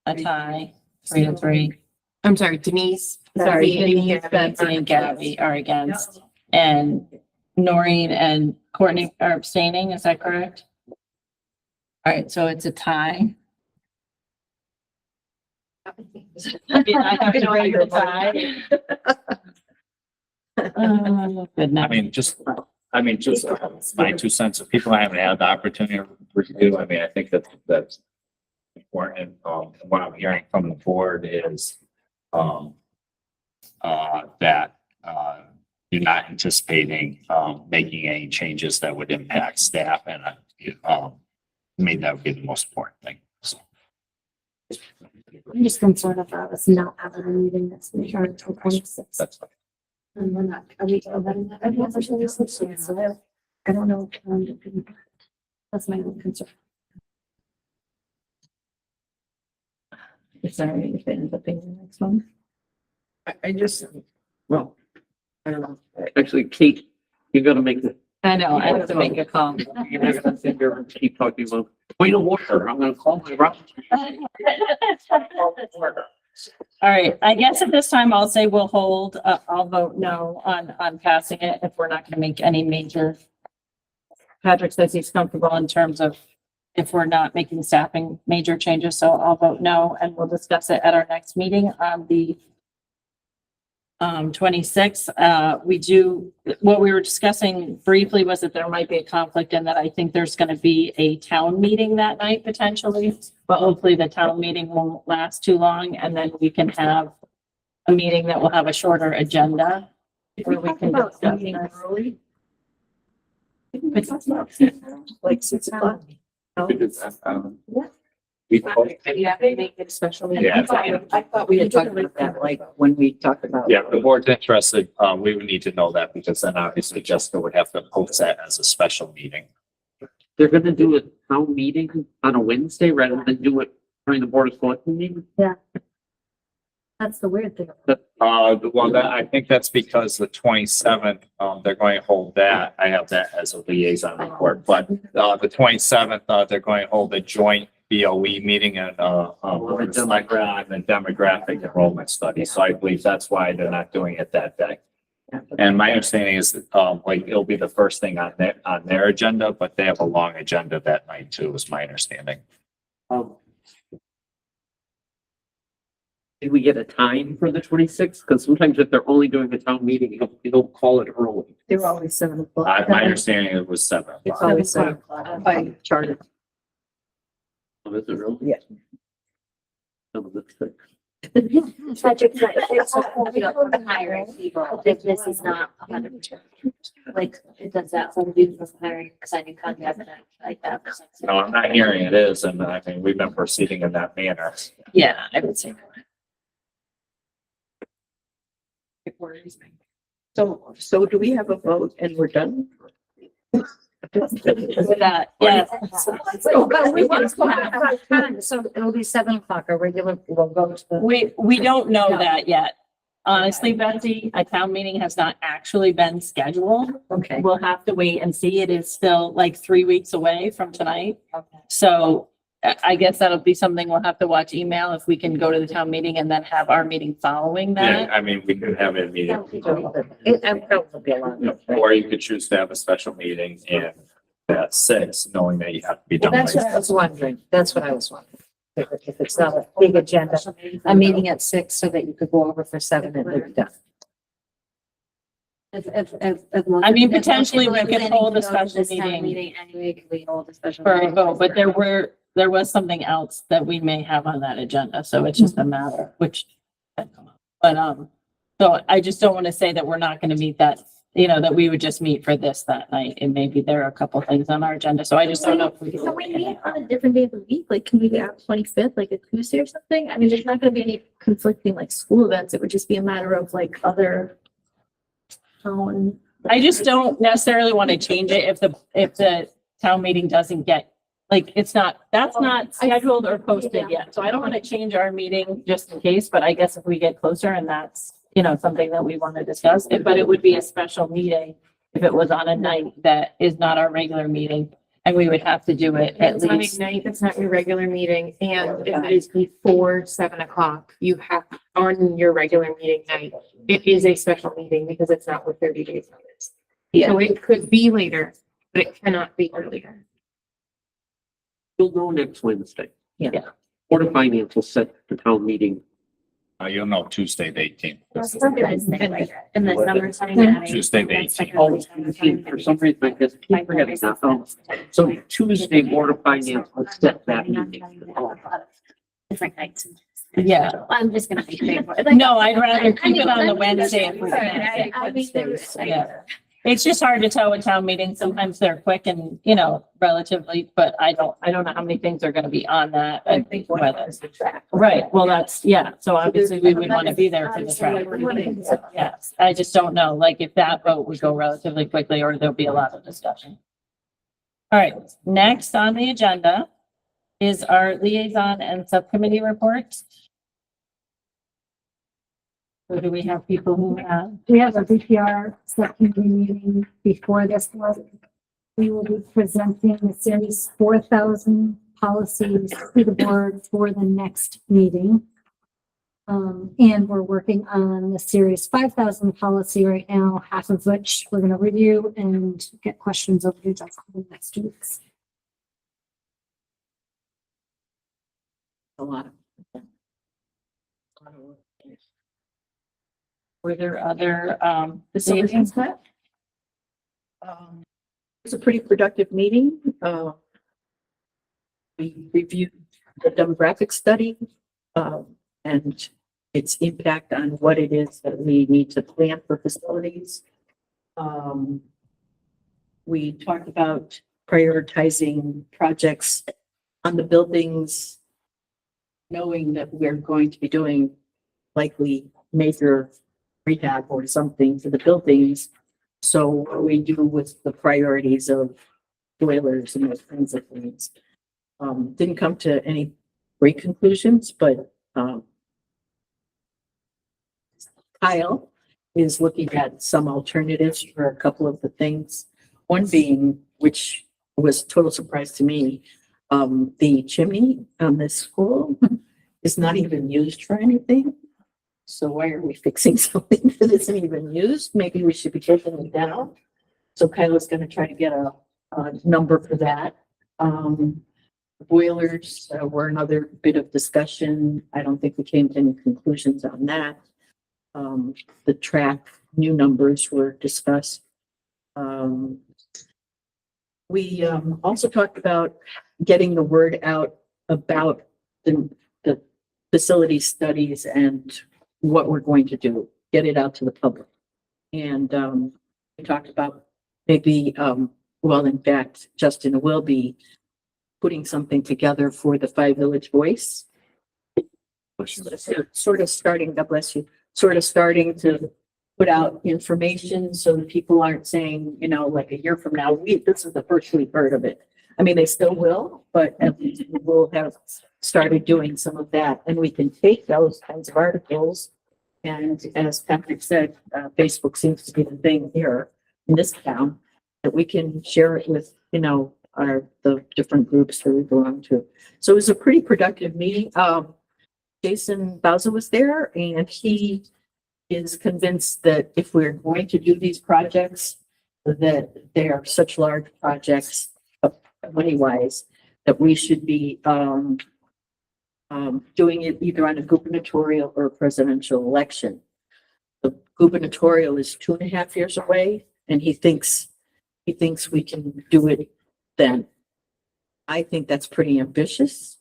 a tie, 3-3. I'm sorry, Denise. Sorry, Betsy, and Denise, Gabby Betsy, are and Gabby are against, and Noreen and Courtney are abstaining, is that correct? All right, so it's a tie. I mean, I have to bring the tie. Oh, good I night. mean, just my 2 cents, if people haven't had the opportunity to review, I mean, I think that's important. And what I'm hearing from the board is, that, you're not anticipating, making any changes that would impact staff and, to me, that would be the most important thing, so. I'm just concerned about us not having a meeting that's in charge until 26. That's fine. And we're not, are we letting that? So I don't know. That's my own concern. Sorry, if it ends up being the next one. I just, well, I don't know. Actually, Kate, you gotta make the. I know, I have to make a call. You're not gonna sit there and keep talking about point of order. I'm gonna call my rep. All right, I guess at this time I'll say we'll hold, I'll vote no on passing it if we're not gonna make any major. Patrick says he's comfortable in terms of if we're not making staffing major changes, so I'll vote no, and we'll discuss it at our next meeting on the 26, what we were discussing briefly was that there might be a conflict and that I think there's going to be a town meeting that night potentially, but hopefully the town meeting won't last too long and then we can have a meeting that will have a shorter agenda. Where we can discuss this. early. Like 6 o'clock. Yeah, they make it a special meeting. Yeah. I thought we had talked about that, like, when we talked about. Yeah, if the board's interested, we would need to know that because then obviously Jessica would have to post that as a special meeting. They're gonna do a town meeting on a Wednesday rather than do it during the Board of Selectmen meeting? That's the weird thing. Well, I think that's because the 27th, they're going to hold that. I have that as a liaison report, but, the 27th, they're going to hold a joint BOE meeting and, on the demographic enrollment study. So I believe that's why they're not doing it that day. And my understanding is that, like, it'll be the first thing on their agenda, but they have a long agenda that night too, is my understanding. Did we get a time for the 26th? Because sometimes if they're only doing a town meeting, you don't call it early. They're always 7 o'clock. My understanding it was 7 It's o'clock. always 7 o'clock by charter. Oh, is it really? Yeah. Oh, that's good. Hiring people, if this is not 100%. Like, it does that whole do for hiring, signing contract, like that. No, I'm not hearing it is, and I mean, we've been proceeding in that manner. Yeah, I would say. It worries me. So do we have a vote and we're done? With that, yes. So it'll be 7 o'clock, our regular, we'll go to the. We don't know that yet. Honestly, Betsy, a town meeting has not actually been scheduled. Okay. We'll have to wait and see. It is still like 3 weeks away from tonight. So I guess that'll be something we'll have to watch email if we can go to the town meeting and then have our meeting following Yeah, that. I mean, we could have a meeting, I'm probably a lot. or you could choose to have a special meeting and at 6, knowing that you have to be done. That's by what I was wondering. That's what I was wondering. If it's not a big agenda, a meeting at 6 so that you could go over for 7 and we're done. I mean, potentially we could hold a special meeting Anyway, could we hold a special? for a meeting? vote, but there was something else that we may have on that agenda, so it's just a matter which. But, so I just don't want to say that we're not going to meet that, that we would just meet for this that night, and maybe there are a couple things on our agenda, so I just don't know if we Can we can. meet on a different day of the week? Like, can we be out 25th, like a Tuesday or something? I mean, there's not gonna be any conflicting like school events. It would just be a matter of like other town. I just don't necessarily want to change it if the town meeting doesn't get, like, that's not scheduled or posted yet. So I don't want to change our meeting just in case, but I guess if we get closer and that's, something that we want to discuss, but it would be a special meeting if it was on a night that is not our regular meeting. And we would have to do it at It's on a least. night that's not your regular meeting, and if it is before 7 o'clock, you have, on your regular meeting night, it is a special meeting because it's not with 30 days notice. Yeah. So it could be later, but it cannot be earlier. You'll know next Wednesday. Yeah. Board of Finance will set the town meeting. You'll know Tuesday, the 18th. And the summer time. Tuesday, the 18th. Oh, for some reason, I just keep forgetting that. So Tuesday, Board of Finance will set that meeting. Different nights. Yeah. I'm just gonna be faithful. No, I'd rather keep it on the Wednesday if we can. I mean, there's. Yeah. It's just hard to tell with town meetings. Sometimes they're quick and, relatively, but I don't know how many things are gonna be on that. I think one whether- is the track. Right, well, so obviously we would want to be there for the track. Yes, I just don't know, like, if that vote would go relatively quickly or there'll be a lot of discussion. All right, next on the agenda is our liaison and subcommittee reports. So do we have people who have? We have a VPR subcommittee meeting before this one. We will be presenting the series 4,000 policies to the board for the next meeting. And we're working on the series 5,000 policy right now, half of which we're going to review and get questions over to Jessica in the next 2 weeks. A lot of. Were there other, Facilities met. It was a pretty productive meeting. We reviewed the demographic study, and its impact on what it is that we need to plan for facilities. We talked about prioritizing projects on the buildings, knowing that we're going to be doing likely major rehab or something for the buildings. So what we do with the priorities of boilers and those kinds of things. Didn't come to any great conclusions, but Kyle is looking at some alternatives for a couple of the things. One being, which was a total surprise to me, the chimney on this school is not even used for anything. So why are we fixing something that isn't even used? Maybe we should be taking it down. So Kyle is going to try to get a number for that. Boilers were another bit of discussion. I don't think we came to any conclusions on that. The track new numbers were discussed. We also talked about getting the word out about the facility studies and what we're going to do, get it out to the public. And we talked about maybe, well, in fact, Justin will be putting something together for the Five Village Voice. Sort of starting, God bless you, sort of starting to put out information so that people aren't saying, you know, like a year from now, this is the first we've heard of it. I mean, they still will, but at least we'll have started doing some of that, and we can take those kinds of articles. And as Patrick said, Facebook seems to be the thing here in this town, that we can share it with, you know, the different groups that we belong to. So it was a pretty productive meeting. Jason Bowser was there, and he is convinced that if we're going to do these projects, that they are such large projects, money-wise, that we should be doing it either on a gubernatorial or a presidential election. The gubernatorial is 2.5 years away, and he thinks we can do it then. I think that's pretty ambitious.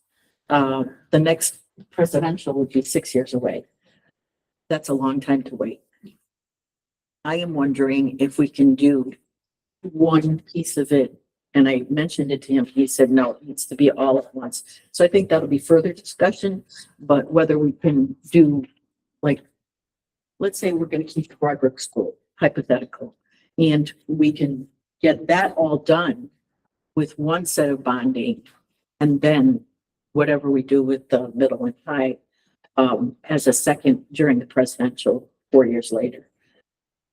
The next presidential would be 6 years away. That's a long time to wait. I am wondering if we can do one piece of it. And I mentioned it to him. He said, no, it needs to be all at once. So I think that'll be further discussion, but whether we can do, like, let's say we're going to keep the Broadbrook School, hypothetical, and we can get that all done with one set of bonding, and then whatever we do with the middle and high as a second during the presidential 4 years later.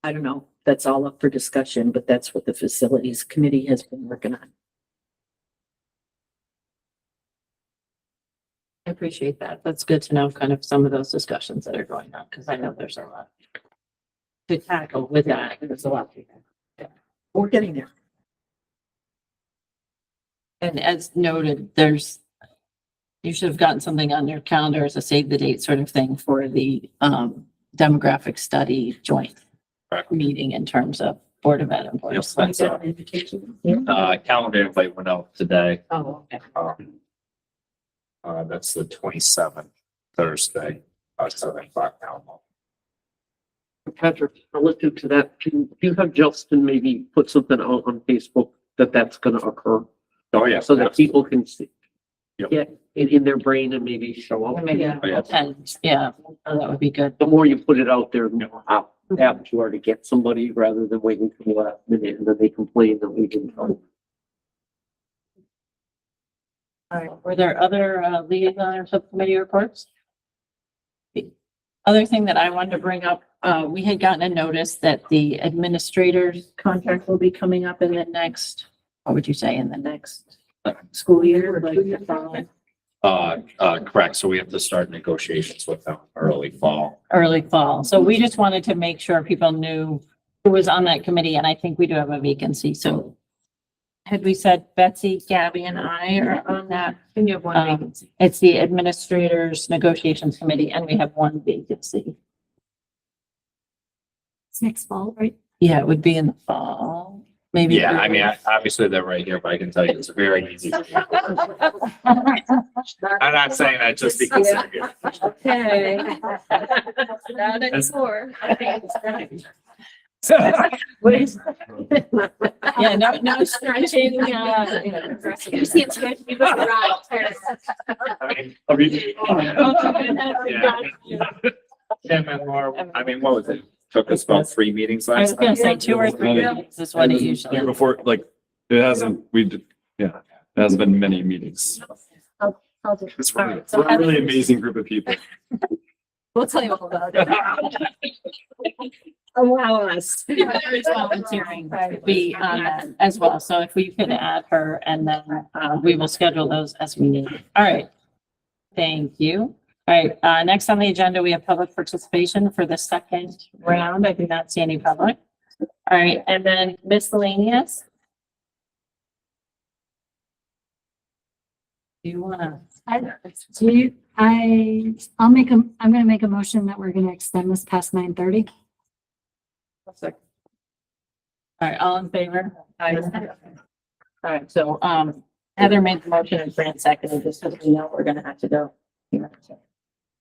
I don't know. That's all up for discussion, but that's what the facilities committee has been working on. I appreciate that. That's good to know kind of some of those discussions that are going on, because I know there's a lot to tackle with that. There's a lot to tackle. We're getting there. And as noted, you should have gotten something on your calendar as a save the date sort of thing for the demographic study joint meeting in terms of Board of Ed and Board of Yes, Select. that's calendar invite went out today. Oh, okay. That's the 27th, Thursday, 7 o'clock now. Patrick, relative to that, can you have Justin maybe put something out on Facebook that's gonna occur? Oh, yeah. So that people can see, Yep. get in their brain and maybe show up. Maybe, Yeah. yeah, that would be good. The more you put it out there, the more apt you are to get somebody rather than waiting for the last minute and then they complain that we didn't know. All right, were there other liaison or subcommittee reports? The other thing that I wanted to bring up, we had gotten a notice that the administrator's contract will be coming up in the next, what would you say, in the next school year? Like the following Correct. So we have to start negotiations with them early fall. early fall. So we just wanted to make sure people knew who was on that committee, and I think we do have a vacancy. So had we said Betsy, Gabby, and I are on that? And you have one vacancy. It's the administrators negotiations committee, and we have one vacancy. It's next fall, right? Yeah, it would be in the fall, maybe. Yeah, I mean, obviously they're right here, but I can tell you it's very easy. to do. I'm not saying that just because they're here. Okay. Not anymore. Yeah, no stretching, You see it's good. You go around. I mean, Tim and Laura, I mean, what was it? Took us about 3 meetings I was last gonna night. say 2 or 3 meetings is what it usually is. Before, like, it hasn't, it hasn't been many meetings. I'll do. It's All really, right, so we're a really amazing group of people. We'll tell you all about it. Allow us. There's volunteering to be on that as well. So if we could add her and then we will schedule those as we need. All right. Thank you. All right, next on the agenda, we have public participation for the second round. I do not see any public. All right, and then miscellaneous. Do you wanna? I'm gonna make a motion that we're gonna extend this past 9:30. All right, all in favor? Aye. All right, so, Heather made the motion and Fran seconded, just so we know we're gonna have to go.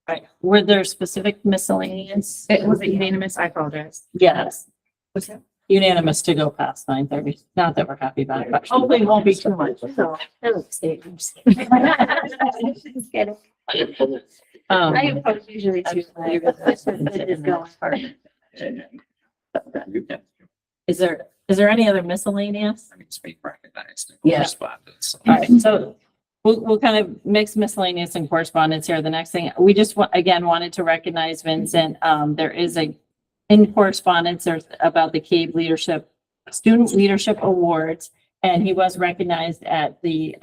All right, were there specific miscellaneous? It was unanimous. I apologize. Yes. Unanimous to go past 9:30. Not that we're happy about it, but hopefully it won't be too much. So, I oppose usually too. This is going for. is there any other miscellaneous? I mean, it's being recognized. Yeah. Correspondence. All right, so we'll kind of mix miscellaneous and correspondence here. The next thing, we just again wanted to recognize Vincent. There is in correspondence, there's about the CABE Leadership, Student Leadership Awards, and he was recognized at the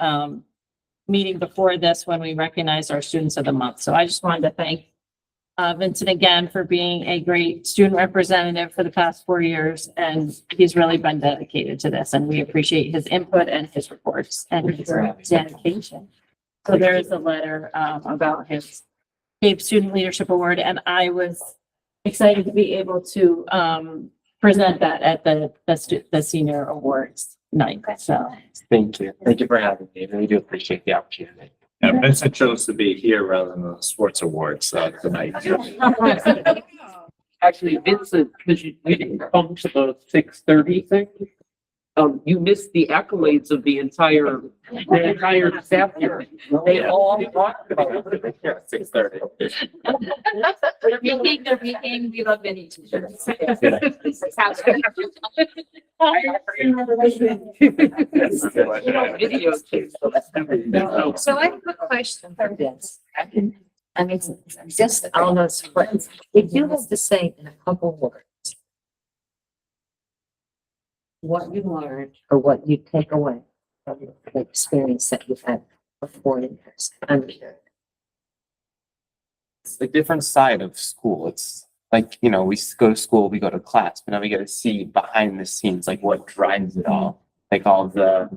meeting before this when we recognized our Students of the Month. So I just wanted to thank Vincent again for being a great student representative for the past 4 years, and he's really been dedicated to this, and we appreciate his input and his reports and his dedication. So there is a letter about his CABE Student Leadership Award, and I was excited to be able to present that at the senior awards night. So Thank you. Thank you for having me. I really do appreciate the opportunity. Yeah, Vincent chose to be here rather than the sports awards tonight. Actually, Vincent, because you didn't come to the 6:30 thing. You missed the accolades of the entire staff here. They all talked about it. 6:30. They're being, we love many teachers. So I have a question for this. I mean, just on those friends, if you have to say in a couple words what you learned or what you take away from the experience that you've had for 4 years. It's a different side of school. It's like, we go to school, we go to class, but now we get to see behind the scenes, like what drives it all. Like all the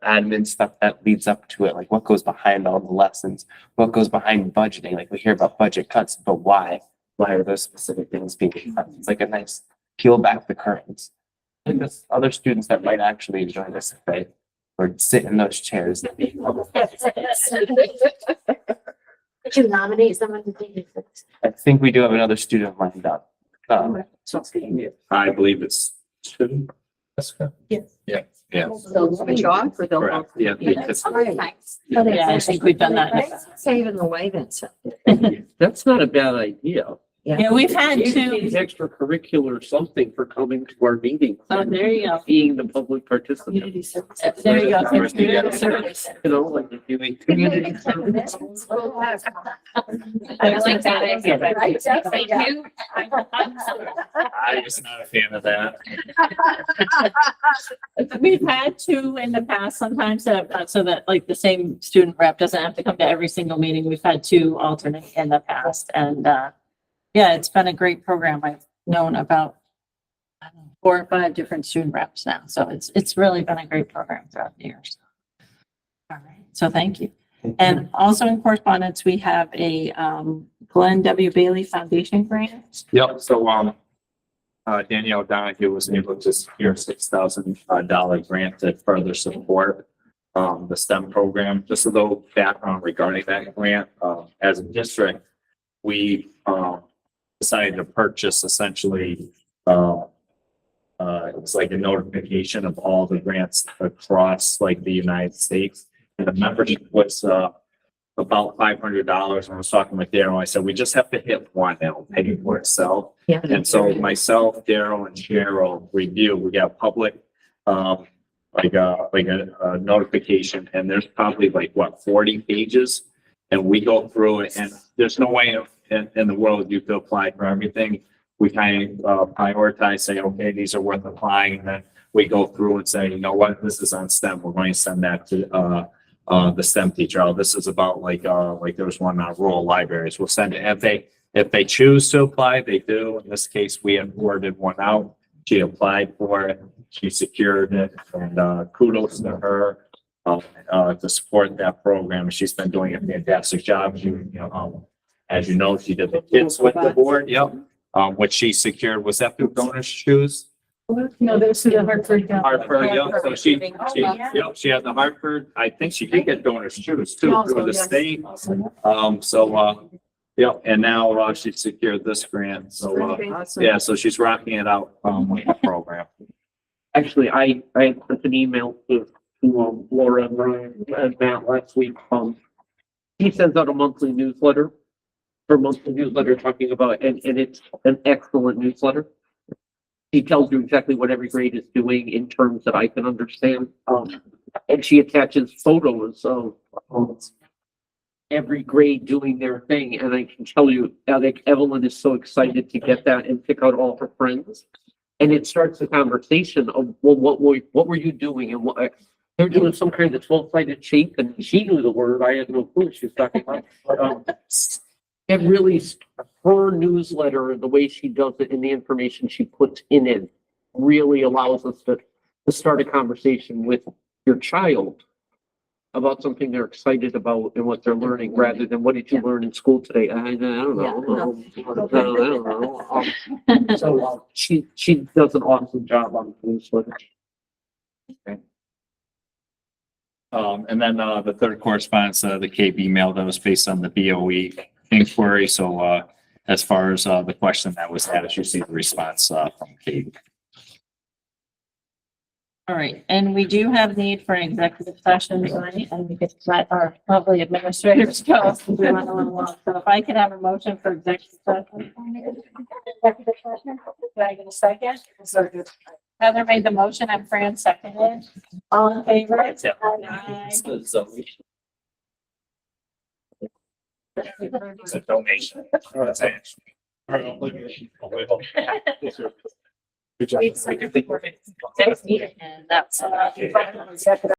admin stuff that leads up to it, like what goes behind all the lessons, what goes behind budgeting. Like we hear about budget cuts, but why? Why are those specific things being cut? It's like a nice peel back the curtains. And there's other students that might actually enjoy this if they or sit in those chairs. Did you nominate someone to take it? I think we do have another student lined up. I believe it's two. Yes. Yeah, yeah. So switch off or they'll. Correct. Yeah. That's right. yeah, I think we've done that. Saving the way, Vincent. That's not a bad idea. Yeah, we've had You two. need extracurricular something for coming to our meetings. Oh, there you go. Being the public participant. Community service. There you go. Community service. You know, like if you make community service. I like that idea, but I definitely do. I was not a fan of that. We've had two in the past sometimes so that like the same student rep doesn't have to come to every single meeting. We've had two alternate in the past, and yeah, it's been a great program. I've known about 4 or 5 different student reps now, so it's really been a great program throughout the years. All right, so thank you. And also in correspondence, we have a Glenn W. Bailey Foundation grant. Yep, so, Danielle Donahue was able to secure $6,000 grant to further support the STEM program. Just a little background regarding that grant. As a district, we decided to purchase essentially it's like a notification of all the grants across like the United States. And the membership was about $500. And I was talking with Daryl. I said, we just have to hit one that will pay for itself. Yeah. And so myself, Daryl, and Cheryl review. We got public like a notification, and there's probably like what 40 pages, and we go through it, and there's no way in the world you could apply for everything. We kind of prioritize, say, okay, these are worth applying, and then we go through and say, you know what, this is on STEM. We're going to send that to the STEM teacher. Oh, this is about like there was one on rural libraries. We'll send it if they choose to apply, they do. In this case, we had worded one out. She applied for it. She secured it, and kudos to her to support that program. She's been doing a fantastic job. She, as you know, she did the kids with the board. Yep. What she secured was that through donors choose. No, there's the Hartford. Hartford, yeah. So she had the Hartford. I think she did get donors choose too through the state. And now she secured this grant. So yeah, so she's rocking it out with the program. Actually, I sent an email to Laura and Ryan and Matt last week. He sends out a monthly newsletter talking about, and it's an excellent newsletter. He tells you exactly what every grade is doing in terms that I can understand. And she attaches photos of every grade doing their thing. And I can tell you, like, Evelyn is so excited to get that and pick out all her friends. And it starts a conversation of, well, what were you doing? And what they're doing some kind of 12-sided shape, and she knew the word. I had no clue what she was talking about. It really, her newsletter, the way she does it and the information she puts in it really allows us to start a conversation with your child about something they're excited about and what they're learning, rather than what did you learn in school today? I don't know. So she does an awesome job on the newsletter. Okay. And then the third correspondence, the KB mail that was based on the BOE inquiry. So as far as the question that was asked, you see the response from KB. All right, and we do have need for an executive session tonight, and we could let our lovely administrators go. So we went a little long. So if I could have a motion for executive session. Executive session, can I get a second? Heather made the motion and Fran seconded. All in favor? Aye. It's a donation. And that's